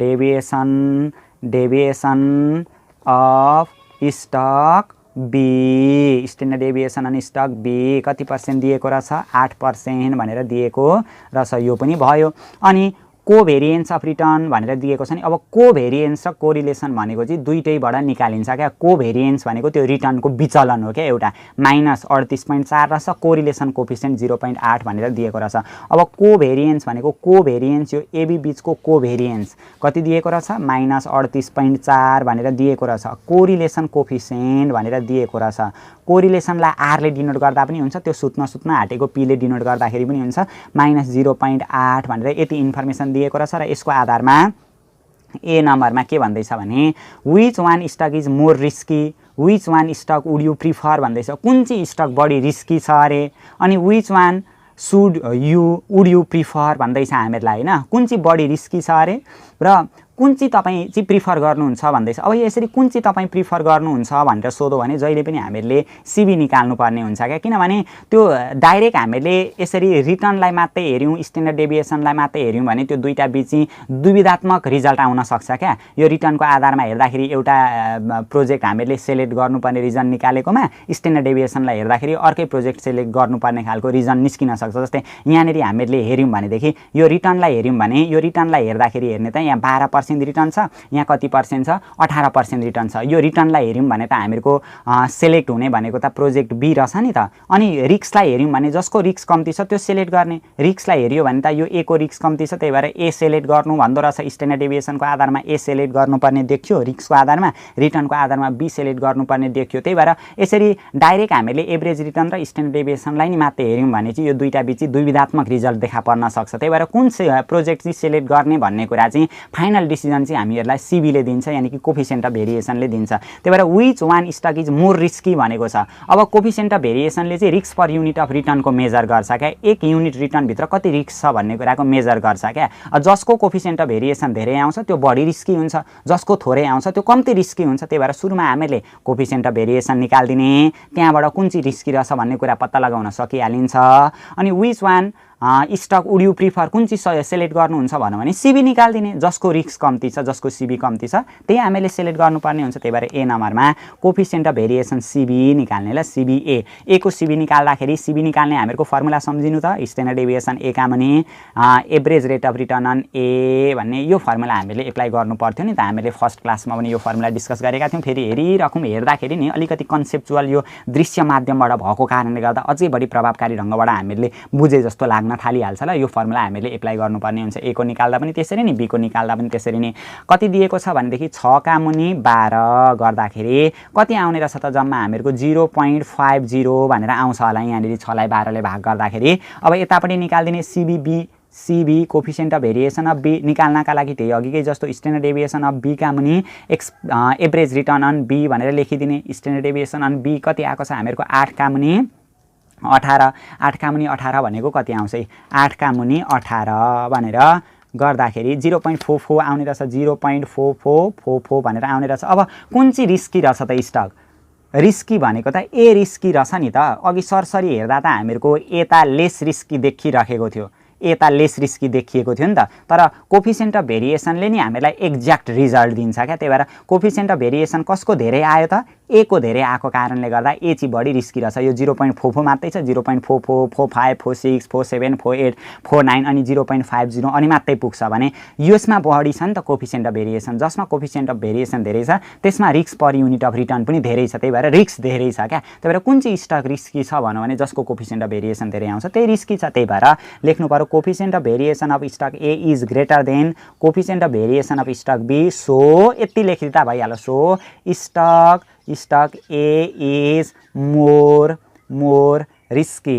deviation of stock B, standard deviation on stock B कति पर्सेन्ट दिएको रहेछ 8% भनेर दिएको रहेछ। यो पनि भयो। अनि कोभेरिएन्स अफ रिटर्न भनेर दिएको छ नि। अब कोभेरिएन्स र कोरिलेसन भनेको चाहिँ दुईटैबाट निकालिन्छ क्या। कोभेरिएन्स भनेको त्यो रिटर्नको विचलन हो क्या, एउटा -38.4 रहेछ, कोरिलेसन कोफिसिएन्ट 0.8 भनेर दिएको रहेछ। अब कोभेरिएन्स भनेको कोभेरिएन्स यो एबी बीचको कोभेरिएन्स कति दिएको रहेछ -38.4 भनेर दिएको रहेछ। कोरिलेसन कोफिसिएन्ट भनेर दिएको रहेछ। कोरिलेसनलाई आरले डिनोट गर्दा पनि हुन्छ, त्यो सुत्न आँटेको पीले डिनोट गर्दाखेरि पनि हुन्छ। -0.8 भनेर यति इन्फर्मेसन दिएको रहेछ। र यसको आधारमा ए नम्बरमा के भन्दैछ भने which one stock is more risky, which one stock would you prefer भन्दैछ। कुन चाहिँ स्टक बढी रिस्की छ अरे, अनि which one would you prefer भन्दैछ हामीहरूलाई होइन। कुन चाहिँ बढी रिस्की छ अरे र कुन चाहिँ तपाईँ चाहिँ प्रिफर गर्नुहुन्छ भन्दैछ। अब यसरी कुन चाहिँ तपाईँ प्रिफर गर्नुहुन्छ भनेर सोध्यो भने जहिले पनि हामीहरूले सिबी निकाल्नुपर्ने हुन्छ क्या, किनभने त्यो डाइरेक्ट हामीले यसरी रिटर्नलाई मात्रै हेऱ्यौँ, स्ट्यान्डर्ड डेभिएसनलाई मात्रै हेऱ्यौँ भने त्यो दुईटा बिच दुविधात्मक रिजल्ट आउन सक्छ क्या। यो रिटर्नको आधारमा हेर्दाखेरि एउटा प्रोजेक्ट हामीले सेलेक्ट गर्नुपर्ने रिजन निकालेकोमा स्ट्यान्डर्ड डेभिएसनलाई हेर्दाखेरि अर्कै प्रोजेक्ट सेलेक्ट गर्नुपर्ने खालको रिजन निस्किन सक्छ। जस्तै यहाँनिर हामीले हेऱ्यौँ भनेदेखि यो रिटर्नलाई हेऱ्यौँ भने यो रिटर्नलाई हेर्दाखेरि हेर्ने त यहाँ 12% रिटर्न छ, यहाँ कति पर्सेन्ट छ 18% रिटर्न छ। यो रिटर्नलाई हेऱ्यौँ भने त हामीहरूको सेलेक्ट हुने भनेको त प्रोजेक्ट बी रहेछ नि त। अनि रिस्कलाई हेऱ्यौँ भने जसको रिस्क कम्ती छ त्यो सेलेक्ट गर्ने। रिस्कलाई हेऱ्यो भने त यो ए को रिस्क कम्ती छ, त्यही भएर ए सेलेक्ट गर्नु भन्दो रहेछ। स्ट्यान्डर्ड डेभिएसनको आधारमा ए सेलेक्ट गर्नुपर्ने देखियो, रिस्कको आधारमा रिटर्नको आधारमा बी सेलेक्ट गर्नुपर्ने देखियो। त्यही भएर यसरी डाइरेक्ट हामीले एभरेज रिटर्न र स्ट्यान्डर्ड डेभिएसनलाई नि मात्रै हेऱ्यौँ भने चाहिँ यो दुईटा बिच दुविधात्मक रिजल्ट देखा पर्न सक्छ। त्यही भएर कुन प्रोजेक्ट चाहिँ सेलेक्ट गर्ने भन्ने कुरा चाहिँ फाइनल डिसिजन चाहिँ हामीहरूलाई सिबीले दिन्छ, यानि कि कोफिसिएन्ट अफ भेरिएसनले दिन्छ। त्यही भएर which one stock is more risky भनेको छ। अब कोफिसिएन्ट अफ भेरिएसनले चाहिँ रिस्क पर युनिट अफ रिटर्नको मेजर गर्छ क्या, एक युनिट रिटर्नभित्र कति रिस्क छ भन्ने कुराको मेजर गर्छ क्या। जसको कोफिसिएन्ट अफ भेरिएसन धेरै आउँछ त्यो बढी रिस्की हुन्छ, जसको थोरै आउँछ त्यो कम्ती रिस्की हुन्छ। त्यही भएर सुरुमा हामीले कोफिसिएन्ट अफ भेरिएसन निकाल्दिने, त्यहाँबाट कुन चाहिँ रिस्की रहेछ भन्ने कुरा पत्ता लगाउन सकिहालिन्छ। अनि which one stock would you prefer कुन चाहिँ सेलेक्ट गर्नुहुन्छ भन्यो भने सिबी निकाल्दिने, जसको रिस्क कम्ती छ जसको सिबी कम्ती छ त्यही हामीले सेलेक्ट गर्नुपर्ने हुन्छ। त्यही भएर ए नम्बरमा कोफिसिएन्ट अफ भेरिएसन सिबी निकाल्ने ल, सिबिए। ए को सिबी निकाल्दाखेरि सिबी निकाल्ने हामीहरूको फर्मुला सम्झिनु त, स्ट्यान्डर्ड डेभिएसन ए का मुनि average rate of return on A भन्ने यो फर्मुला हामीले एप्लाई गर्नु पर्थ्यो नि त। हामीले फर्स्ट क्लासमा पनि यो फर्मुला डिस्कस गरेका थियौँ। फेरि हेर्दाखेरि नि अलिकति कन्सेप्चुअल यो दृश्य माध्यमबाट भएको कारणले गर्दा अझै बढी प्रभावकारी ढङ्गबाट हामीले बुझे जस्तो लाग्न थालिहाल्छ ल। यो फर्मुला हामीले एप्लाई गर्नुपर्ने हुन्छ। ए को निकाल्दा पनि त्यसरी नि, बी को निकाल्दा पनि त्यसरी नै। कति दिएको छ भनेदेखि 6 का मुनि 12 गर्दाखेरि कति आउने रहेछ त जम्मा हामीहरूको 0.50 भनेर आउँछ होला यहाँनिर 6 लाई 12 ले भाग गर्दाखेरि। अब यतापट्टि निकाल्दिने CV coefficient of variation of B निकाल्नका लागि त्यही अघिकै जस्तो स्ट्यान्डर्ड डेभिएसन अफ बी का मुनि एभरेज रिटर्न अन बी भनेर लेखिदिने। स्ट्यान्डर्ड डेभिएसन अन बी कति आएको छ हामीहरूको 8 का मुनि 18, 8 का मुनि 18 भनेको कति आउँछ 8 का मुनि 18 भनेर गर्दाखेरि 0.44 आउने रहेछ, 0.4444 भनेर आउने रहेछ। अब कुन चाहिँ रिस्की रहेछ त स्टक रिस्की भनेको त ए रिस्की रहेछ नि त। अघि सरसरी हेर्दा त हामीहरूको यता लेस रिस्की देखिराखेको थियो, यता लेस रिस्की देखिएको थियो नि त। तर कोफिसिएन्ट अफ भेरिएसनले नि हामीलाई एक्ज्याक्ट रिजल्ट दिन्छ क्या। त्यही भएर कोफिसिएन्ट अफ भेरिएसन कसको धेरै आयो त? ए को धेरै आएको कारणले गर्दा ए चाहिँ बढी रिस्की रहेछ। यो 0.44 मात्रै छ, 0.44, 45, 46, 47, 48, 49 अनि 0.50 अनि मात्रै पुग्छ भने यसमा बढी छ नि त कोफिसिएन्ट अफ भेरिएसन। जसमा कोफिसिएन्ट अफ भेरिएसन धेरै छ त्यसमा risk per unit of return पनि धेरै छ। त्यही भएर रिस्क धेरै छ क्या। त्यही भएर कुन चाहिँ स्टक रिस्की छ भनौँ भने जसको कोफिसिएन्ट अफ भेरिएसन धेरै आउँछ त्यही रिस्की छ। त्यही भएर लेख्नु पर्यो coefficient of variation of stock A is greater than coefficient of variation of stock B. So यति लेखिदिँदा भइहाल्यो। So stock A is more risky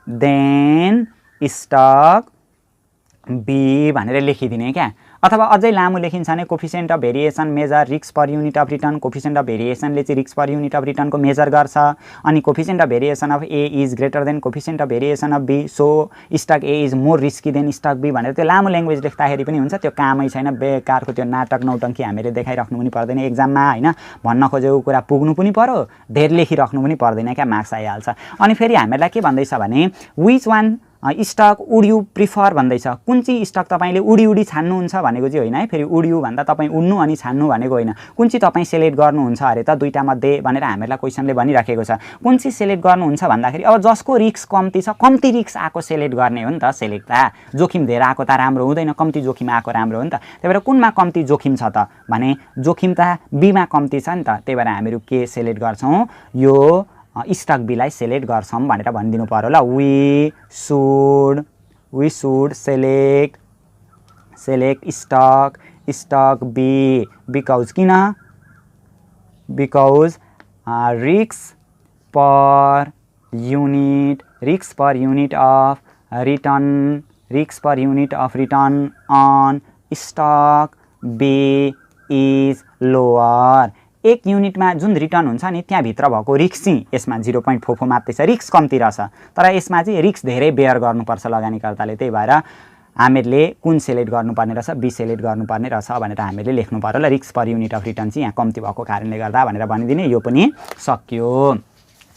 than stock B भनेर लेखिदिने क्या। अथवा अझै लामो लेखिन्छ भने coefficient of variation measure risk per unit of return. Coefficient of भेरिएसनले चाहिँ रिस्क पर युनिट अफ रिटर्नको मेजर गर्छ। अनि coefficient of variation of A is greater than coefficient of variation of B. So stock A is more risky than stock B भनेर त्यो लामो language लेख्दाखेरि पनि हुन्छ। त्यो कामै छैन, बेकारको त्यो नाटक नौटङ्की हामीले देखाइराख्नु पनि पर्दैन एक्जाममा होइन। भन्न खोजेको कुरा पुग्नु पनि पर्यो, धेर लेखिराख्नु पनि पर्दैन क्या, मार्क्स आइहाल्छ। अनि फेरि हामीलाई के भन्दैछ भने which one stock would you prefer भन्दैछ। कुन चाहिँ स्टक तपाईँले उडी छान्नुहुन्छ भनेको चाहिँ होइन है। फेरि उड्यु भन्दा तपाईँ उड्नु अनि छान्नु भनेको होइन। कुन चाहिँ तपाईँ सेलेक्ट गर्नुहुन्छ अरे त दुईटा मध्ये भनेर हामीलाई क्वेसनले भनिराखेको छ। कुन चाहिँ सेलेक्ट गर्नुहुन्छ भन्दाखेरि अब जसको रिस्क कम्ती छ, कम्ती रिस्क आएको सेलेक्ट गर्ने हो नि त। सेलेक्ट त जोखिम धेरै आएको त राम्रो हुँदैन, कम्ती जोखिम आएको राम्रो हो नि त। त्यही भएर कुनमा कम्ती जोखिम छ त भने जोखिम त बीमा कम्ती छ नि त। त्यही भएर हामीहरू के सेलेक्ट गर्छौँ? यो स्टक बीलाई सेलेक्ट गर्छौँ भनेर भनिदिनु पर्यो ल। We should select stock B because किन? Because risk per unit of return on stock B is lower. एक युनिटमा जुन रिटर्न हुन्छ नि त्यहाँभित्र भएको रिस्क चाहिँ यसमा 0.44 मात्रै छ, रिस्क कम्ती रहेछ। तर यसमा चाहिँ रिस्क धेरै बेयर गर्नुपर्छ लगानीकर्ताले। त्यही भएर हामीहरूले कुन सेलेक्ट गर्नुपर्ने रहेछ? बी सेलेक्ट गर्नुपर्ने रहेछ भनेर हामीले लेख्नु पर्यो ल। Risk per unit of return चाहिँ यहाँ कम्ती भएको कारणले गर्दा भनेर भनिदिने। यो पनि सक्यो।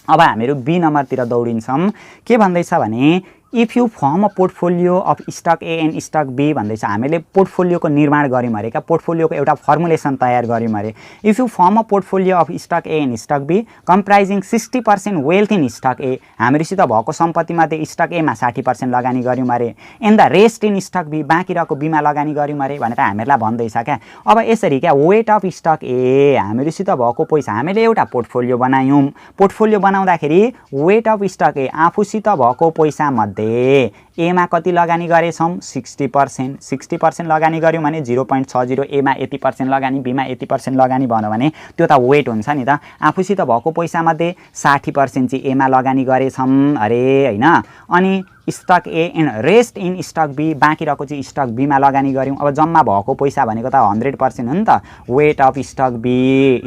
अब हामीहरू बी नम्बरतिर दौडिन्छौँ। के भन्दैछ भने if you form a portfolio of stock A and stock B भन्दैछ। हामीले पोर्टफोलियोको निर्माण गऱ्यौँ अरे क्या, पोर्टफोलियोको एउटा फर्मुलेसन तयार गऱ्यौँ अरे। If you form a portfolio of stock A and stock B comprising 60% wealth in stock A. हामीहरूसित भएको सम्पत्तिमध्ये स्टक एमा 60% लगानी गऱ्यौँ अरे। And the rest in stock B, बाँकी रहेको बीमा लगानी गऱ्यौँ अरे भनेर हामीहरूलाई भन्दैछ क्या। अब यसरी क्या वेट अफ स्टक ए, हामीहरूसित भएको पैसा, हामीले एउटा पोर्टफोलियो बनायौँ। पोर्टफोलियो बनाउँदाखेरि वेट अफ स्टक ए आफूसित भएको पैसा मध्ये एमा कति लगानी गरेछौँ? 60% लगानी गऱ्यौँ भने 0.60 एमा 80% लगानी, बीमा 80% लगानी भन्यो भने त्यो त वेट हुन्छ नि त। आफूसित भएको पैसामध्ये 60% चाहिँ एमा लगानी गरेछौँ अरे होइन। अनि stock A and rest in stock B, बाँकी रहेको चाहिँ स्टक बीमा लगानी गऱ्यौँ। अब जम्मा भएको पैसा भनेको त 100% हो नि त। वेट अफ स्टक बी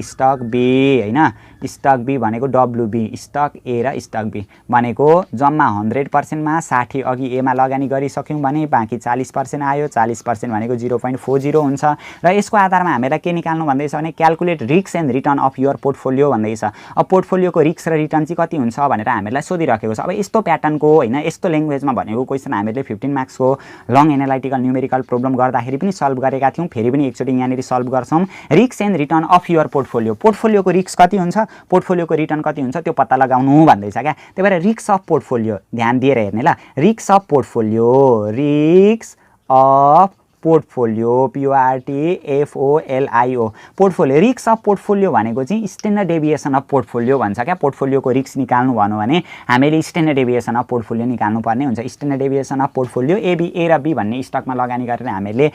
होइन, स्टक बी भनेको डब्लुबी, स्टक ए र स्टक बी भनेको जम्मा 100%मा 60 अघि एमा लगानी गरिसक्यौँ भने बाँकी 40% आयो। 40% भनेको 0.40 हुन्छ। र यसको आधारमा हामीलाई के निकाल्नु भन्दैछ भने calculate risk and return of your portfolio भन्दैछ। अब पोर्टफोलियोको रिस्क र रिटर्न चाहिँ कति हुन्छ भनेर हामीलाई सोधिराखेको छ। अब यस्तो प्याटर्नको होइन, यस्तो ल्याङ्ग्वेजमा भनेको क्वेसन हामीले 15 मार्क्सको लङ एनालाइटिकल न्युमेरिकल प्रब्लम गर्दाखेरि पनि सल्भ गरेका थियौँ। फेरि पनि एकचोटि यहाँनिर सल्भ गर्छौँ। Risk and return of your portfolio, पोर्टफोलियोको रिस्क कति हुन्छ, पोर्टफोलियोको रिटर्न कति हुन्छ त्यो पत्ता लगाउनु भन्दैछ क्या। त्यही भएर रिस्क अफ पोर्टफोलियो ध्यान दिएर हेर्ने ल। Risk of portfolio PORTFOLIO portfolio. Risk of portfolio भनेको चाहिँ स्ट्यान्डर्ड डेभिएसन अफ पोर्टफोलियो भन्छ क्या। पोर्टफोलियोको रिस्क निकाल्नु भन्यो भने हामीले स्ट्यान्डर्ड डेभिएसन अफ पोर्टफोलियो निकाल्नु पर्ने हुन्छ। स्ट्यान्डर्ड डेभिएसन अफ पोर्टफोलियो ए र बी भन्ने स्टकमा लगानी गरेर हामीले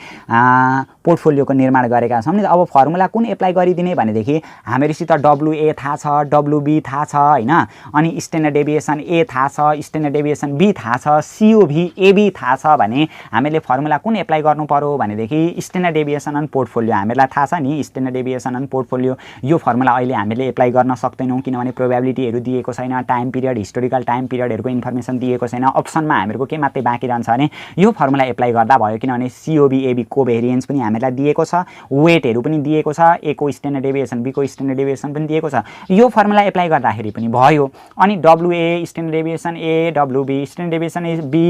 पोर्टफोलियोको निर्माण गरेका छौँ नि। अब फर्मुला कुन एप्लाई गरिदिने भनेदेखि हामीहरूसित WA थाहा छ, WB थाहा छ होइन। अनि स्ट्यान्डर्ड डेभिएसन ए थाहा छ, स्ट्यान्डर्ड डेभिएसन बी थाहा छ, COV AB थाहा छ भने हामीले फर्मुला कुन एप्लाई गर्नु पर्यो पर्यो भनेदेखि स्ट्यान्डर्ड डेभिएसन अन पोर्टफोलियो हामीलाई थाहा छ नि स्ट्यान्डर्ड डेभिएसन अन पोर्टफोलियो यो फर्मुला अहिले हामीले एप्लाई गर्न सक्दैनौँ किनभने प्रोबेबिलिटीहरू दिएको छैन टाइम पिरियड हिस्टोरिकल टाइम पिरियडहरूको इन्फर्मेसन दिएको छैन अप्सनमा हामीहरूको के मात्रै बाँकी रहन्छ भने यो फर्मुला एप्लाई गर्दा भयो किनभने सिओबी एबी कोभेरिएन्स पनि हामीलाई दिएको छ वेटहरू पनि दिएको छ ए को स्ट्यान्डर्ड डेभिएसन बी को स्ट्यान्डर्ड डेभिएसन पनि दिएको छ यो फर्मुला एप्लाई गर्दाखेरि पनि भयो अनि W A standard deviation A W B standard deviation A B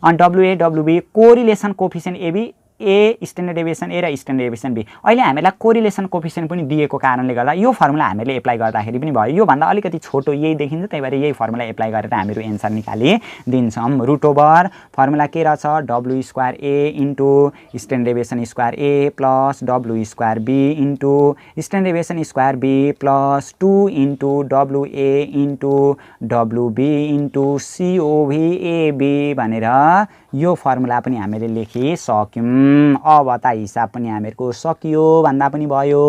अनि W A W B correlation coefficient A B A standard deviation A र स्ट्यान्डर्ड डेभिएसन बी अहिले हामीलाई कोरिलेसन कोफिसिएन्ट पनि दिएको कारणले गर्दा यो फर्मुला हामीले एप्लाई गर्दाखेरि पनि भयो योभन्दा अलिकति छोटो यही देखिन्छ त्यही भएर यही फर्मुला एप्लाई गरेर हामीहरू एन्सर निकालिदिन्छौँ रुट ओभर फर्मुला के रहेछ W square A into standard deviation square A plus W square B into standard deviation square B plus 2 into W A into W B into C O V A B भनेर यो formula पनि हामीले लेखिसक्यौँ अब त हिसाब पनि हामीहरूको सकियो भन्दा पनि भयो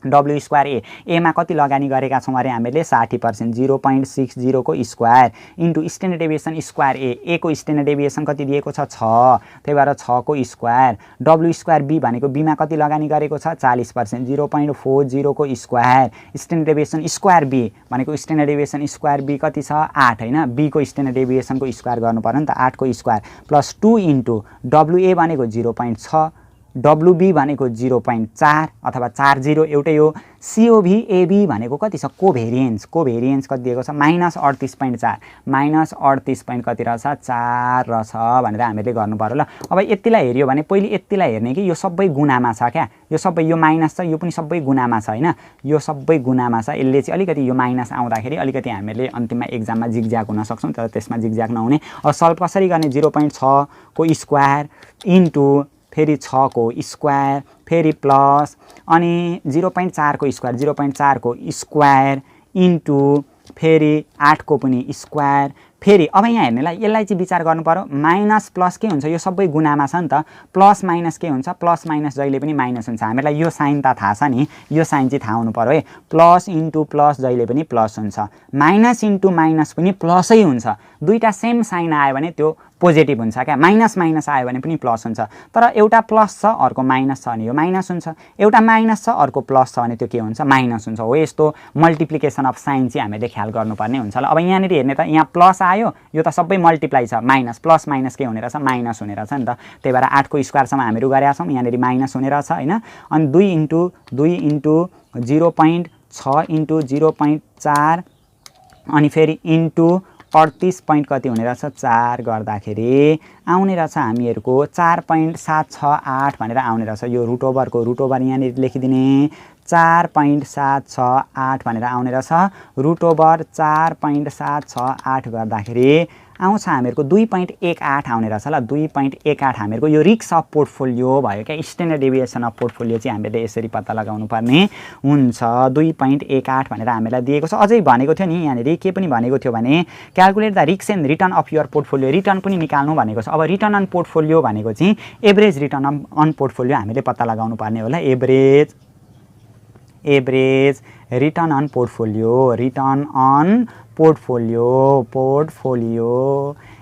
डब्लु स्क्वायर एमा कति लगानी गरेका छौँ अरे हामीले 60% 0.60 को square into standard deviation square A को स्ट्यान्डर्ड डेभिएसन कति दिएको छ 6 त्यही भएर 6 को स्क्वायर डब्लु स्क्वायर बी भनेको बीमा कति लगानी गरेको छ 40% 0.40 को square standard deviation square B भनेको स्ट्यान्डर्ड डेभिएसन स्क्वायर बी कति छ 8 हैन बी को स्ट्यान्डर्ड डेभिएसनको स्क्वायर गर्नु पर्यो नि त 8 को स्क्वायर प्लस 2 इन्टु डब्लुए भनेको 0.6 डब्लुबी भनेको 0.4 अथवा 40 एउटै हो सिओभी एबी भनेको कति छ कोभेरिएन्स कति दिएको छ -38.4 -38 कति रहेछ 4 रहेछ भनेर हामीले गर्नु पर्यो ल अब यतिलाई हेर्यो भने पहिले यतिलाई हेर्ने कि यो सबै गुणामा छ क्या यो सबै यो माइनस छ यो पनि सबै गुणामा छ हैन यो सबै गुणामा छ यसले चाहिँ अलिकति यो माइनस आउँदाखेरि अलिकति हामीले अन्तिममा एक्जाममा जिगज्याग हुन सक्छौं तर त्यसमा जिगज्याग नहुने अब सल्भ कसरी गर्ने 0.6 को स्क्वायर इन्टु फेरि 6 को स्क्वायर फेरि प्लस अनि 0.4 को स्क्वायर 0.4 को स्क्वायर इन्टु फेरि 8 को पनि स्क्वायर फेरि अब यहाँ हेर्नेलाई यसलाई चाहिँ विचार गर्नु पर्यो माइनस प्लस के हुन्छ यो सबै गुणामा छ नि त प्लस माइनस के हुन्छ प्लस माइनस जहिले पनि माइनस हुन्छ हामीलाई यो साइन त थाहा छ नि यो साइन चाहिँ थाहा हुनु पर्यो है प्लस इन्टु प्लस जहिले पनि प्लस हुन्छ माइनस इन्टु माइनस पनि प्लसै हुन्छ दुईटा सेम साइन आयो भने त्यो पोजिटिभ हुन्छ क्या माइनस माइनस आयो भने पनि प्लस हुन्छ तर एउटा प्लस छ अर्को माइनस छ भने यो माइनस हुन्छ एउटा माइनस छ अर्को प्लस छ भने त्यो के हुन्छ माइनस हुन्छ हो यस्तो मल्टिप्लिकेसन अफ साइन चाहिँ हामीले ख्याल गर्नुपर्ने हुन्छ ल अब यहाँनिर हेर्ने त यहाँ प्लस आयो यो त सबै मल्टिप्लाई छ माइनस प्लस माइनस के हुने रहेछ माइनस हुने रहेछ नि त त्यही भएर 8 को स्क्वायरसम्म हामीहरू गरेका छौँ यहाँनिर माइनस हुने रहेछ हैन अनि 2 इन्टु 0.6 इन्टु 0.4 अनि फेरि इन्टु 38 पॉइंट कति हुने रहेछ 4 गर्दाखेरि आउने रहेछ हामीहरुको 4.768 भनेर आउने रहेछ यो रुट ओभर यहाँनिर लेखिदिने 4.768 भनेर आउने रहेछ रुट ओभर 4.768 गर्दाखेरि आउँछ हामीहरुको 2.18 आउने रहेछ ल 2.18 हामीहरुको यो रिस्क अफ पोर्टफोलियो भयो क्या स्ट्यान्डर्ड डेभिएसन अफ पोर्टफोलियो चाहिँ हामीले यसरी पत्ता लगाउनु पर्ने हुन्छ 2.18 भनेर हामीलाई दिएको छ अझै भनेको थियो नि यहाँनिर के पनि भनेको थियो भने calculate the risk and return of your portfolio return पनि निकाल्नु भनेको छ अब रिटर्न अन पोर्टफोलियो भनेको चाहिँ एभरेज रिटर्न अन पोर्टफोलियो हामीले पत्ता लगाउनु पर्ने होला average return on portfolio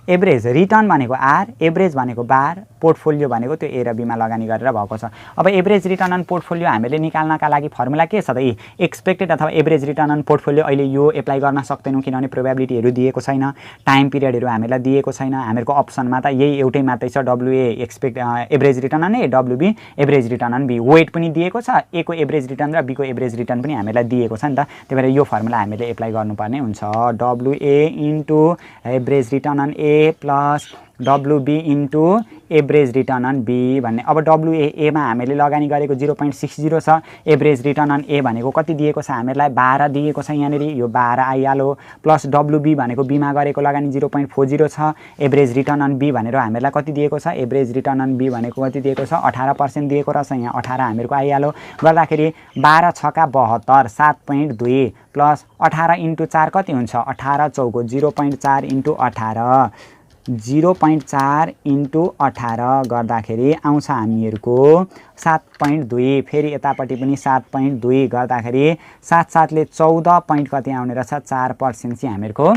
average return भनेको आर एभरेज भनेको बार पोर्टफोलियो भनेको त्यो ए र बी मा लगानी गरेर भएको छ अब एभरेज रिटर्न अन पोर्टफोलियो हामीले निकाल्नका लागि फर्मुला के छ त एक्सपेक्टेड अथवा एभरेज रिटर्न अन पोर्टफोलियो अहिले यो एप्लाई गर्न सक्दैनौं किनभने प्रोबेबिलिटीहरु दिएको छैन टाइम पिरियडहरु हामीलाई दिएको छैन हामीहरुको अप्सनमा त यही एउटै मात्रै छ W A expect average return on A डब्ल्युबी average return on B weight पनि दिएको छ ए को एभरेज रिटर्न र बी को एभरेज रिटर्न पनि हामीलाई दिएको छ नि त त्यही भएर यो फर्मुला हामीले एप्लाई गर्नुपर्ने हुन्छ W A into average return on A plus W B into average return on B भन्ने अब डब्ल्युए मा हामीले लगानी गरेको 0.60 छ एभरेज रिटर्न अन ए भनेको कति दिएको छ हामीलाई 12 दिएको छ यहाँनिर यो 12 आइहाल्यो प्लस डब्ल्युबी भनेको बी मा गरेको लगानी 0.40 छ एभरेज रिटर्न अन बी भनेर हामीलाई कति दिएको छ एभरेज रिटर्न अन बी भनेको कति दिएको छ 18% दिएको रहेछ यहाँ 18 हामीहरुको आइहाल्यो गर्दाखेरि 12 छका 72 7.2 प्लस 18 इन्टु 4 कति हुन्छ 18 चौको 0.4 इन्टु 18 0.4 इन्टु 18 गर्दाखेरि आउँछ हामीहरुको 7.2 फेरि यतापटि पनि 7.2 गर्दाखेरि 7 ले 14 पॉइंट कति आउने रहेछ 4% चाहिँ हामीहरुको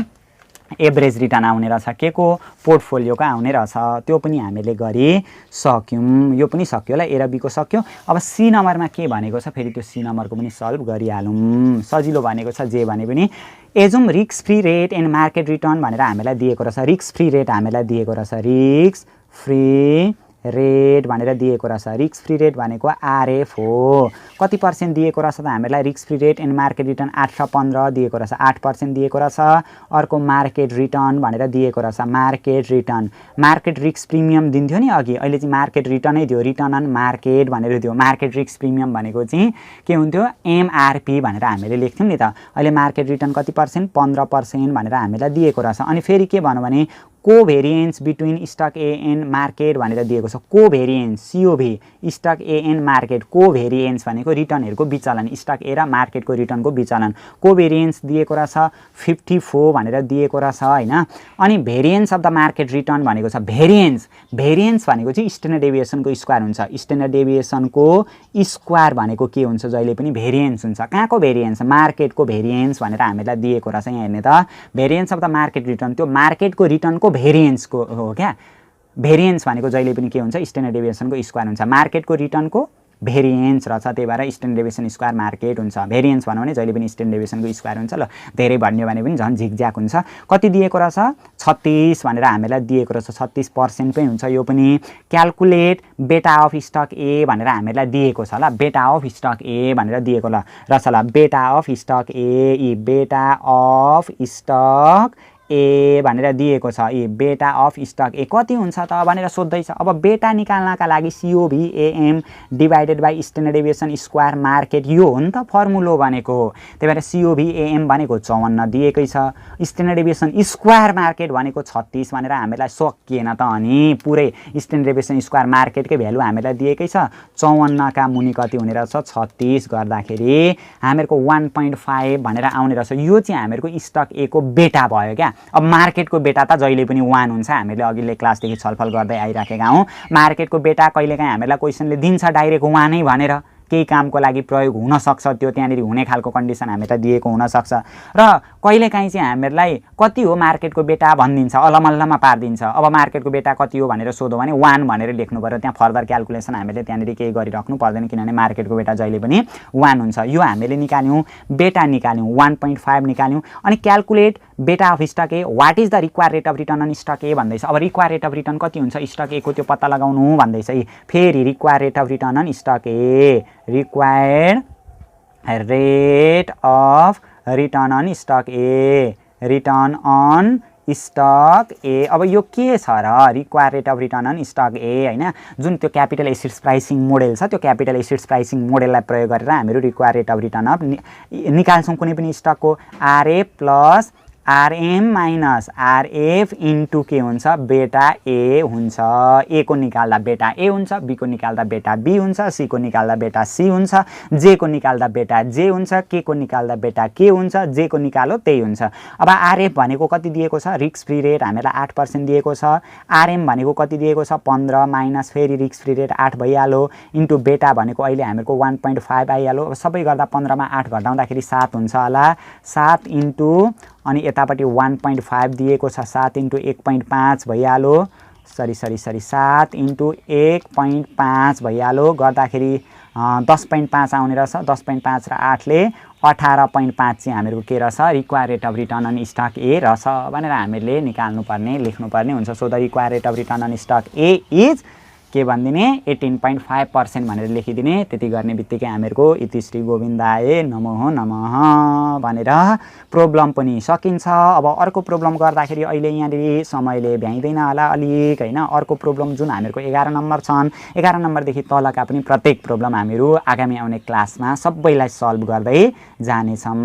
एभरेज रिटर्न आउने रहेछ के को पोर्टफोलियोको आउने रहेछ त्यो पनि हामीले गरिसक्यौँ यो पनि सक्यो होला ए र बी को सक्यो अब सी नम्बरमा के भनेको छ फेरि त्यो सी नम्बरको पनि सल्भ गरिहालौँ सजिलो भनेको छ जे भने पनि assume risk free rate and market return भनेर हामीलाई दिएको रहेछ रिस्क फ्री रेट हामीलाई दिएको रहेछ रिस्क फ्री रेट भनेर दिएको रहेछ रिस्क फ्री रेट भनेको आरएफ हो कति पर्सेन्ट दिएको रहेछ त हामीलाई risk free rate and market return 8 र 15 दिएको रहेछ 8% दिएको रहेछ अर्को मार्केट रिटर्न भनेर दिएको रहेछ market return market risk premium दिन्थ्यो नि अघि अहिले चाहिँ मार्केट रिटर्नै दियो रिटर्न अन मार्केट भनेर दियो मार्केट रिस्क प्रिमियम भनेको चाहिँ के हुन्थ्यो एमआरपी भनेर हामीले लेख्थ्यौँ नि त अहिले मार्केट रिटर्न कति पर्सेन्ट 15% भनेर हामीलाई दिएको रहेछ अनि फेरि के भन्नु भने covariance between stock A and market भनेर दिएको छ covariance सिओभी stock A and market covariance भनेको रिटर्नहरूको विचलन स्टक ए र मार्केटको रिटर्नको विचलन कोभेरिएन्स दिएको रहेछ 54 भनेर दिएको रहेछ हैन अनि variance of the market return भनेको छ भेरिएन्स भनेको चाहिँ स्ट्यान्डर्ड डेभिएसनको स्क्वायर हुन्छ स्ट्यान्डर्ड डेभिएसनको स्क्वायर भनेको के हुन्छ जहिले पनि भेरिएन्स हुन्छ कहाँको भेरिएन्स मार्केटको भेरिएन्स भनेर हामीलाई दिएको रहेछ यहाँ हेर्ने त variance of the market return त्यो मार्केटको रिटर्नको भेरिएन्सको हो क्या भेरिएन्स भनेको जहिले पनि के हुन्छ स्ट्यान्डर्ड डेभिएसनको स्क्वायर हुन्छ मार्केटको रिटर्नको भेरिएन्स रहेछ त्यही भएर स्ट्यान्डर्ड डेभिएसन स्क्वायर मार्केट हुन्छ भेरिएन्स भन्यो भने जहिले पनि स्ट्यान्डर्ड डेभिएसनको स्क्वायर हुन्छ ल धेरै भन्यो भने पनि झन् झिकझ्याक हुन्छ कति दिएको रहेछ 36 भनेर हामीलाई दिएको रहेछ 36% पनि हुन्छ यो पनि calculate beta of stock A भनेर हामीलाई दिएको छ ल बेटा अफ स्टक ए भनेर दिएको ल रहेछ ल बेटा अफ स्टक ए बेटा अफ स्टक ए भनेर दिएको छ ए बेटा अफ स्टक ए कति हुन्छ त भनेर सोध्दैछ अब बेटा निकाल्नका लागि COVAM divided by standard deviation square market यो हो नि त फर्मुला भनेको त्यही भएर COVAM भनेको 54 दिएकै छ स्ट्यान्डर्ड डेभिएसन स्क्वायर मार्केट भनेको 36 भनेर हामीलाई सकिएन त अनि पुरै स्ट्यान्डर्ड डेभिएसन स्क्वायर मार्केटकै भ्यालु हामीलाई दिएकै छ 54 का मुनि कति हुने रहेछ 36 गर्दाखेरि हामीहरुको 1.5 भनेर आउने रहेछ यो चाहिँ हामीहरुको स्टक ए को बेटा भयो क्या अब मार्केटको बेटा त जहिले पनि 1 हुन्छ हामीले अघिल्लो क्लासदेखि छलफल गर्दै आइराखेका हौं मार्केटको बेटा कहिलेकाहीँ हामीलाई क्वेशनले दिन्छ डाइरेक्ट 1 नै भनेर केही कामको लागि प्रयोग हुन सक्छ त्यो त्यहाँनेरि हुने खालको कन्डिसन हामीलाई दिएको हुन सक्छ र कहिलेकाहीँ चाहिँ हामीलाई कति हो मार्केटको बेटा भनिदिन्छ अलमल्लमा पार्दिन्छ अब मार्केटको बेटा कति हो भनेर सोध्यो भने 1 भनेर लेख्नु पर्यो त्यहाँ फर्दर क्याल्कुलेसन हामीले त्यहाँनेरि केही गरिराख्नु पर्दैन किनभने मार्केटको बेटा जहिले पनि 1 हुन्छ यो हामीले निकाल्यौं बेटा निकाल्यौं 1.5 निकाल्यौं अनि calculate beta of stock A what is the required rate of return on stock A भन्दैछ अब रिक्वायर्ड रेट अफ रिटर्न कति हुन्छ स्टक ए को त्यो पत्ता लगाउनु भन्दैछ फेरि required rate of return on stock A required rate of return on stock A return on stock A अब यो के छ र required rate of return on stock A हैन जुन त्यो क्यापिटल एसेट्स प्राइसिङ मोडेल छ त्यो क्यापिटल एसेट्स प्राइसिङ मोडेललाई प्रयोग गरेर हामीहरु required rate of return of निकाल्छौं कुनै पनि स्टकको RA plus RM minus RF into के हुन्छ बेटा A हुन्छ A को निकाल्दा बेटा A हुन्छ B को निकाल्दा बेटा B हुन्छ C को निकाल्दा बेटा C हुन्छ J को निकाल्दा बेटा J हुन्छ K को निकाल्दा बेटा K हुन्छ J को निकालो त्यही हुन्छ अब RF भनेको कति दिएको छ रिस्क फ्री रेट हामीलाई 8% दिएको छ RM भनेको कति दिएको छ 15 माइनस फेरि रिस्क फ्री रेट 8 भइहाल्यो इन्टु बेटा भनेको अहिले हामीहरुको 1.5 आइहाल्यो अब सबै गर्दा 15 मा 8 घटाउँदाखेरि 7 हुन्छ होला 7 इन्टु अनि यतापटि 1.5 दिएको छ 7 इन्टु 1.5 भइहाल्यो सरी 7 इन्टु 1.5 भइहाल्यो गर्दाखेरि 10.5 आउने रहेछ 10.5 र 8 ले 18.5 चाहिँ हामीहरुको के रहेछ required rate of return on stock A रहेछ भनेर हामीले निकाल्नु पर्ने लेख्नु पर्ने हुन्छ so the required rate of return on stock A is के भन्दिने 18.5% भनेर लेखिदिने त्यति गर्ने बित्तिकै हामीहरुको इति श्री गोविन्दाय नमः नमः भनेर प्रब्लम पनि सकिन्छ अब अर्को प्रब्लम गर्दाखेरि अहिले यहाँनेरि समयले भ्याइदैन होला अलिक हैन अर्को प्रब्लम जुन हामीहरुको 11 नम्बर छन् 11 नम्बर देखि तलका पनि प्रत्येक प्रब्लम हामीहरु आगामी आउने क्लासमा सबैलाई सल्भ गर्दै जानेछौं